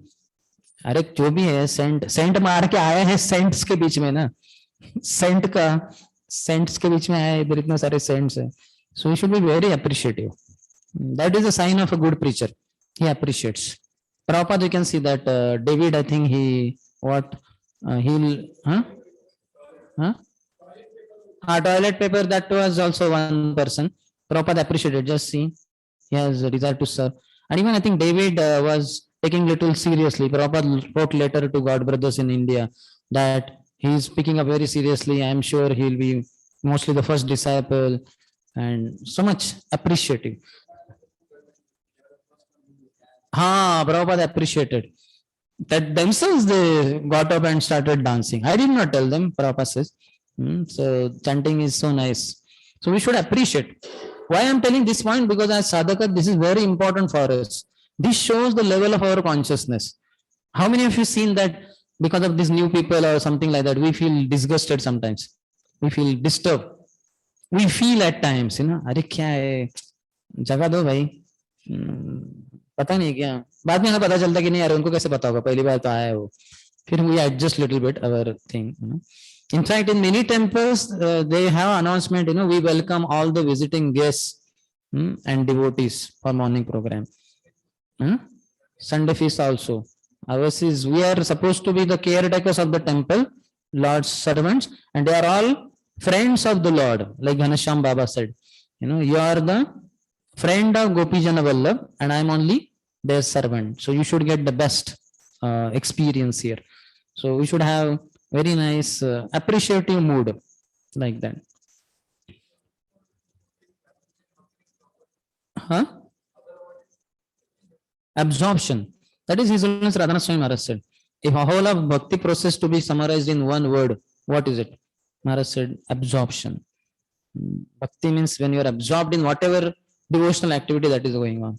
अरे जो भी है सेंट मार के आया है सेंट्स के बीच में ना, सेंट्स के बीच में आया है, इधर इतने सारे सेंट्स है. So we should be very appreciative. That is a sign of a good preacher. He appreciates. Prabhupada, you can see that David, I think toilet paper, that was also one person. Prabhupada appreciated. Just see, he has a desire to serve. And even I think David was taking little seriously. Prabhupada wrote letter to God brothers in India that he is picking up very seriously. I am sure he will be mostly the first disciple, and so much appreciative. Prabhupada appreciated that themselves they got up and started dancing. I did not tell them, Prabhupada says. So chanting is so nice. So we should appreciate. Why I am telling this point? Because as sadhaka, this is very important for us. This shows the level of our consciousness. How many of you seen that because of these new people or something like that, we feel disgusted sometimes. We feel disturbed. We feel at times, अरे क्या है, जगह दो भाई, पता नहीं क्या बाद में हमें पता चलता कि नहीं यार उनको कैसे पता होगा पहली बार तो आया है वो फिर we adjust little bit our thing, you know. In fact, in many temples, they have announcement, you know, we welcome all the visiting guests and devotees for morning program. Sunday feast also. Ours is, we are supposed to be the caretakers of the temple, Lord's servants, and they are all friends of the Lord, like Shyam Baba said. You know, you are the friend of Gopi Jana Vallabh, and I am only their servant. So you should get the best experience here. So we should have very nice appreciative mood like that. Huh? Absorption. That is His Holiness Radhanath Swami Maharaj said. If a whole of bhakti process to be summarized in one word, what is it? Maharaj said absorption. Bhakti means when you are absorbed in whatever devotional activity that is going on.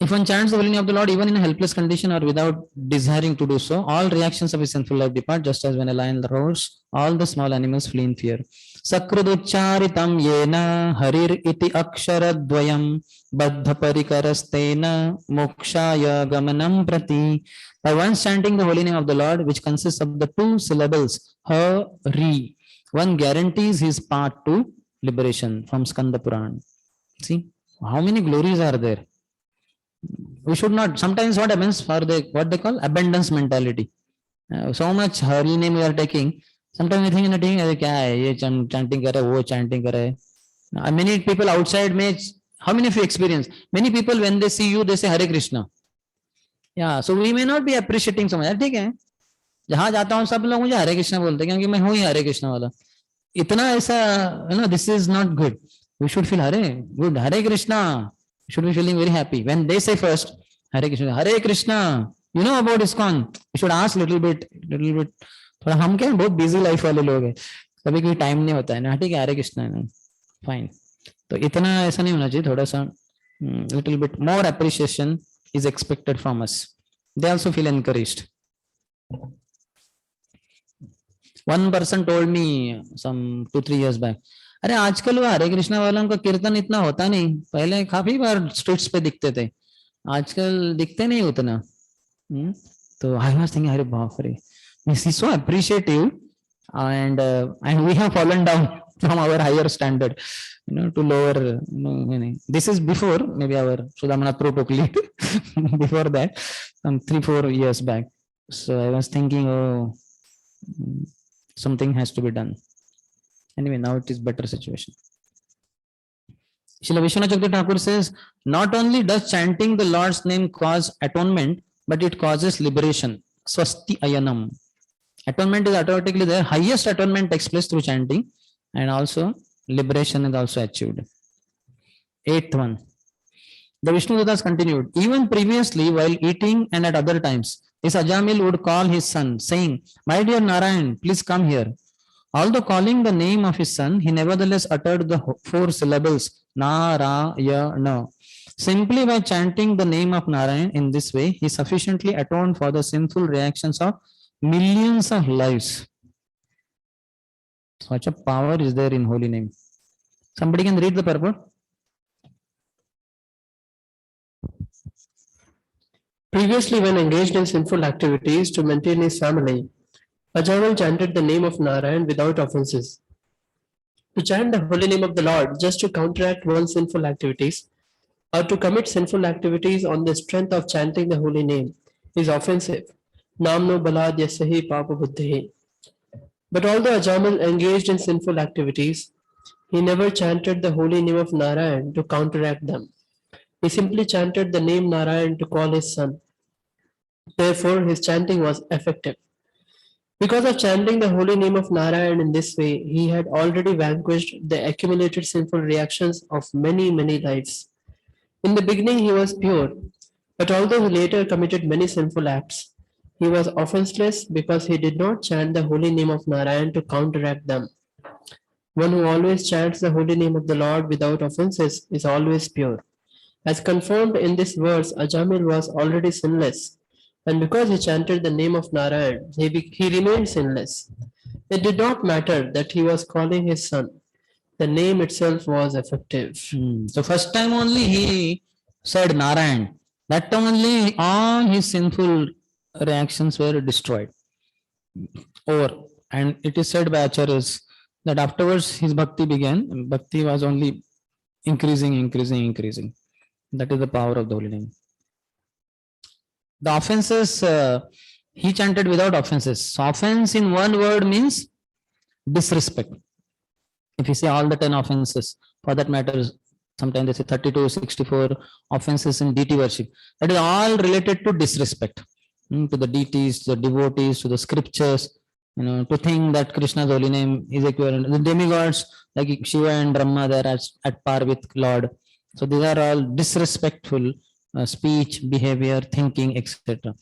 If one chants the holy name of the Lord, even in a helpless condition or without desiring to do so, all reactions of his sinful life depart, just as when a lion roars, all the small animals flee in fear. Sakruducharitam yena harir iti aksharadvayam baddha parikarastena mokshaya gamanam prati. By once chanting the holy name of the Lord, which consists of the two syllables hari, one guarantees his path to liberation from Skanda Puran. See, how many glories are there? We should not, sometimes what happens for the what they call abundance mentality. So much holy name we are taking. Sometimes we think nothing, chanting kare, wo chanting kare. Many people outside may, how many of you experience? Many people when they see you, they say Hare Krishna. Yeah, so we may not be appreciating so much. ठीक है, जहाँ जाता हूँ सब लोग मुझे हरे कृष्णा बोलते हैं क्योंकि मैं हूँ ही हरे कृष्णा वाला. इतना ऐसा, you know, this is not good. We should feel Hare, good, Hare Krishna. Should be feeling very happy when they say first Hare Krishna, Hare Krishna. You know about ISKCON. You should ask little bit. थोड़ा हम क्या बहुत busy life वाले लोग हैं, कभी कोई time नहीं होता है ना. ठीक है, हरे कृष्णा है, फाइन. तो इतना ऐसा नहीं होना चाहिए. थोड़ा सा little bit more appreciation is expected from us. They also feel encouraged. One person told me some 2-3 years back, अरे आजकल वो हरे कृष्णा वालों का कीर्तन इतना होता नहीं, पहले काफी बार स्ट्रीट्स पे दिखते थे, आजकल दिखते नहीं उतना. तो आई वाज थिंकिंग अरे बाप रे, this is so appreciative and we have fallen down from our higher standard, you know, to lower, this is before maybe our Sudhamanath Prabhu took lead before that, some 3-4 years back. So I was thinking, oh, something has to be done. Anyway, now it is better situation. Srila Vishwanath Chakravarti Thakur says, not only does chanting the Lord's name cause atonement, but it causes liberation. Swasti ayanam. Atonement is automatically there. Highest atonement takes place through chanting, and also liberation is also achieved. 8th one. The Vishnu Dutas continued. Even previously, while eating and at other times, this Ajamil would call his son, saying, "My dear Narayan, please come here." Although calling the name of his son, he nevertheless uttered the 4 syllables Narayana. Simply by chanting the name of Narayan in this way, he sufficiently atoned for the sinful reactions of millions of lives. Such a power is there in holy name. Somebody can read the purport. Previously, when engaged in sinful activities to maintain his family, Ajamal chanted the name of Narayan without offenses. To chant the holy name of the Lord just to counteract one's sinful activities or to commit sinful activities on the strength of chanting the holy name is offensive. Namno balad yasahi papa buddhi. But although Ajamal engaged in sinful activities, he never chanted the holy name of Narayan to counteract them. He simply chanted the name Narayan to call his son. Therefore, his chanting was effective. Because of chanting the holy name of Narayan in this way, he had already vanquished the accumulated sinful reactions of many, many lives. In the beginning, he was pure, but although he later committed many sinful acts, he was offenseless because he did not chant the holy name of Narayan to counteract them. One who always chants the holy name of the Lord without offenses is always pure. As confirmed in this verse, Ajamil was already sinless. And because he chanted the name of Narayan, he remained sinless. It did not matter that he was calling his son. The name itself was effective. So first time only he said Narayan, that time only all his sinful reactions were destroyed. Or, and it is said by acharyas that afterwards his bhakti began. Bhakti was only increasing. That is the power of the holy name. The offenses, he chanted without offenses. So offense in one word means disrespect. If you say all the 10 offenses, for that matter, sometimes they say 32, 64 offenses in deity worship. That is all related to disrespect to the deities, to the devotees, to the scriptures. To think that Krishna's holy name is equivalent. The demigods like Shiva and Brahma, they are at par with Lord. So these are all disrespectful speech, behavior, thinking, etc.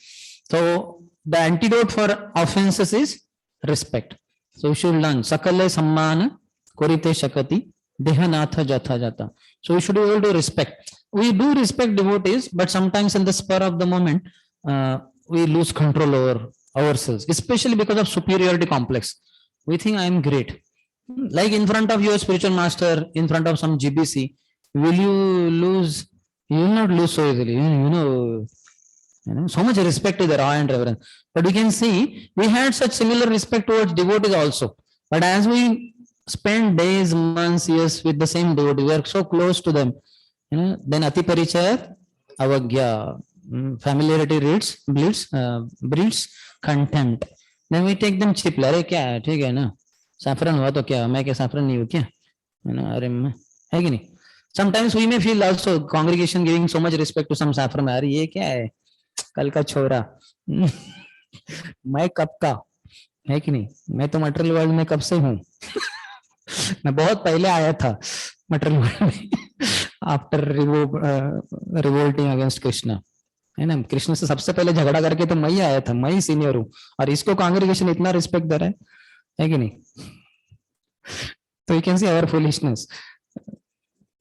So the antidote for offenses is respect. So we should learn Sakale Sammana Korite Shakati Dehanatha Jatha Jata. So we should be able to respect. We do respect devotees, but sometimes in the spur of the moment, we lose control over ourselves, especially because of superiority complex. We think I am great. Like in front of your spiritual master, in front of some GBC, will you lose? You will not lose so easily. So much respect is there, awe and reverence. But we can see we had such similar respect towards devotees also. But as we spend days, months, years with the same devotee, we are so close to them. Then Ati Parichaya Avagya, familiarity breeds contempt. Then we take them cheaply. अरे क्या है, ठीक है ना, saffron हुआ तो क्या, मैं क्या saffron नहीं हूँ क्या, अरे है कि नहीं. Sometimes we may feel also congregation giving so much respect to some saffron. अरे ये क्या है, कल का छोरा, मैं कब का, है कि नहीं. मैं तो मटेरियल वर्ल्ड में कब से हूँ. मैं बहुत पहले आया था मटेरियल वर्ल्ड में, आफ्टर रिवोल्टिंग अगेंस्ट कृष्णा, है ना. कृष्ण से सबसे पहले झगड़ा करके तो मैं ही आया था, मैं ही सीनियर हूँ, और इसको कांग्रेगेशन इतना रिस्पेक्ट दे रहा है कि नहीं. तो you can see our foolishness.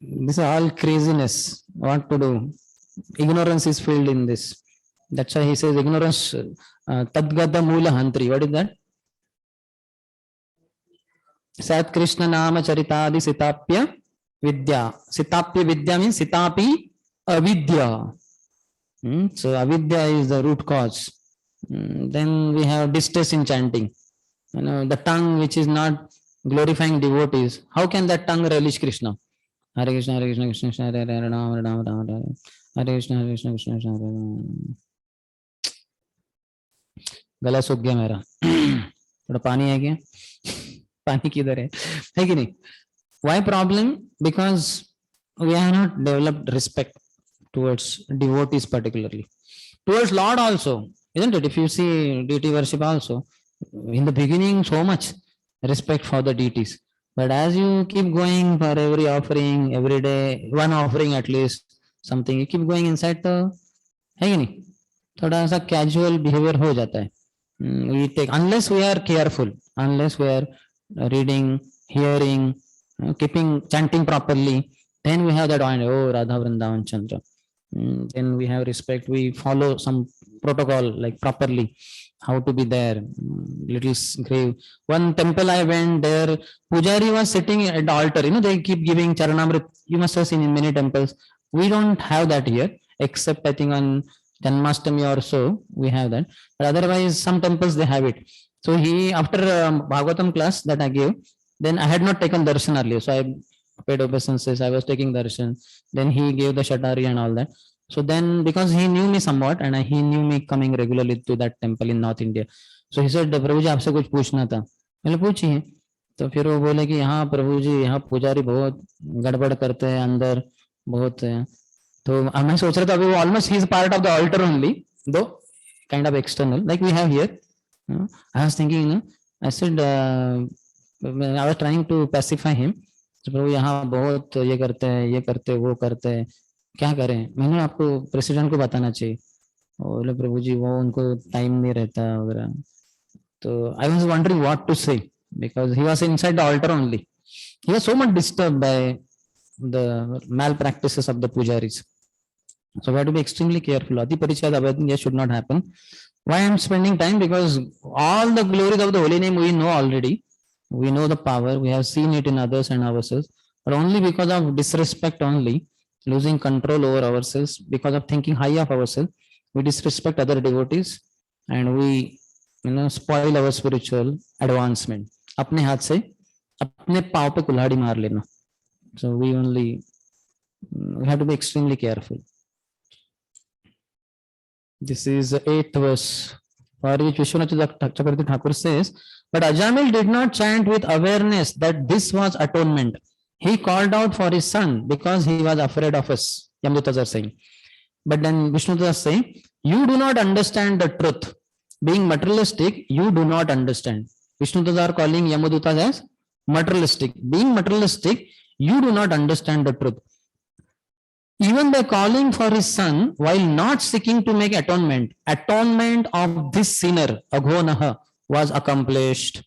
This is all craziness. What to do? Ignorance is filled in this. That's why he says ignorance. Tadgata Mula Hantri. What is that? Sat Krishna Nama Charitadi Sitapya Vidya. Sitapya Vidya means Sitapi Avidya. So avidya is the root cause. Then we have distress in chanting. The tongue which is not glorifying devotees. How can that tongue relish Krishna? Hare Krishna, Krishna Krishna, Hare Hare, Hare Rama, Rama Rama, Hare Krishna, Krishna Krishna, Hare Hare. गला सूख गया मेरा. थोड़ा पानी है क्या? पानी किधर है कि नहीं? Why problem? Because we have not developed respect towards devotees particularly. Towards Lord also, isn't it? If you see deity worship also, in the beginning so much respect for the deities. But as you keep going for every offering, every day, one offering at least, something, you keep going inside the, है कि नहीं? थोड़ा सा casual behavior हो जाता है. We take, unless we are careful, unless we are reading, hearing, keeping, chanting properly, then we have that, oh, Radha Vrindavan Chandra. Then we have respect, we follow some protocol like properly, how to be there. Little grave. One temple I went there, Pujari was sitting at the altar, they keep giving Charanamrit. You must have seen in many temples. We don't have that here, except I think on Janmashtami or so, we have that. But otherwise, some temples they have it. So he, after Bhagavatam class that I gave, then I had not taken darshan earlier. So I paid obeisances, I was taking darshan. Then he gave the shatari and all that. So then, because he knew me somewhat and he knew me coming regularly to that temple in North India. So he said, प्रभु जी आपसे कुछ पूछना था. मैंने पूछिए. तो फिर वो बोले कि यहाँ प्रभु जी, यहाँ पुजारी बहुत गड़बड़ करते हैं, अंदर बहुत है. तो मैं सोच रहा था अभी वो almost he is part of the altar only, though kind of external, like we have here. I was thinking, I said, I was trying to pacify him. तो प्रभु यहाँ बहुत ये करते हैं, ये करते, वो करते हैं, क्या करें? मैंने आपको प्रेसिडेंट को बताना चाहिए. बोले प्रभु जी वो उनको टाइम नहीं रहता वगैरह. तो I was wondering what to say because he was inside the altar only. He was so much disturbed by the malpractices of the pujaris. So we have to be extremely careful. Ati Parichaya Avadnya should not happen. Why I am spending time? Because all the glories of the holy name we know already. We know the power. We have seen it in others and ourselves. But only because of disrespect only, losing control over ourselves because of thinking high of ourselves. We disrespect other devotees and we spoil our spiritual advancement. अपने हाथ से अपने पाँव पे कुल्हाड़ी मार लेना. So we have to be extremely careful. This is the 8th verse, for which Vishwanath Chakravarti Thakur says, but Ajamil did not chant with awareness that this was atonement. He called out for his son because he was afraid of us. Yamdutas are saying. But then Vishnudutas is saying, you do not understand the truth. Being materialistic, you do not understand. Vishnudutas are calling Yamadutas as materialistic. Being materialistic, you do not understand the truth. Even by calling for his son, while not seeking to make atonement of this sinner, Aghonaha, was accomplished.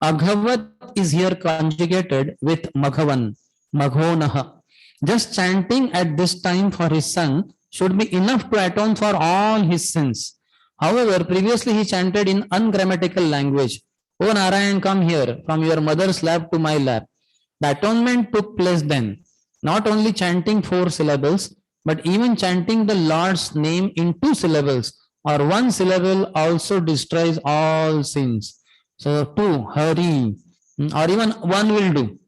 Aghavat is here conjugated with Maghavan, Maghonaha. Just chanting at this time for his son should be enough to atone for all his sins. However, previously he chanted in ungrammatical language. Oh Narayan, come here, from your mother's lap to my lap. The atonement took place then. Not only chanting 4 syllables, but even chanting the Lord's name in 2 syllables or 1 syllable also destroys all sins. So 2, Hari, or even 1 will do.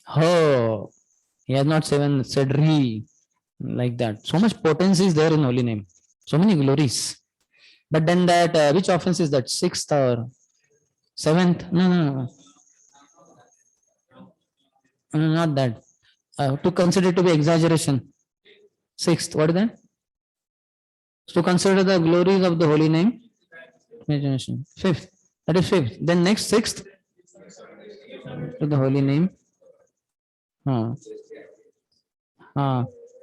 Ho. He has not said Ri, like that. So much potency is there in holy name. So many glories. But then that, which offense is that? 6th or 7th? No. Not that. To consider it to be exaggeration. 6th, what is that? To consider the glories of the holy name. 5th, that is 5th. Then next 6th, to the holy name.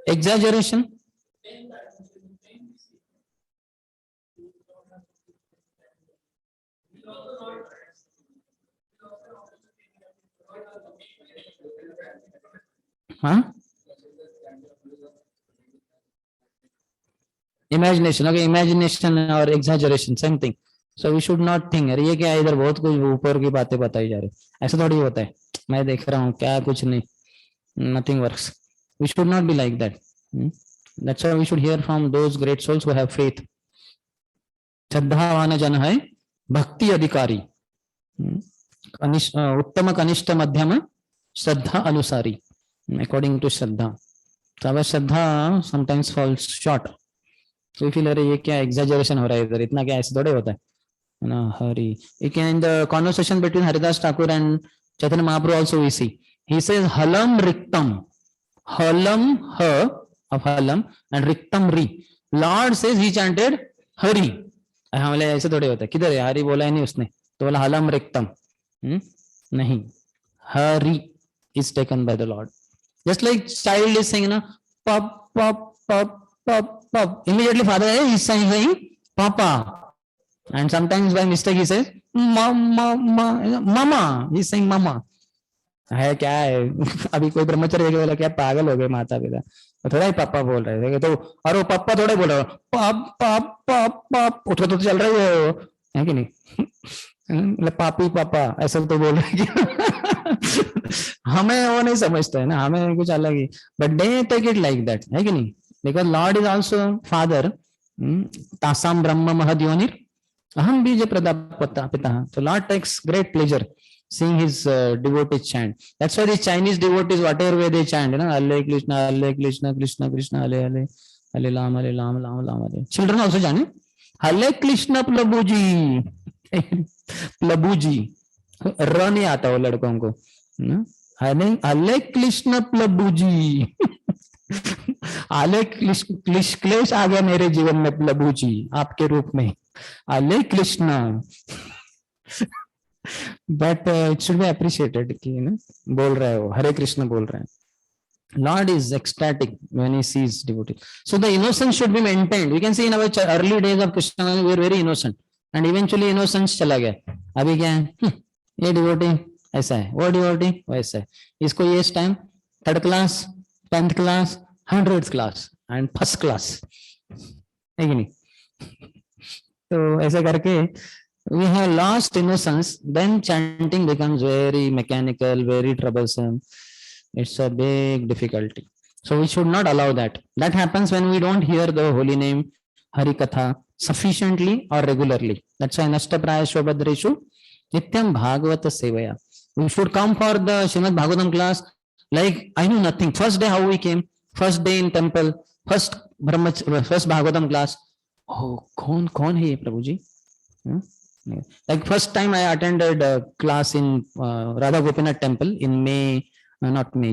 Exaggeration. Imagination. Okay, imagination or exaggeration, same thing. So we should not think अरे ये क्या इधर बहुत कुछ ऊपर की बातें बताई जा रही, ऐसा थोड़ी होता है. मैं देख रहा हूँ क्या कुछ नहीं. Nothing works. We should not be like that. That's why we should hear from those great souls who have faith. श्रद्धावान जन है भक्ति अधिकारी, उत्तम कनिष्ठ मध्यम श्रद्धा अनुसारी, according to Shraddha. So our Shraddha sometimes falls short. So we feel अरे ये क्या exaggeration हो रहा है इधर, इतना क्या ऐसे थोड़े होता है ना. Hari. In the conversation between Haridas Thakur and Chaitanya Mahaprabhu also we see. He says halam riktam. Halam ha of halam and riktam ri. Lord says he chanted Hari. हाँ बोले ऐसे थोड़े होता है, किधर है हरि बोला है नहीं उसने, तो बोला हलम रिक्तम. नहीं, Hari is taken by the Lord. Just like child is saying na pop pop pop pop pop, immediately father is saying papa, and sometimes by mistake he says mama mama, he is saying mama. है क्या है अभी कोई ब्रह्मचर्य बोला क्या पागल हो गए माता पिता, थोड़ा ही पापा बोल रहे थे तो, और वो पापा थोड़ा बोल रहा पाप पाप पाप पाप उठो तो चल रही है कि नहीं, मतलब पापी पापा ऐसा तो बोल रहे हमें वो नहीं समझते है ना, हमें कुछ अलग ही, but they take it like that, है कि नहीं, because Lord is also father. तासाम ब्रह्म महद्योनिर अहम बीज प्रदा पिता. So Lord takes great pleasure seeing his devotees chant. That's why these Chinese devotees, whatever way they chant, Hare Krishna, Krishna Krishna, Hare Hare, Lam, Lam, Hare. Children also chant, Hare Krishna Prabhuji. Prabhuji. र नहीं आता वो लड़कों को. हरे कृष्ण प्रभुजी. हरे क्लेश आ गया मेरे जीवन में प्रभुजी आपके रूप में. हरे Krishna. But it should be appreciated कि बोल रहा है वो हरे कृष्ण बोल रहा है. Lord is ecstatic when he sees devotee. So the innocence should be maintained. We can see in our early days of Krishna we were very innocent, and eventually innocence चला गया. अभी क्या है, ये devotee ऐसा है, वो devotee वैसा है, इसको ये time 3rd class 10th class 100th class and 1st class, है कि नहीं. तो ऐसा करके we have lost innocence, then chanting becomes very mechanical, very troublesome. It's a big difficulty. So we should not allow that. That happens when we don't hear the holy name Hari Katha sufficiently or regularly. That's why Nashta Prayashu Bhadreshu Nityam Bhagavata Sevaya. We should come for the Srimad Bhagavatam class like I knew nothing. First day how we came, first day in temple, first Bhagavatam class. Oh, कौन है ये प्रभु जी? Like first time I attended a class in Radha Gopinath temple in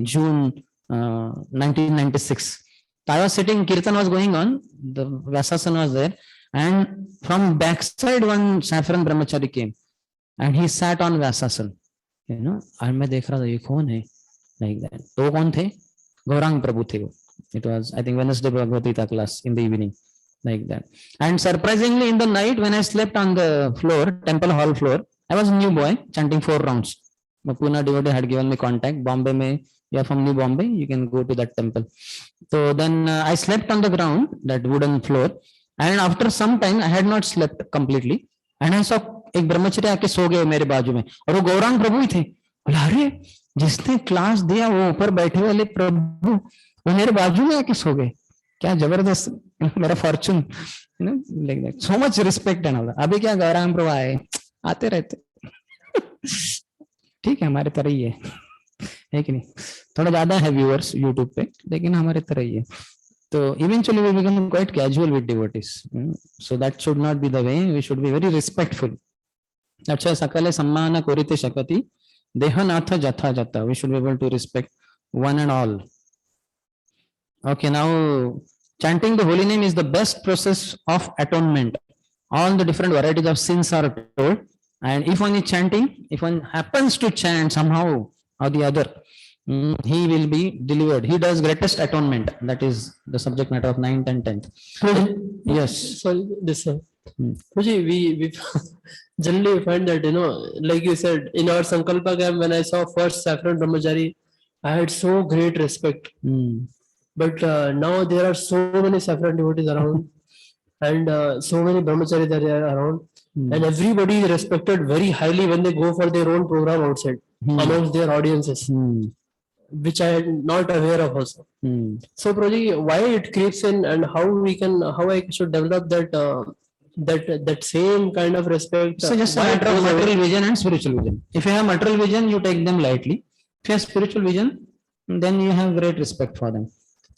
June 1996. I was sitting, Kirtan was going on, the Vyasasana was there, and from backside one saffron brahmachari came and he sat on Vyasasana, you know, and मैं देख रहा था ये कौन है, like that. तो कौन थे? गौरांग प्रभु थे वो. It was, I think, Wednesday Bhagavad Gita class in the evening, like that. And surprisingly, in the night when I slept on the floor, temple hall floor, I was a new boy chanting 4 rounds. Pune devotee had given me contact. Bombay mein, you are from New Bombay, you can go to that temple. So then I slept on the ground, that wooden floor, and after some time I had not slept completely, and I saw एक ब्रह्मचर्य आके सो गए मेरे बाजू में, और वो गौरांग प्रभु ही थे. बोला अरे जिसने क्लास दिया वो ऊपर बैठे वाले प्रभु वो मेरे बाजू में आके सो गए. क्या जबरदस्त मेरा Fortune, like that. So much respect and all. अभी क्या गौरांग प्रभु आए आते रहते, ठीक है हमारे तरह ही है कि नहीं. थोड़ा ज्यादा है व्यूअर्स यूट्यूब पे, लेकिन हमारे तरह ही है. तो eventually we become quite casual with devotees. So that should not be the way. We should be very respectful. अच्छा सकले सम्मान कोरिते शकति देहनाथ जथा जता. We should be able to respect one and all. Okay, now chanting the holy name is the best process of atonement. All the different varieties of sins are told, and if one is chanting, if one happens to chant somehow or the other, he will be delivered. He does greatest atonement. That is the subject matter of 9th and 10th. Yes. Sorry, this sir. We generally find that, you know, like you said, in our Sankalpa camp, when I saw first Saffron Brahmachari, I had so great respect. But now there are so many Saffron devotees around, and so many Brahmacharis that are around, and everybody is respected very highly when they go for their own program outside amongst their audiences, which I am not aware of also. So, Prabhuji, why it creeps in, and how I should develop that same kind of respect? So just a matter of material vision and spiritual vision. If you have material vision, you take them lightly. If you have spiritual vision, then you have great respect for them.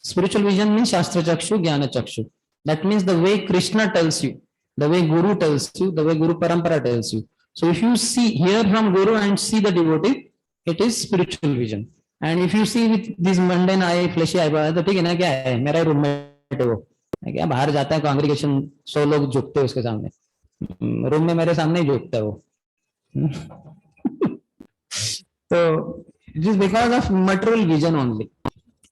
Spiritual vision means Shastra Chakshu, Jnana Chakshu. That means the way Krishna tells you, the way Guru tells you, the way Guru Parampara tells you. So if you hear from Guru and see the devotee, it is spiritual vision. And if you see with this mundane eye, fleshy eye, तो ठीक है ना, क्या है मेरा roommate है वो, क्या बाहर जाता है कांग्रेगेशन 100 लोग झुकते हैं उसके सामने, रूम में मेरे सामने ही झुकता है वो. So it is because of material vision only.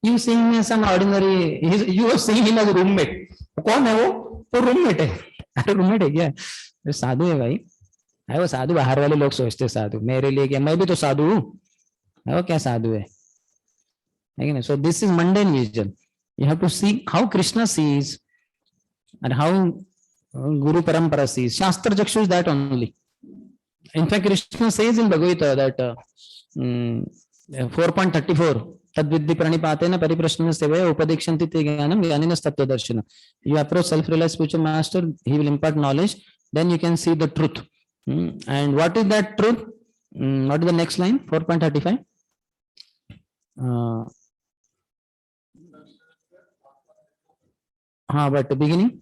You see him as some ordinary, you are seeing him as a roommate. कौन है वो रूममेट है. अरे रूममेट है क्या, साधु है भाई. है वो साधु, बाहर वाले लोग सोचते हैं साधु, मेरे लिए क्या, मैं भी तो साधु हूँ, वो क्या साधु है. So this is mundane vision. You have to see how Krishna sees and how Guru Parampara sees. Shastra Chakshu is that only. In fact, Krishna says in Bhagavad Gita that 4.34 तद्विद्धि प्रणिपातेन परिप्रश्नेन सेवया उपदेक्षन्ति ते ज्ञानं ज्ञानिनः तत्त्वदर्शिनः. You approach self-realized spiritual master, he will impart knowledge, then you can see the truth. And what is that truth? What is the next line? 4.35. But the beginning.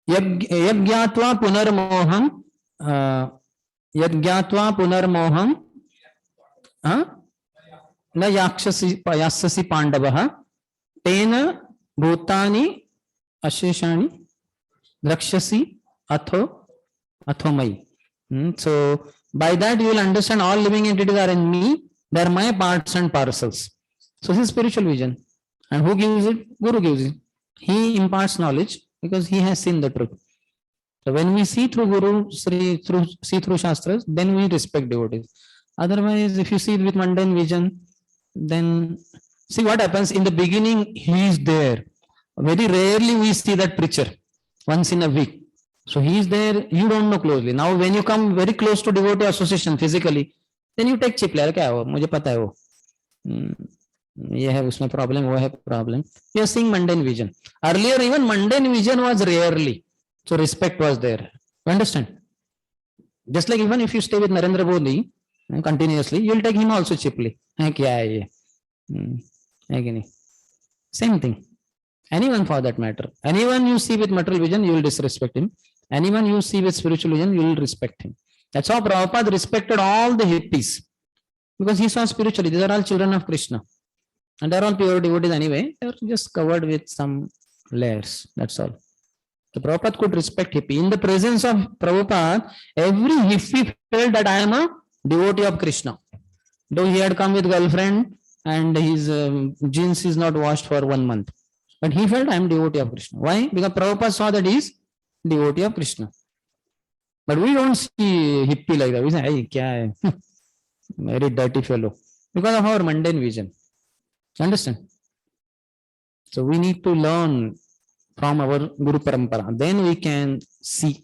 Yajñātvā punarmoham न याक्षसी पांडवः तेन भूतानि अशेषाणि द्रक्ष्यसि अथो मयि. So by that you will understand all living entities are in me, they are my parts and parcels. So this is spiritual vision. And who gives it? Guru gives it. He imparts knowledge because he has seen the truth. So when we see through Guru, see through Shastras, then we respect devotees. Otherwise, if you see it with mundane vision, then see what happens. In the beginning, he is there. Very rarely we see that preacher, once in a week. So he is there, you don't know closely. Now when you come very close to devotee association physically, then you take chip, kya hai wo, mujhe pata hai wo. ये है उसमें problem, वो है problem. We are seeing mundane vision. Earlier even mundane vision was rarely, so respect was there. You understand? Just like even if you stay with Narendra Modi continuously, you will take him also cheaply. है क्या है ये? है कि नहीं? Same thing. Anyone for that matter. Anyone you see with material vision, you will disrespect him. Anyone you see with spiritual vision, you will respect him. That's how Prabhupada respected all the hippies. Because he saw spiritually. These are all children of Krishna. And they're all pure devotees anyway. They're just covered with some layers. That's all. The Prabhupada could respect hippie. In the presence of Prabhupada, every hippie felt that I am a devotee of Krishna. Though he had come with girlfriend and his jeans is not washed for 1 month. But he felt I am devotee of Krishna. Why? Because Prabhupada saw that he is devotee of Krishna. But we don't see hippie like that. We say, hey, kya hai? Very dirty fellow. Because of our mundane vision. Understand? So we need to learn from our Guru Parampara. Then we can see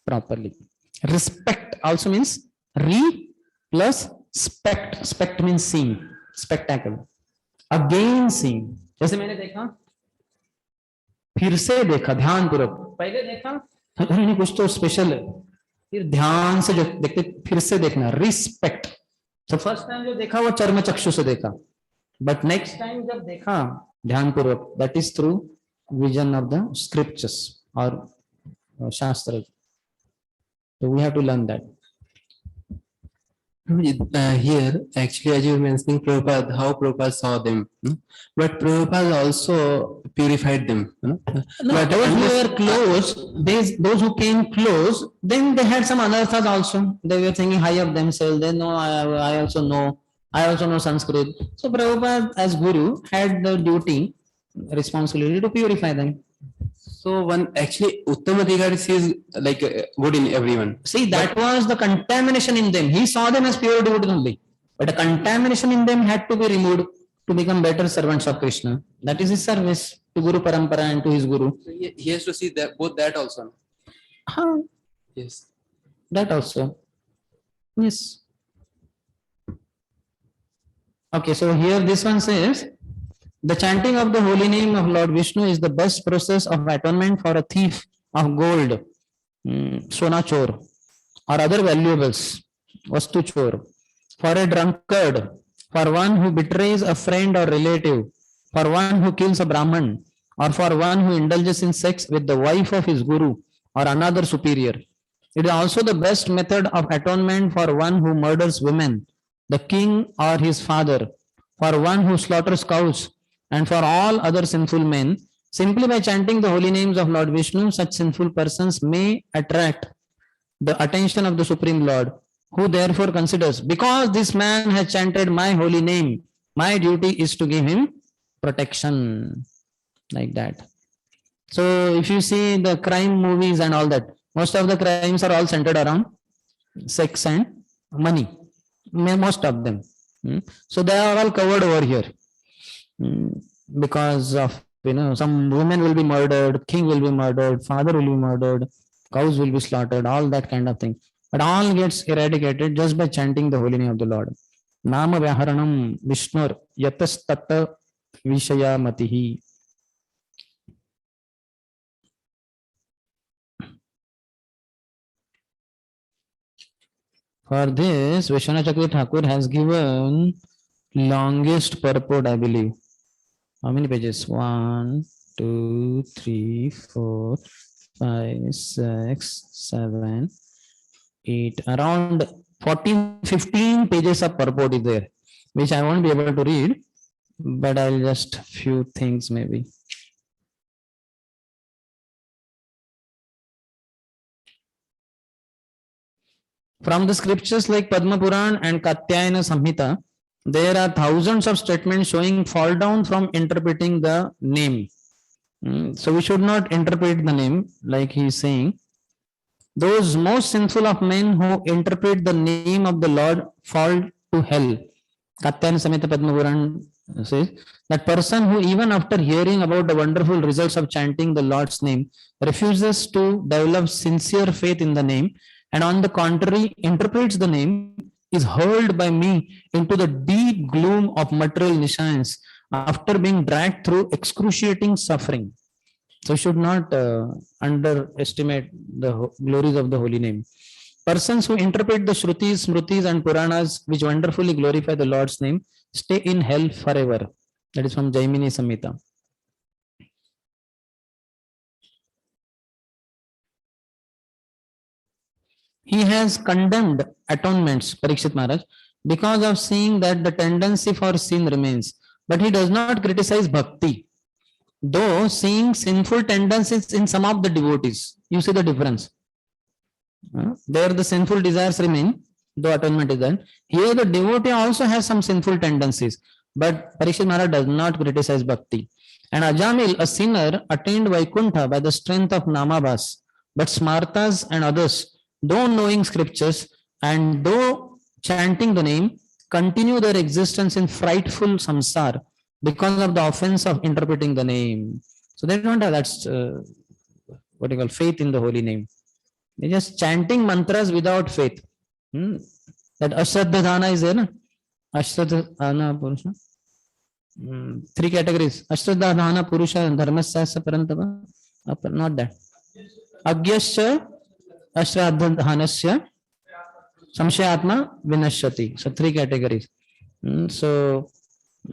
properly. Respect also means re plus spect. Spect means seeing. Spectacle. Again seeing. जैसे मैंने देखा फिर से देखा ध्यान पूर्वक पहले देखा अरे नहीं कुछ तो स्पेशल है फिर ध्यान से जो देखते फिर से देखना रिस्पेक्ट तो फर्स्ट टाइम जो देखा वो चर्म चक्षु से देखा बट नेक्स्ट टाइम जब देखा ध्यान पूर्वक that is through vision of the scriptures और शास्त्र so we have to learn that. Here, actually, as you were mentioning Prabhupada, how Prabhupada saw them, but Prabhupada also purified them. No, but those who were close, those who came close, then they had some anarthas also. They were thinking high of themselves. They know I also know Sanskrit. So Prabhupada, as Guru, had the duty, responsibility to purify them. So one actually Uttamadhikari sees like good in everyone. See, that was the contamination in them. He saw them as pure devotees only. But the contamination in them had to be removed to become better servants of Krishna. That is his service to Guru Parampara and to his Guru. So he has to see that both that also. Yes. That also. Yes. Okay, so here this one says, the chanting of the holy name of Lord Vishnu is the best process of atonement for a thief of gold, sona chor, or other valuables, vastu chor, for a drunkard, for one who betrays a friend or relative, for one who kills a Brahman, or for one who indulges in sex with the wife of his guru or another superior. It is also the best method of atonement for one who murders women, the king or his father, for one who slaughters cows, and for all other sinful men. Simply by chanting the holy names of Lord Vishnu, such sinful persons may attract the attention of the Supreme Lord, who therefore considers, because this man has chanted my holy name, my duty is to give him protection. Like that. So if you see the crime movies and all that, most of the crimes are all centered around sex and money. Most of them. So they are all covered over here. Because of, some women will be murdered, king will be murdered, father will be murdered, cows will be slaughtered, all that kind of thing. But all gets eradicated just by chanting the holy name of the Lord. Nama Vyaharanam Vishnur Yatastatta Vishaya Matihi. For this, Vishwanath Chakri Thakur has given longest purport, I believe. How many pages? 1, 2, 3, 4, 5, 6, 7, 8. Around 14, 15 pages of purport is there, which I won't be able to read, but I'll just few things maybe. From the scriptures like Padma Puran and Katyayana Samhita, there are thousands of statements showing fall down from interpreting the name. So we should not interpret the name like he is saying. Those most sinful of men who interpret the name of the Lord fall to hell. Katyayana Samhita Padma Puran says that person who even after hearing about the wonderful results of chanting the Lord's name refuses to develop sincere faith in the name and on the contrary interprets the name is hurled by me into the deep gloom of material nescience after being dragged through excruciating suffering. So we should not underestimate the glories of the holy name. Persons who interpret the Shrutis, Smritis and Puranas which wonderfully glorify the Lord's name stay in hell forever. That is from Jaimini Samhita. He has condemned atonements, Parikshit Maharaj, because of seeing that the tendency for sin remains. But he does not criticize bhakti, though seeing sinful tendencies in some of the devotees. You see the difference. There the sinful desires remain, though atonement is done. Here the devotee also has some sinful tendencies, but Parikshit Maharaj does not criticize bhakti. And Ajamil, a sinner, attained Vaikuntha by the strength of Namabhas, but Smartas and others, though knowing scriptures and though chanting the name, continue their existence in frightful samsara because of the offense of interpreting the name. So they don't have that what you call faith in the holy name. They're just chanting mantras without faith. That Ashraddha Dhana is there, na? Ashraddha Dhana Purusha. 3 categories. Ashraddha Dhana Purusha and Dharmasya Parantava. Not that. Agyasya Ashraddha Dhanasya Samshayatma Vinashyati. So 3 categories. So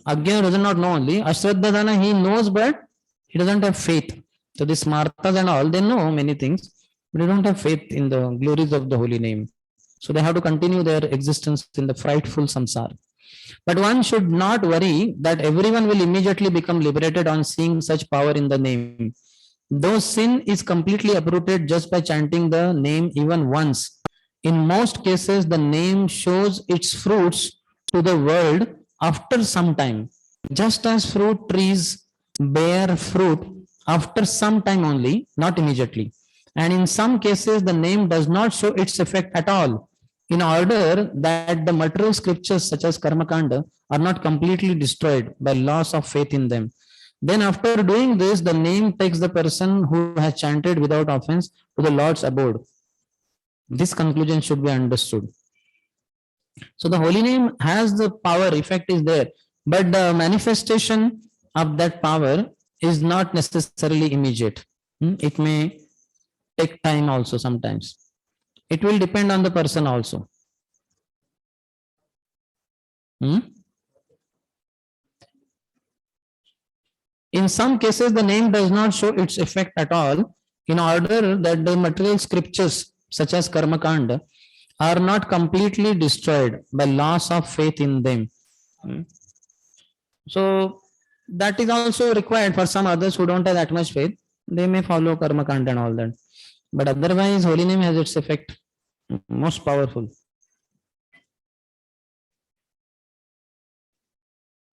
Agya does not know only. Ashraddha Dhana he knows, but he doesn't have faith. So these Smartas and all, they know many things, but they don't have faith in the glories of the holy name. So they have to continue their existence in the frightful samsara. But one should not worry that everyone will immediately become liberated on seeing such power in the name. Though sin is completely uprooted just by chanting the name even once, in most cases the name shows its fruits to the world after some time. Just as fruit trees bear fruit after some time only, not immediately. And in some cases, the name does not show its effect at all, in order that the material scriptures such as Karma Kanda are not completely destroyed by loss of faith in them. Then after doing this, the name takes the person who has chanted without offense to the Lord's abode. This conclusion should be understood. So the holy name has the power, effect is there, but the manifestation of that power is not necessarily immediate. It may take time also sometimes. It will depend on the person also. In some cases, the name does not show its effect at all, in order that the material scriptures such as Karma Kanda are not completely destroyed by loss of faith in them. So that is also required for some others who don't have that much faith. They may follow Karma Kanda and all that. But otherwise, holy name has its effect, most powerful.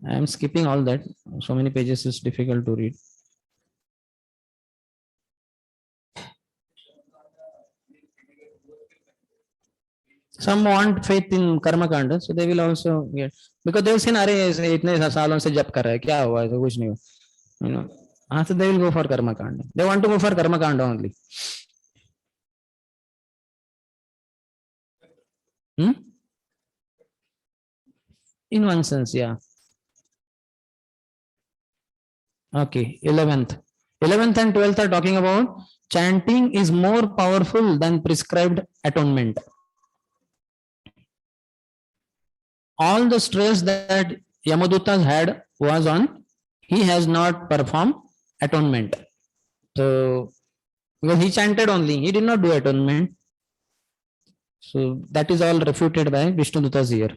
I am skipping all that. So many pages is difficult to read. Some want faith in Karma Kanda, so they will also get, because they will say, "Arey, itne saalon se jap kar raha hai, kya hua? Aisa kuch nahi hua." You know, so they will go for Karma Kanda. They want to go for Karma Kanda only. In one sense, yeah. Okay, 11th. 11th and 12th are talking about chanting is more powerful than prescribed atonement. All the stress that Yamadutas had was on, he has not performed atonement. So, because he chanted only, he did not do atonement. So that is all refuted by Vishnudutas here,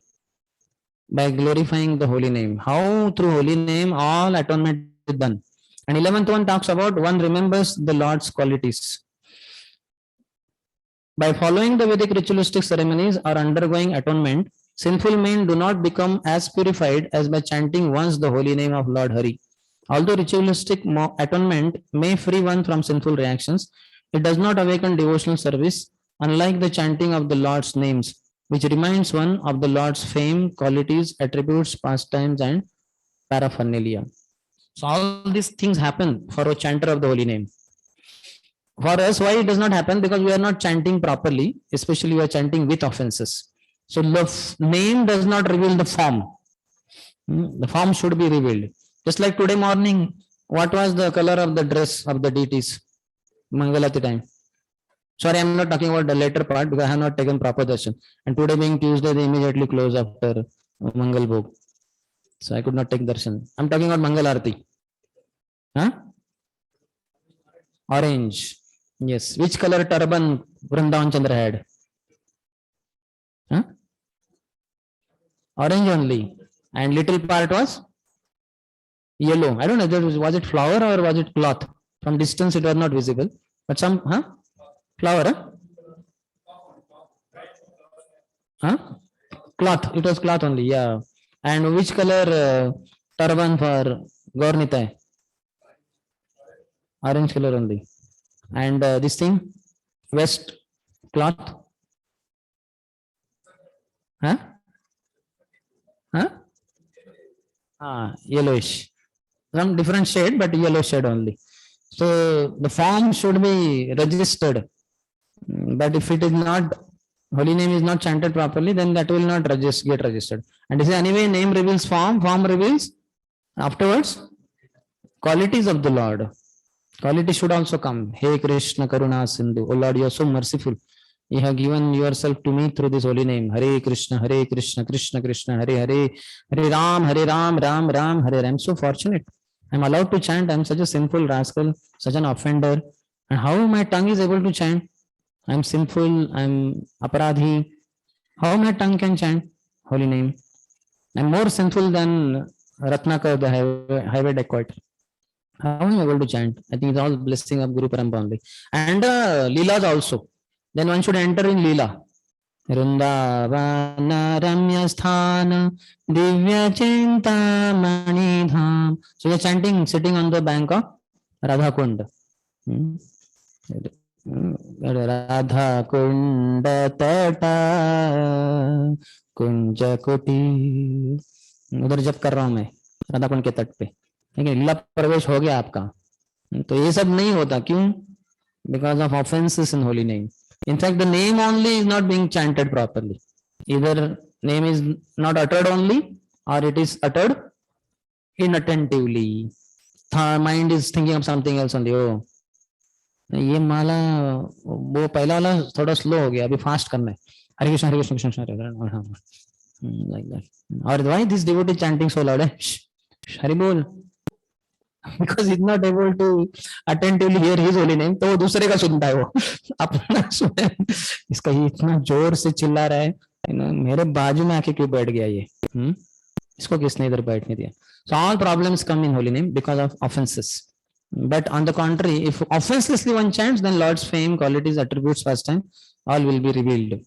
by glorifying the holy name. How through holy name all atonement is done. And 11th one talks about one remembers the Lord's qualities. By following the Vedic ritualistic ceremonies or undergoing atonement, sinful men do not become as purified as by chanting once the holy name of Lord Hari. Although ritualistic atonement may free one from sinful reactions, it does not awaken devotional service, unlike the chanting of the Lord's names, which reminds one of the Lord's fame, qualities, attributes, pastimes, and paraphernalia. So all these things happen for a chanter of the holy name. For us, why it does not happen? Because we are not chanting properly, especially we are chanting with offenses. So the name does not reveal the form. The form should be revealed. Just like today morning, what was the color of the dress of the deities? Mangalati time. Sorry, I'm not talking about the later part because I have not taken proper darshan. And today being Tuesday, they immediately close after Mangal Bhog. So I could not take darshan. I'm talking about Mangal Arati. Huh? Orange. Yes. Which color turban Vrindavan Chandra had? Huh? Orange only. And little part was yellow. I don't know. Was it flower or was it cloth? From distance, it was not visible. But some, flower, Cloth. It was cloth only. Yeah. And which color turban for Gaurnita? Orange color only. And this thing, vest cloth. Yellowish. Some different shade, but yellow shade only. So the form should be registered. But if it is not, holy name is not chanted properly, then that will not get registered. And this is anyway, name reveals form reveals afterwards qualities of the Lord. Quality should also come. Hey Krishna Karuna Sindhu. Oh Lord, you are so merciful. You have given yourself to me through this holy name. Hare Krishna, Krishna Krishna, Hare Hare, Hare Ram, Ram Ram, Hare Ram. I'm so fortunate. I'm allowed to chant. I'm such a sinful rascal, such an offender. And how my tongue is able to chant? I'm sinful, I'm aparadhi. How my tongue can chant holy name? I'm more sinful than Ratnakar, the highway dacoit. How am I able to chant? I think it's all blessing of Guru Parampara only. And Leelas also. Then one should enter in Leela. Vrindavana Ramya Sthana Divya Chinta Mani Dham. So you're chanting sitting on the bank of Radha Kund. Radha Kunda Tata Kunja Kuti. उधर जब कर रहा हूं मैं राधा कुंड के तट पे, ठीक है, लीला प्रवेश हो गया आपका. तो ये सब नहीं होता. क्यों? Because of offenses in holy name. In fact, the name only is not being chanted properly. Either name is not uttered only, or it is uttered inattentively. Mind is thinking of something else only. Oh, ये माला वो पहला वाला थोड़ा slow हो गया, अभी fast करना है. हरे Krishna Krishna Krishna, like that. Or why this devotee chanting so loud? Hari bol. Because he's not able to attentively hear his holy name, तो वो दूसरे का सुनता है. वो अपना सुने. इसका ये इतना जोर से चिल्ला रहा है, मेरे बाजू में आके क्यों बैठ गया ये? इसको किसने इधर बैठने दिया? So all problems come in holy name because of offenses. But on the contrary, if offenselessly one chants, then Lord's fame, qualities, attributes, first time, all will be revealed.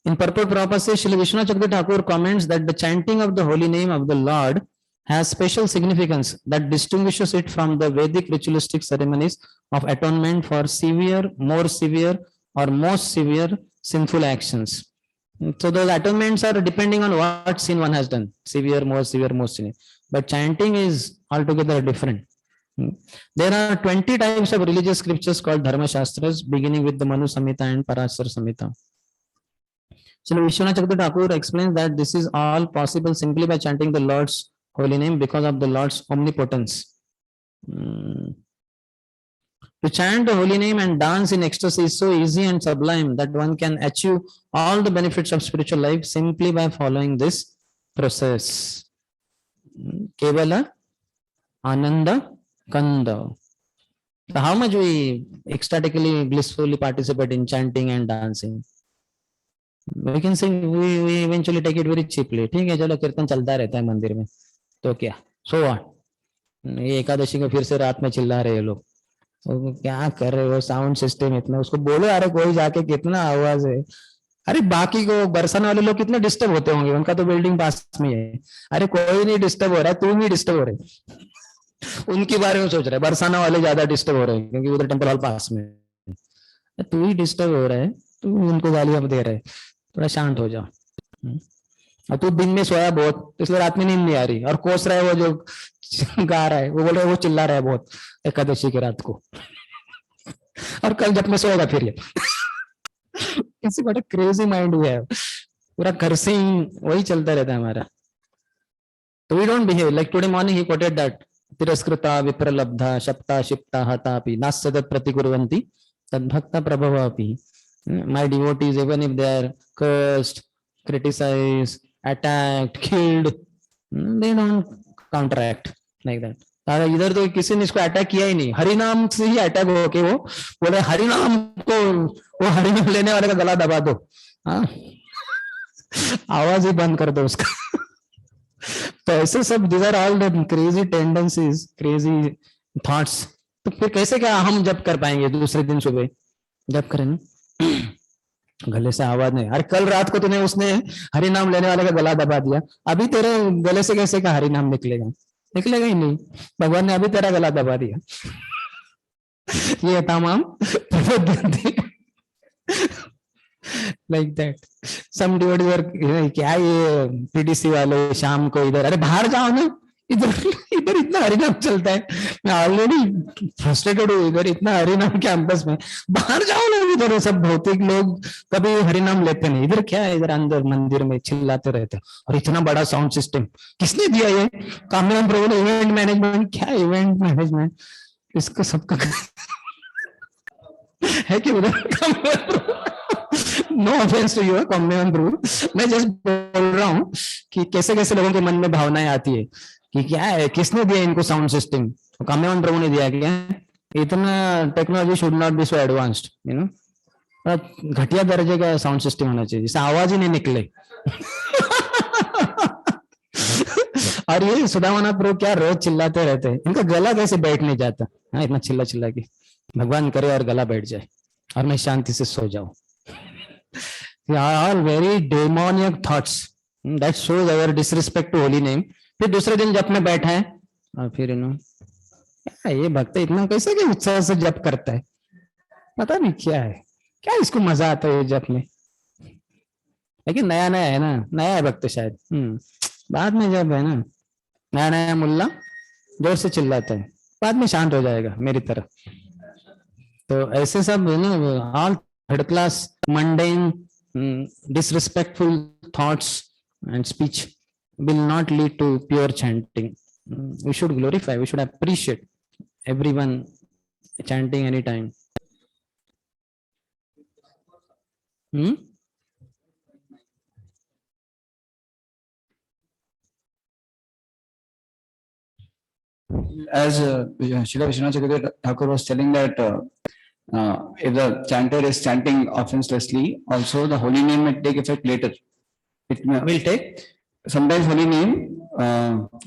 In purport proper say, Shri Vishwanath Chakravarti Thakur comments that the chanting of the holy name of the Lord has special significance that distinguishes it from the Vedic ritualistic ceremonies of atonement for severe, more severe, or most severe sinful actions. So those atonements are depending on what sin one has done, severe, most severe. But chanting is altogether different. There are 20 types of religious scriptures called Dharma Shastras, beginning with the Manu Samhita and Parashar Samhita. So Vishwanath Chakravarti Thakur explains that this is all possible simply by chanting the Lord's holy name because of the Lord's omnipotence. To chant the holy name and dance in ecstasy is so easy and sublime that one can achieve all the benefits of spiritual life simply by following this process. Kevala Ananda Kanda. So how much we ecstatically, blissfully participate in chanting and dancing? We can say we eventually take it very cheaply. ठीक है, चलो कीर्तन चलता रहता है मंदिर में, तो क्या? So what? ये एकादशी को फिर से रात में चिल्ला रहे हैं लोग, तो क्या कर रहे हो? साउंड सिस्टम इतना, उसको बोलो अरे कोई जाके कितना आवाज है. अरे बाकी को बरसाने वाले लोग कितने डिस्टर्ब होते होंगे, उनका तो बिल्डिंग पास में है. अरे कोई नहीं डिस्टर्ब हो रहा है, तुम ही डिस्टर्ब हो रहे. उनके बारे में सोच रहे हैं, बरसाना वाले ज्यादा डिस्टर्ब हो रहे हैं क्योंकि उधर टेम्पल हॉल पास में. तू ही डिस्टर्ब हो रहा है, तू उनको गालियां दे रहे. थोड़ा शांत हो जाओ. और तू दिन में सोया बहुत, इसलिए रात में नींद नहीं आ रही, और कोस रहा है वो जो गा रहा है, वो बोल रहा है वो चिल्ला रहा है बहुत एकादशी की रात को, और कल जब मैं सोएगा फिर ये. किसी बड़ा क्रेजी माइंड हुआ है, पूरा कर्सिंग वही चलता रहता है हमारा. तो we don't behave like today morning he quoted that तिरस्कृता विप्रलब्धा शप्ता शिप्ता हतापि नास्य तत् प्रतिकुर्वन्ति तद्भक्ता प्रभवापि. My devotees, even if they are cursed, criticized, attacked, killed, they don't counteract like that. इधर तो किसी ने इसको अटैक किया ही नहीं, हरिनाम से ही अटैक हो के वो बोले हरिनाम को, वो हरिनाम लेने वाले का गला दबा दो, हाँ आवाज ही बंद कर दो उसका. तो ऐसे सब these are all the crazy tendencies, crazy thoughts. तो फिर कैसे क्या हम जब कर पाएंगे? दूसरे दिन सुबह जब करें ना, गले से आवाज नहीं. अरे कल रात को तूने उसने हरि नाम लेने वाले का गला दबा दिया, अभी तेरे गले से कैसे का हरि नाम निकलेगा? निकलेगा ही नहीं. भगवान ने अभी तेरा गला दबा दिया. ये तमाम लाइक दैट. सम डिवोटीज क्या ये पीडीसी वाले शाम को इधर, अरे बाहर जाओ ना, इधर इधर इतना हरिनाम चलता है, मैं ऑलरेडी फ्रस्ट्रेटेड हूँ, इधर इतना हरिनाम कैंपस में, बाहर जाओ ना. इधर सब भौतिक लोग कभी हरिनाम लेते नहीं, इधर क्या है, इधर अंदर मंदिर में चिल्लाते रहते. और इतना बड़ा साउंड सिस्टम किसने दिया? ये कामयाब प्रभु ने. Event management. क्या इवेंट मैनेजमेंट? इसको सबका है कि उधर. नो ऑफेंस टू यू कामयाब प्रभु, मैं जस्ट बोल रहा हूँ कि कैसे कैसे लोगों के मन में भावनाएं आती है कि क्या है, किसने दिया इनको साउंड सिस्टम? कामयाब प्रभु ने दिया. क्या इतना technology should not B so advanced, you know. घटिया दर्जे का साउंड सिस्टम होना चाहिए जिससे आवाज ही नहीं निकले. और ये सुदामाना प्रभु क्या रोज चिल्लाते रहते हैं, इनका गला कैसे बैठ नहीं जाता? हाँ, इतना चिल्ला चिल्ला के भगवान करे और गला बैठ जाए और मैं शांति से सो जाऊं. All very demoniac thoughts. That shows our disrespect to holy name. फिर दूसरे दिन जप में बैठा है और फिर ये भक्त इतना कैसे कि उत्साह से जप करता है, पता नहीं क्या है, क्या इसको मजा आता है जप में. लेकिन नया नया है ना, नया है भक्त शायद. बाद में जब है ना नया नया मुल्ला जोर से चिल्लाता है, बाद में शांत हो जाएगा मेरी तरह. तो ऐसे सब है ना, all third class mundane disrespectful thoughts and speech will not lead to pure chanting. We should glorify, we should appreciate everyone chanting anytime. As Srila Vishwanath Chakravarti Thakur was telling that if the chanter is chanting offenselessly, also the holy name may take effect later. It will take, sometimes holy name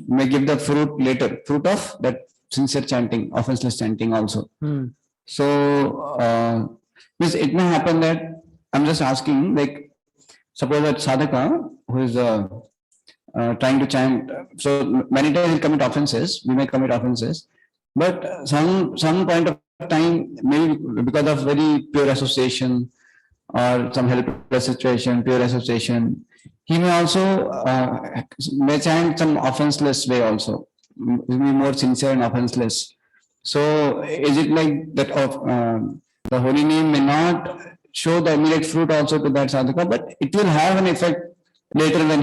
may give the fruit later, fruit of that sincere chanting, offenseless chanting also. So it may happen that, I'm just asking, like suppose that sadhaka who is trying to chant, so many times he'll commit offenses, we may commit offenses, but some point of time, maybe because of very pure association or some helpless situation, pure association, he may also may chant some offenseless way also, will be more sincere and offenseless. So is it like that of the holy name may not show the immediate fruit also to that sadhaka, but it will have an effect later when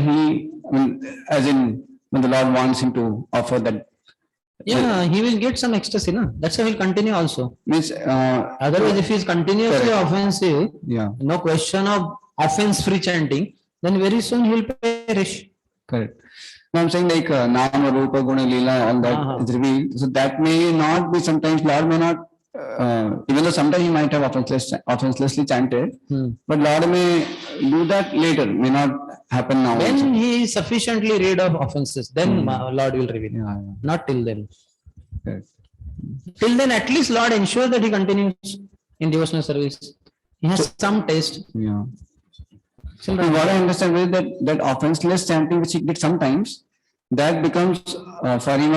as in when the Lord wants him to offer that. Yeah, he will get some ecstasy, no? That's why he'll continue also. Means otherwise, if he is continuously offensive, no question of offense-free chanting, then very soon he will perish. Correct. Now I'm saying like Nama, Rupa, Guna, Leela, all that is revealed. So that may not be, sometimes Lord may not, even though sometimes he might have offenselessly chanted, but Lord may do that later, may not happen now. When also. he is sufficiently rid of offenses, then Lord will reveal. Not till then. Correct. Till then, at least Lord ensures that he continues in devotional service. He has some taste. Yeah. So what I understand is that offenseless chanting which he did sometimes, that becomes for him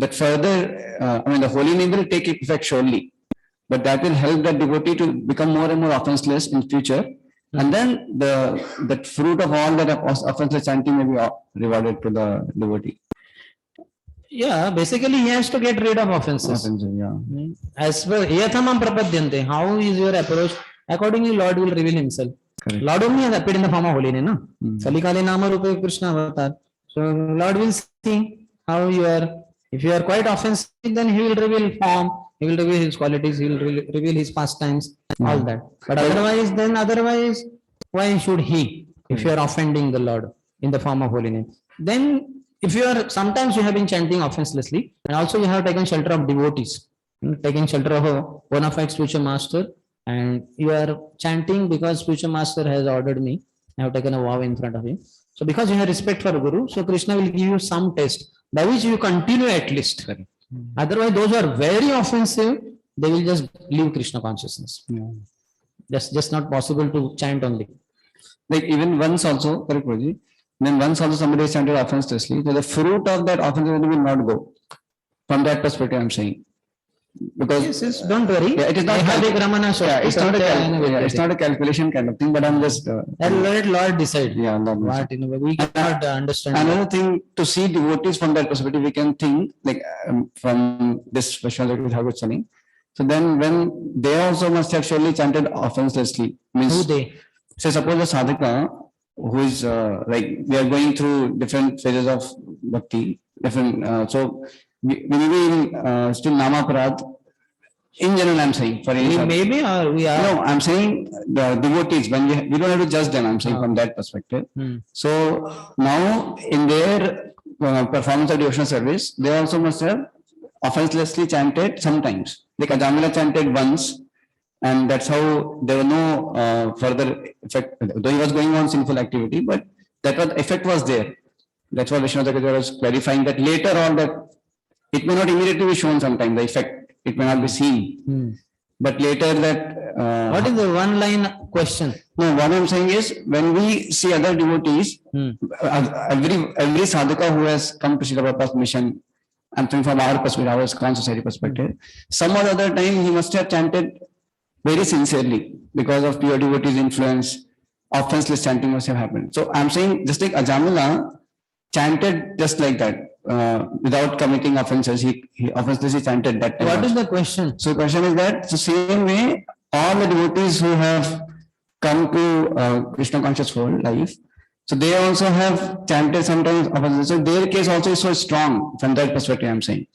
that further, the holy name will take effect surely, but that will help that devotee to become more and more offenseless in future, and then the fruit of all that offenseless chanting may be rewarded to the devotee. Yeah, basically he has to get rid of offenses. As per Yathamam Prapadyante, how is your approach? Accordingly, Lord will reveal himself. Correct. Lord only has appeared in the form of holy name, no? Salikale Nama Rupa Krishna Avatar. So Lord will see how you are. If you are quite offensive, then he will reveal form, he will reveal his qualities, he will reveal his pastimes, all that. But otherwise, why should he? If you are offending the Lord in the form of holy name, then if you are sometimes you have been chanting offenselessly, and also you have taken shelter of devotees, taking shelter of a bona fide spiritual master, and you are chanting because spiritual master has ordered me. I have taken a vow in front of him. So because you have respect for Guru, so Krishna will give you some test by which you continue at least. Otherwise, those who are very offensive, they will just leave Krishna consciousness. Just not possible to chant only. Like even once also, correct, Prabhuji, then once also somebody is chanted offenselessly, so the fruit of that offense will not go. From that perspective, I'm saying. Because yes, don't worry. Yeah, it is not. It's not a calculation kind of thing, but I'm just. Let Lord decide. Yeah, what we cannot understand. Another thing to see devotees from that perspective, we can think like from this question that we have got saying. So then, when they also must have surely chanted offenselessly. Means, who they? Say suppose a sadhaka who is like we are going through different phases of bhakti, different. So we may be still nama parad. In general, I'm saying for any maybe or we are. No, I'm saying the devotees when we don't have to judge them. I'm saying from that perspective. So now in their performance of devotional service, they also must have offenselessly chanted sometimes. Like Ajamila chanted once, and that's how there were no further effect. Though he was going on sinful activity, but that was effect was there. That's why Vishnu Sakajara was clarifying that later on that it may not immediately be shown sometimes, the effect. It may not be seen. But later that... what is the one line question? No, what I'm saying is when we see other devotees, every sadhaka who has come to Srila Prabhupada's mission, I'm saying from our perspective, our ISKCON society perspective, some or other time he must have chanted very sincerely because of pure devotees' influence, offenseless chanting must have happened. So I'm saying just like Ajamila chanted just like that. Without committing offenses, he offensively chanted that. What is the question? So the question is that the same way all the devotees who have come to Krishna conscious world life, so they also have chanted sometimes offenses. So their case also is so strong from that perspective. I'm saying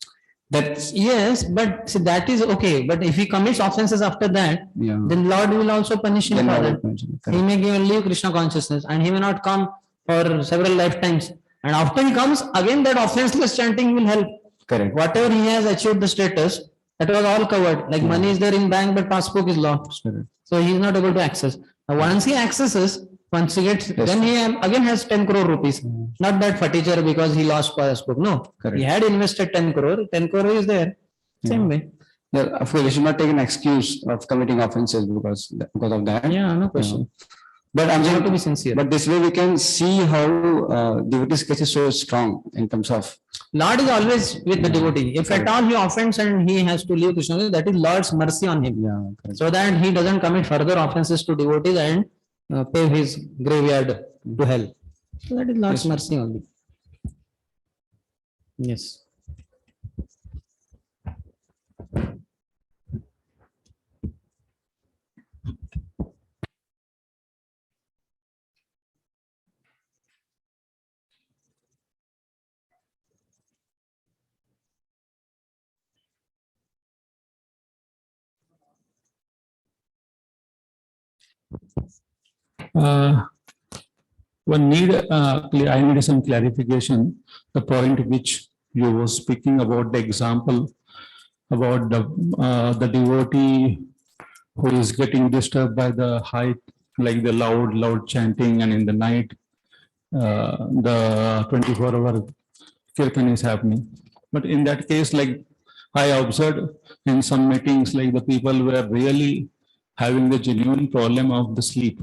that yes, but see, that is okay. But if he commits offenses after that, then Lord will also punish him for that. He may leave Krishna consciousness and he may not come for several lifetimes. And after he comes, again that offenseless chanting will help. Correct. Whatever he has achieved the status, that was all covered. Like money is there in bank, but passbook is lost. Correct. So he is not able to access. Now once he accesses, once he gets, then he again has 10 crore rupees. Not that furniture because he lost passbook. No. Correct. He had invested 10 crore. 10 crore is there. Same way. Yeah, of course, we should not take an excuse of committing offenses because of that. Yeah, no question. But I'm going to be sincere. But this way we can see how devotee's case is so strong in terms of. Lord is always with the devotee. If at all he offends and he has to leave Krishna, that is Lord's mercy on him. Yeah, so that he doesn't commit further offenses to devotees and pave his graveyard to hell. So that is Lord's mercy only. Yes. One need, I need some clarification. The point which you were speaking about, the example about the devotee who is getting disturbed by the high, like the loud chanting, and in the night, the 24-hour kirtan is happening. But in that case, like I observed in some meetings, like the people were really having the genuine problem of the sleep.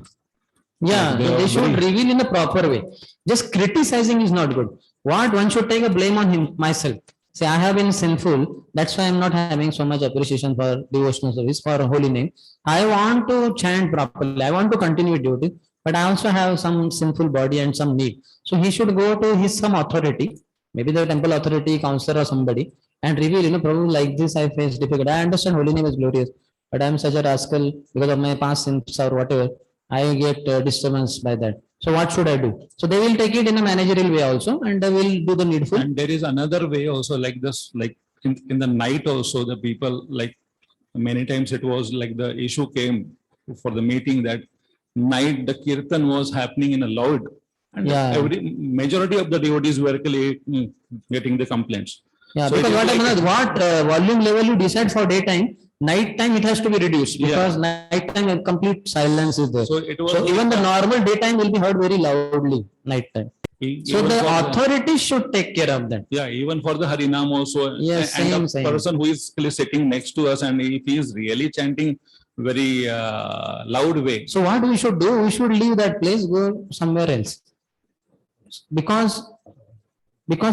Yeah, they should reveal in a proper way. Just criticizing is not good. What one should take a blame on him, myself. Say, I have been sinful. That's why I'm not having so much appreciation for devotional service, for holy name. I want to chant properly. I want to continue duty, but I also have some sinful body and some need. So he should go to some authority, maybe the temple authority, counselor or somebody, and reveal, Prabhu, like this I face difficulty. I understand holy name is glorious, but I'm such a rascal because of my past sins or whatever. I get disturbance by that. So what should I do? So they will take it in a managerial way also, and they will do the needful. And there is another way also like this, like in the night also the people, like many times it was like the issue came for the meeting that night the kirtan was happening in a loud, and Yeah. every majority of the devotees were getting the complaints. Yeah, So it because is what like- happens, what volume level you decide for daytime, night time it has to be reduced, Yeah. because night time a complete silence is there. So it was So even like the normal daytime will be heard very loudly, night time. So even the for authorities should take care of that. Yeah, even for the Harinam also. Yes, and same, the same. person who is sitting next to us, and if he is really chanting very loud way. So what we should do, we should leave that place, go somewhere else. Because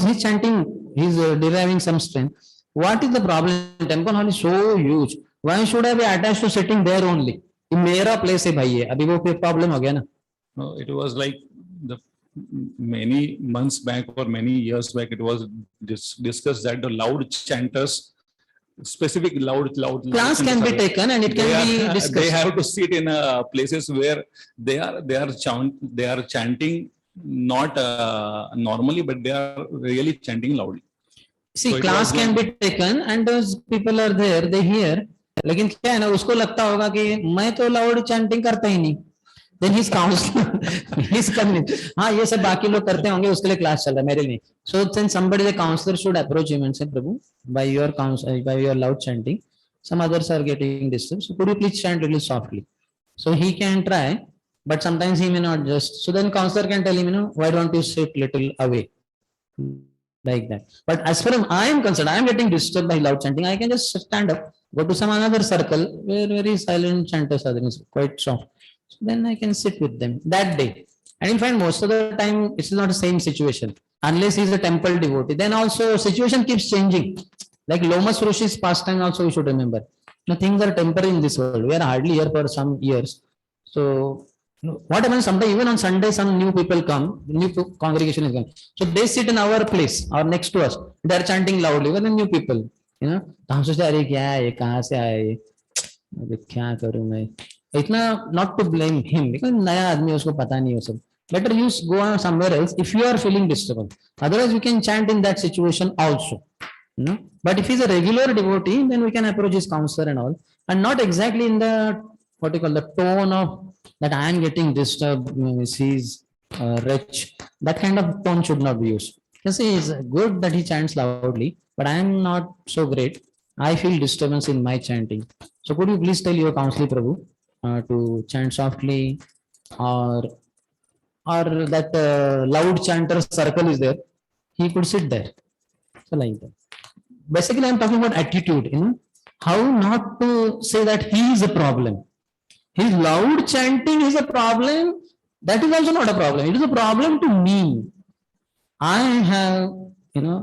he's chanting, he's deriving some strength. What is the problem? Temple hall is so huge. Why should I be attached to sitting there only? ये मेरा place है भाई ये. अभी वो फिर problem हो गया ना. No, it was like the many months back or many years back, it was discussed that the loud chanters, specific loud Class can be taken and it can be discussed. They have to sit in places where they are chanting not normally, but they are really chanting loudly. See, So it class was can like- be taken and those people are there, they hear. लेकिन क्या है ना, उसको लगता होगा कि मैं तो लाउड चैंटिंग करता ही नहीं. Then his counselor, he's coming. हाँ, ये सब बाकी लोग करते होंगे, उसके लिए क्लास चल रहा है, मेरे लिए. So then somebody, the counselor should approach him and say, Prabhu, by your loud chanting, some others are getting disturbed. So could you please chant really softly? So he can try, but sometimes he may not just. So then counselor can tell him, why don't you sit little away? Like that. But as far as I am concerned, I am getting disturbed by loud chanting. I can just stand up, go to some another circle where very silent chanters are there, quite soft. So then I can sit with them that day. And in fact, most of the time, it's not the same situation. Unless he's a temple devotee. Then also situation keeps changing. Like Lomas Rishi's pastime also we should remember. Now, things are temporary in this world. We are hardly here for some years. So what happens sometimes, even on Sunday, some new people come, new congregation is coming. So they sit in our place or next to us. They are chanting loudly, even the new people. तो हम सोचते अरे क्या है ये, कहाँ से आए, क्या करूँ मैं. इतना not to blame him because नया आदमी, उसको पता नहीं हो सब. Better you go on somewhere else if you are feeling disturbed. Otherwise, you can chant in that situation also. But if he's a regular devotee, then we can approach his counselor and all, and not exactly in the what you call the tone of that I am getting disturbed. He's rich. That kind of tone should not be used. Because it's good that he chants loudly, but I am not so great. I feel disturbance in my chanting. So could you please tell your counselor, Prabhu, to chant softly, or that loud chanter circle is there, he could sit there. So like that. Basically, I'm talking about attitude, how not to say that he is a problem. His loud chanting is a problem. That is also not a problem. It is a problem to me. I have,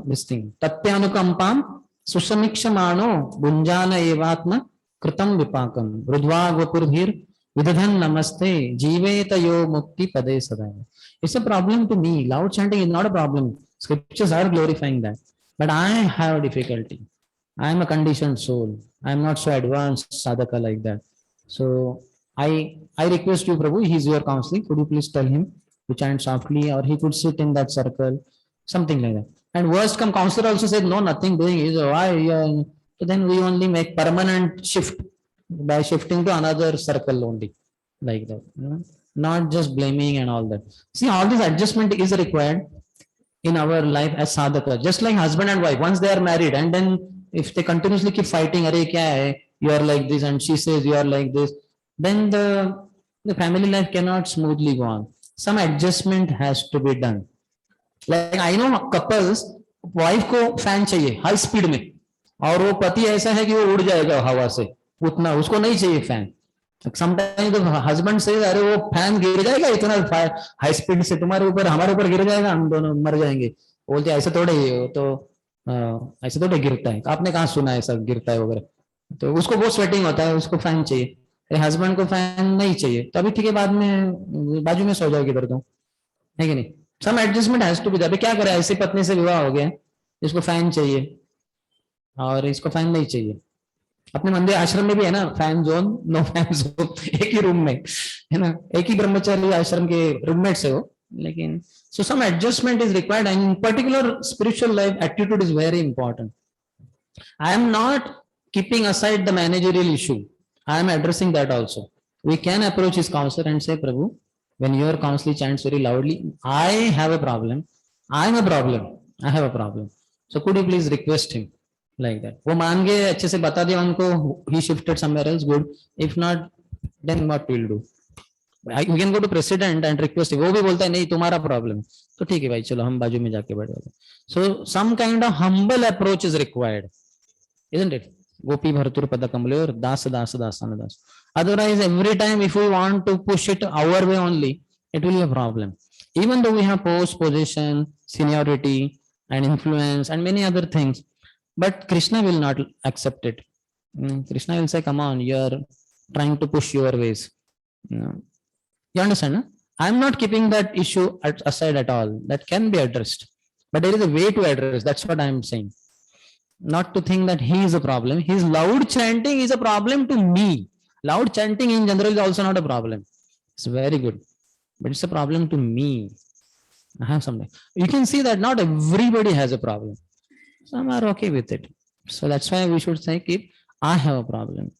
this thing. Tatyanukampam susamikshamano bunjana evatma kritam vipakam rudva gopurhir vidadhan namaste jivetayo mukti pade sadaya. It's a problem to me. Loud chanting is not a problem. Scriptures are glorifying that. But I have difficulty. I am a conditioned soul. I am not so advanced sadhaka like that. So I request you, Prabhu, he is your counselor. Could you please tell him to chant softly, or he could sit in that circle, something like that. And worst come, counselor also said, no, nothing doing is why. So then we only make permanent shift by shifting to another circle only, like that. Not just blaming and all that. See, all this adjustment is required in our life as sadhaka. Just like husband and wife, once they are married, and then if they continuously keep fighting, Arey kya hai? You are like this, and she says you are like this, then the family life cannot smoothly go on. Some adjustment has to be done. Like I know couples, wife को fan चाहिए high speed में, और वो पति ऐसा है कि वो उड़ जाएगा हवा से, उतना उसको नहीं चाहिए fan. Sometimes the husband says, अरे वो fan गिर जाएगा इतना high speed से, तुम्हारे ऊपर हमारे ऊपर गिर जाएगा, हम दोनों मर जाएंगे. बोलते ऐसे थोड़े ही, तो ऐसे थोड़े गिरता है. आपने कहाँ सुना है ऐसा गिरता है वगैरह? तो उसको बहुत स्वेटिंग होता है, उसको फैन चाहिए. हस्बैंड को फैन नहीं चाहिए, तो अभी ठीक है, बाद में बाजू में सो जाओगे इधर, तो है कि नहीं. Some adjustment has to be there. क्या करे, ऐसी पत्नी से विवाह हो गया, इसको फैन चाहिए और इसको फैन नहीं चाहिए. अपने मंदिर आश्रम में भी है ना fan zone, no fan zone, एक ही रूम में. है ना, एक ही ब्रह्मचारी आश्रम के रूममेट्स है वो, लेकिन so some adjustment is required, and in particular spiritual life attitude is very important. I am not keeping aside the managerial issue, I am addressing that also. We can approach his counselor and say, Prabhu, when your counselor chants very loudly, I have a problem, I am a problem, I have a problem, so could you please request him, like that. वो मान गए, अच्छे से बता दिया उनको, he shifted somewhere else, good. If not, then what we'll do? We can go to president and request him. वो भी बोलता है नहीं तुम्हारा प्रॉब्लम, तो ठीक है भाई चलो हम बाजू में जाके बैठ जाते. So some kind of humble approach is required, isn't it? Gopi bhartur pada kamleor das das dasana das. Otherwise, every time if we want to push it our way only, it will be a problem. Even though we have post, position, seniority, and influence, and many other things, but Krishna will not accept it. Krishna will say, come on, you are trying to push your ways. You understand? No? I am not keeping that issue aside at all. That can be addressed. But there is a way to address. That's what I am saying. Not to think that he is a problem. His loud chanting is a problem to me. Loud chanting in general is also not a problem. It's very good. But it's a problem to me. I have something. You can see that not everybody has a problem. Some are okay with it. So that's why we should say, keep, I have a problem.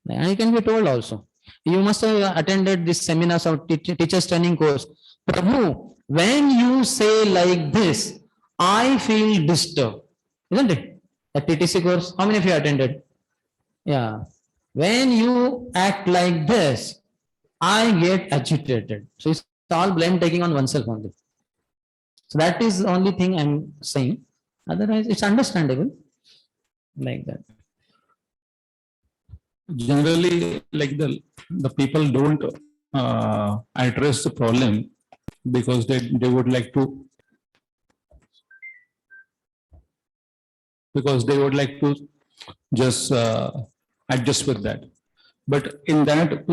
And you can be told also. You must have attended this seminars or teachers training course. Prabhu, when you say like this, I feel disturbed. Isn't it? The TTC course, how many of you attended? Yeah. When you act like this, I get agitated. So it's all blame taking on oneself only. So that is the only thing I'm saying. Otherwise, it's understandable like that. Generally, like the people don't address the problem because they would like to just adjust with that. But in that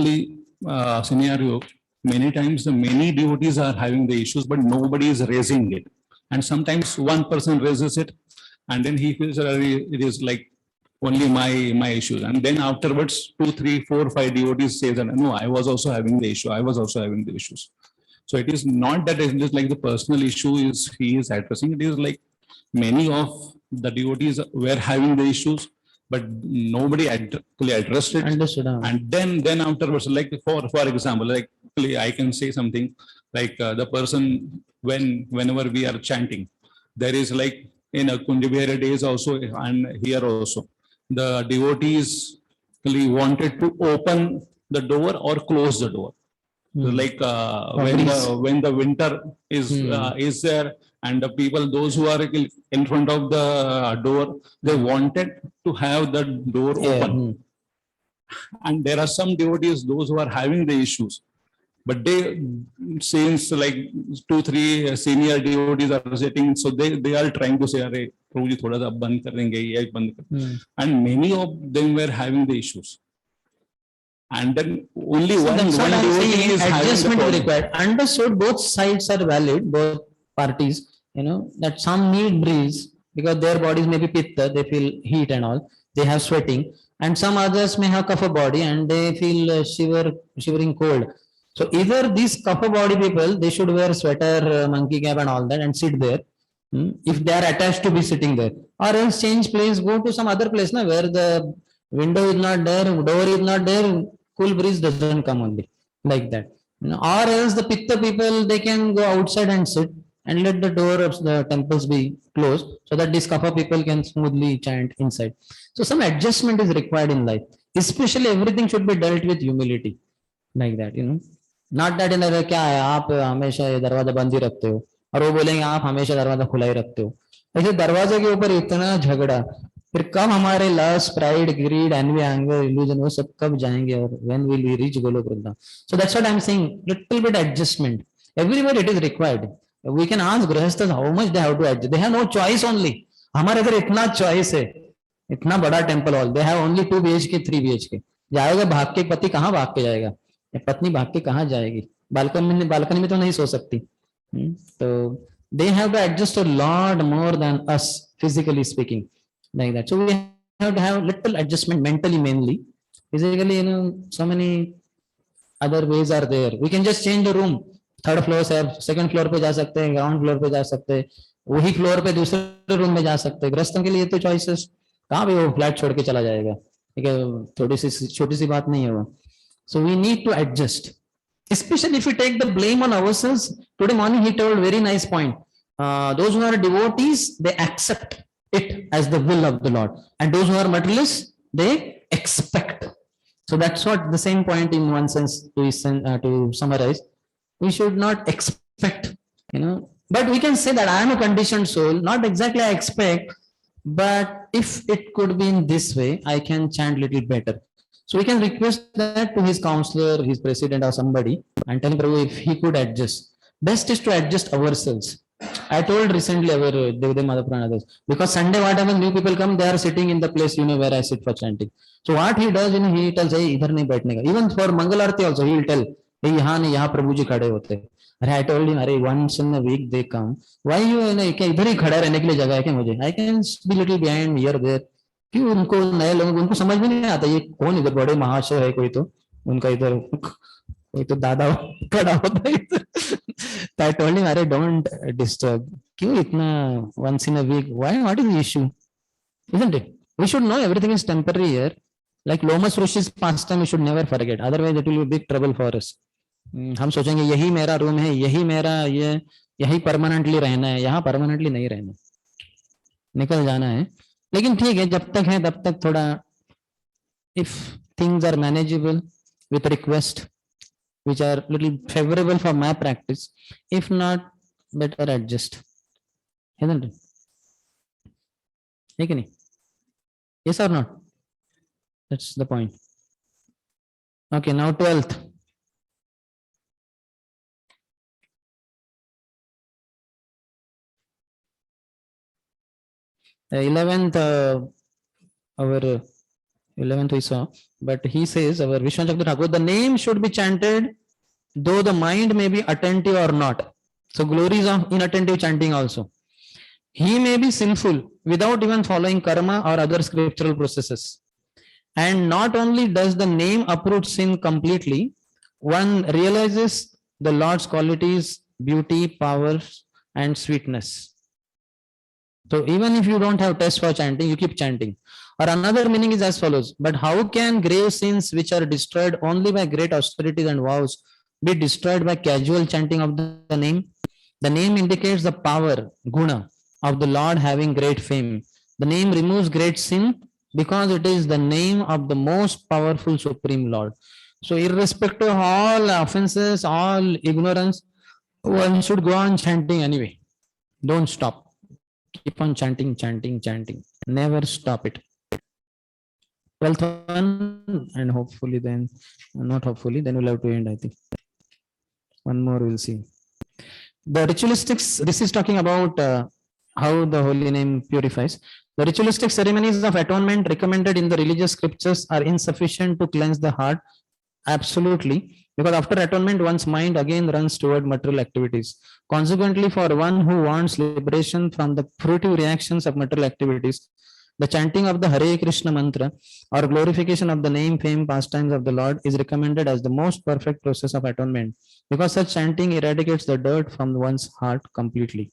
scenario, many times the many devotees are having the issues, but nobody is raising it. And sometimes one person raises it, and then he feels that it is like only my issues. And then afterwards, 2, 3, 4, 5 devotees say that, no, I was also having the issue. I was also having the issues. So it is not that it is like the personal issue he is addressing. It is like many of the devotees were having the issues, but nobody actually addressed it. Understood. And then afterwards, like for example, like I can say something like the person whenever we are chanting, there is like in a Kunjabihari days also and here also, the devotees wanted to open the door or close the door. So like when the winter is there, and the people, those who are in front of the door, they wanted to have the door open. And there are some devotees, those who are having the issues, but they, since like 2, 3 senior devotees are sitting, so they are trying to say, "Arey, Prabhuji, thoda sa band kar denge, ye band kar." And many of them were having the issues. And then only one devotee is adjustment is required. Understood, both sides are valid, both parties, that some need breeze because their bodies may be pitta, they feel heat and all, they have sweating, and some others may have kapha body and they feel shivering cold. So either these kapha body people, they should wear sweater, monkey cap and all that and sit there, if they are attached to be sitting there, or else change place, go to some other place where the window is not there, door is not there, cool breeze doesn't come only, like that. Or else the pitta people, they can go outside and sit and let the door of the temples be closed so that these kapha people can smoothly chant inside. So some adjustment is required in life. Especially everything should be dealt with humility, like that, Not that in the क्या है आप हमेशा ये दरवाजा बंद ही रखते हो और वो बोलेंगे आप हमेशा दरवाजा खुला ही रखते हो. ऐसे दरवाजे के ऊपर इतना झगड़ा, फिर कब हमारे lust, pride, greed, envy, anger, illusion वो सब कब जाएंगे और when will we reach Golok Vrindavan? So that's what I'm saying. Little bit adjustment. Everywhere it is required. We can ask grahasthas how much they have to adjust. They have no choice only. हमारे इधर इतना choice है, इतना बड़ा temple hall. They have only 2 BHK, 3 BHK. जाएगा भाग के पति कहाँ भाग के जाएगा? पत्नी भाग के कहाँ जाएगी? बालकनी में तो नहीं सो सकती. तो they have to adjust a lot more than us, physically speaking, like that. So we have to have little adjustment mentally mainly. Physically, so many other ways are there. We can just change the room. Third floor से second floor पे जा सकते हैं, ground floor पे जा सकते हैं, वही फ्लोर पे दूसरे रूम में जा सकते हैं. गृहस्थों के लिए तो चॉइसेस, कहाँ पे वो फ्लैट छोड़ के चला जाएगा. ठीक है, थोड़ी सी छोटी सी बात नहीं है वो. So we need to adjust, especially if we take the blame on ourselves. Today morning he told very nice point. Those who are devotees, they accept it as the will of the Lord, and those who are materialists, they expect. So that's what the same point in one sense to summarize. We should not expect, but we can say that I am a conditioned soul, not exactly I expect, but if it could be in this way, I can chant little better. So we can request that to his counselor, his president or somebody, and tell Prabhu if he could adjust. Best is to adjust ourselves. I told recently our Devde Madhapuran others, because Sunday whatever new people come, they are sitting in the place, where I sit for chanting. So what he does, he tells, hey, idhar nahi baithne ka. Even for Mangal Arati also, he will tell, hey, yahan nahi, yahan Prabhu ji khade hote. I told him, Arey, once in a week they come. Why you idhar hi khada rehne ke liye jagah hai kya mujhe? I can be little behind here there. क्यों उनको नए लोगों उनको समझ में नहीं आता ये कौन इधर बड़े महाशय है, कोई तो उनका इधर कोई तो दादा खड़ा होता है इधर. I told him, अरे don't disturb. क्यों इतना once in a week? Why? What is the issue? Isn't it? We should know everything is temporary here. Like Lomas Rishi's pastime, we should never forget. Otherwise, it will be big trouble for us. हम सोचेंगे यही मेरा room है, यही मेरा ये, यही permanently रहना है. यहाँ परमानेंटली नहीं रहना, निकल जाना है. लेकिन ठीक है, जब तक है तब तक थोड़ा, if things are manageable with request which are little favorable for my practice, if not, better adjust, isn't it? है कि नहीं? Yes or not? That's the point. Okay, now 12th. The 11th, our 11th we saw, but he says, our Vishwanath Thakur, the name should be chanted though the mind may be attentive or not. So glories of inattentive chanting also. He may be sinful without even following karma or other scriptural processes. And not only does the name uproot sin completely, one realizes the Lord's qualities, beauty, power, and sweetness. So even if you don't have taste for chanting, you keep chanting. Or another meaning is as follows: but how can grave sins which are destroyed only by great austerities and vows be destroyed by casual chanting of the name? The name indicates the power, guna, of the Lord having great fame. The name removes great sin because it is the name of the most powerful Supreme Lord. So irrespective of all offenses, all ignorance, one should go on chanting anyway. Don't stop. Keep on chanting, chanting, chanting. Never stop it. 12th one, and hopefully then, not hopefully, then we'll have to end, I think. One more we'll see. The ritualistics, this is talking about how the holy name purifies. The ritualistic ceremonies of atonement recommended in the religious scriptures are insufficient to cleanse the heart. Absolutely. Because after atonement, one's mind again runs toward material activities. Consequently, for one who wants liberation from the fruitive reactions of material activities, the chanting of the Hare Krishna mantra or glorification of the name, fame, pastimes of the Lord is recommended as the most perfect process of atonement, because such chanting eradicates the dirt from one's heart completely.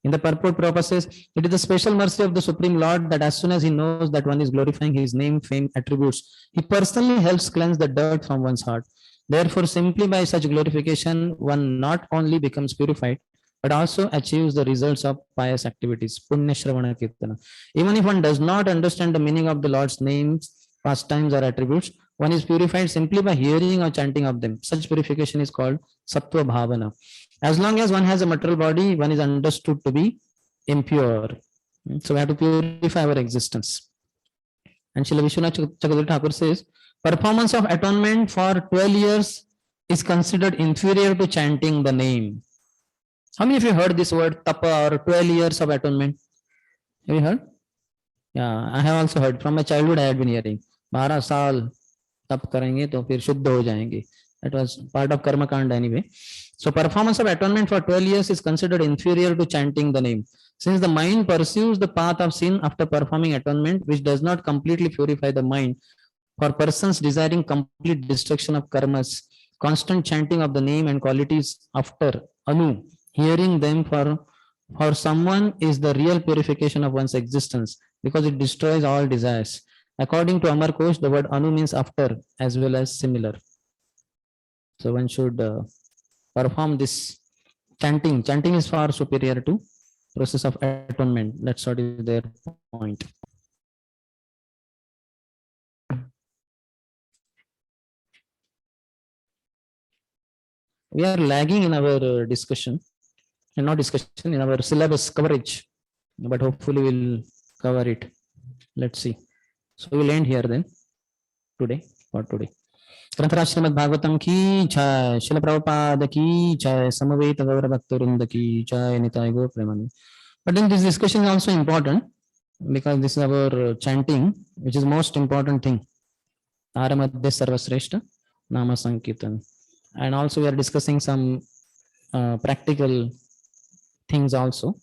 In the purport, Prabhupada says, it is the special mercy of the Supreme Lord that as soon as he knows that one is glorifying his name, fame, attributes, he personally helps cleanse the dirt from one's heart. Therefore, simply by such glorification, one not only becomes purified, but also achieves the results of pious activities. Punya Shravana Kirtana. Even if one does not understand the meaning of the Lord's names, pastimes, or attributes, one is purified simply by hearing or chanting of them. Such purification is called Sattva Bhavana. As long as one has a material body, one is understood to be impure. So we have to purify our existence. And Srila Vishwanath Chakravarti Thakur says, performance of atonement for 12 years is considered inferior to chanting the name. How many of you heard this word tapa or 12 years of atonement? Have you heard? Yeah, I have also heard. From my childhood I had been hearing. 12 saal tap karenge to fir shuddha ho jayenge. That was part of karma kanda anyway. So performance of atonement for 12 years is considered inferior to chanting the name. Since the mind pursues the path of sin after performing atonement, which does not completely purify the mind, for persons desiring complete destruction of karmas, constant chanting of the name and qualities after Anu, hearing them for someone is the real purification of one's existence because it destroys all desires. According to Amar Kosh, the word Anu means after as well as similar. So one should perform this chanting. Chanting is far superior to process of atonement. That's what is their point. We are lagging in our discussion, and not discussion, in our syllabus coverage, but hopefully we'll cover it. Let's see. So we'll end here then today for today. ग्रंथराज Shrimad Bhagavatam की जय, श्रील प्रभुपाद की जय, समवेत गौर भक्तवृंद की जय, निताय गौर Premanand. But then this discussion is also important because this is our chanting, which is most important thing. Aramadya Sarvasreshta Nama Sankirtan. And also we are discussing some practical things also,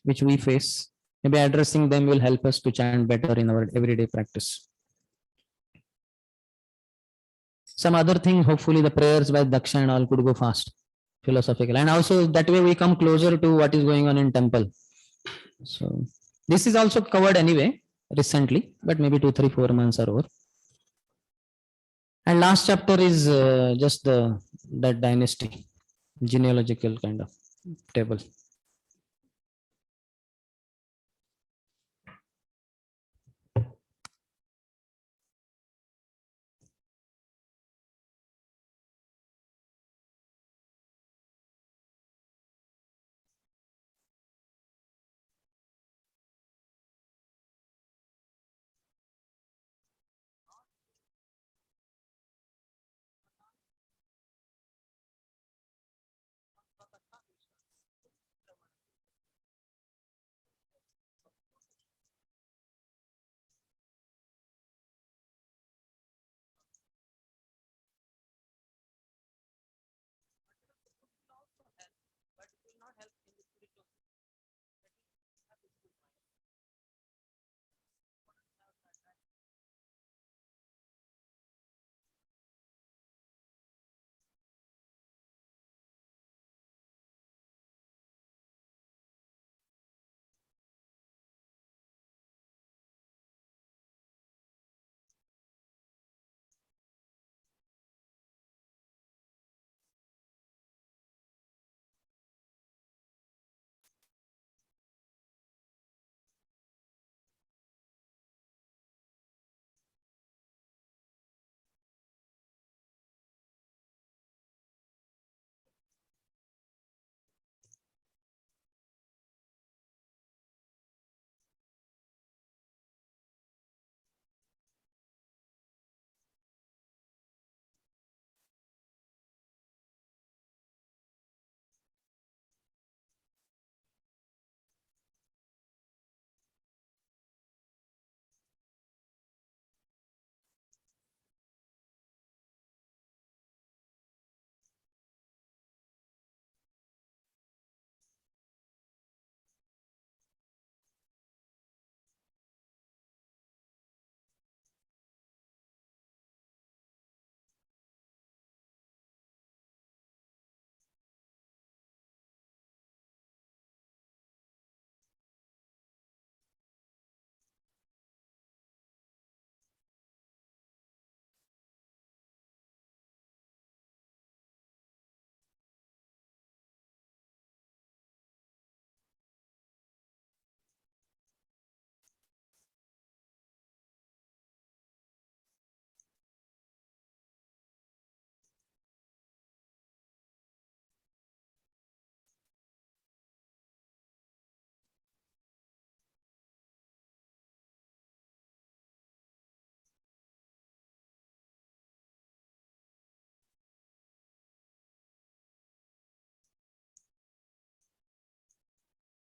which we face. Maybe addressing them will help us to chant better in our everyday practice. Some other thing, hopefully the prayers by Daksha and all could go fast, philosophical. And also that way we come closer to what is going on in temple. So this is also covered anyway, recently, but maybe 2, 3, 4 months are over. And last chapter is just that dynasty, genealogical kind of table.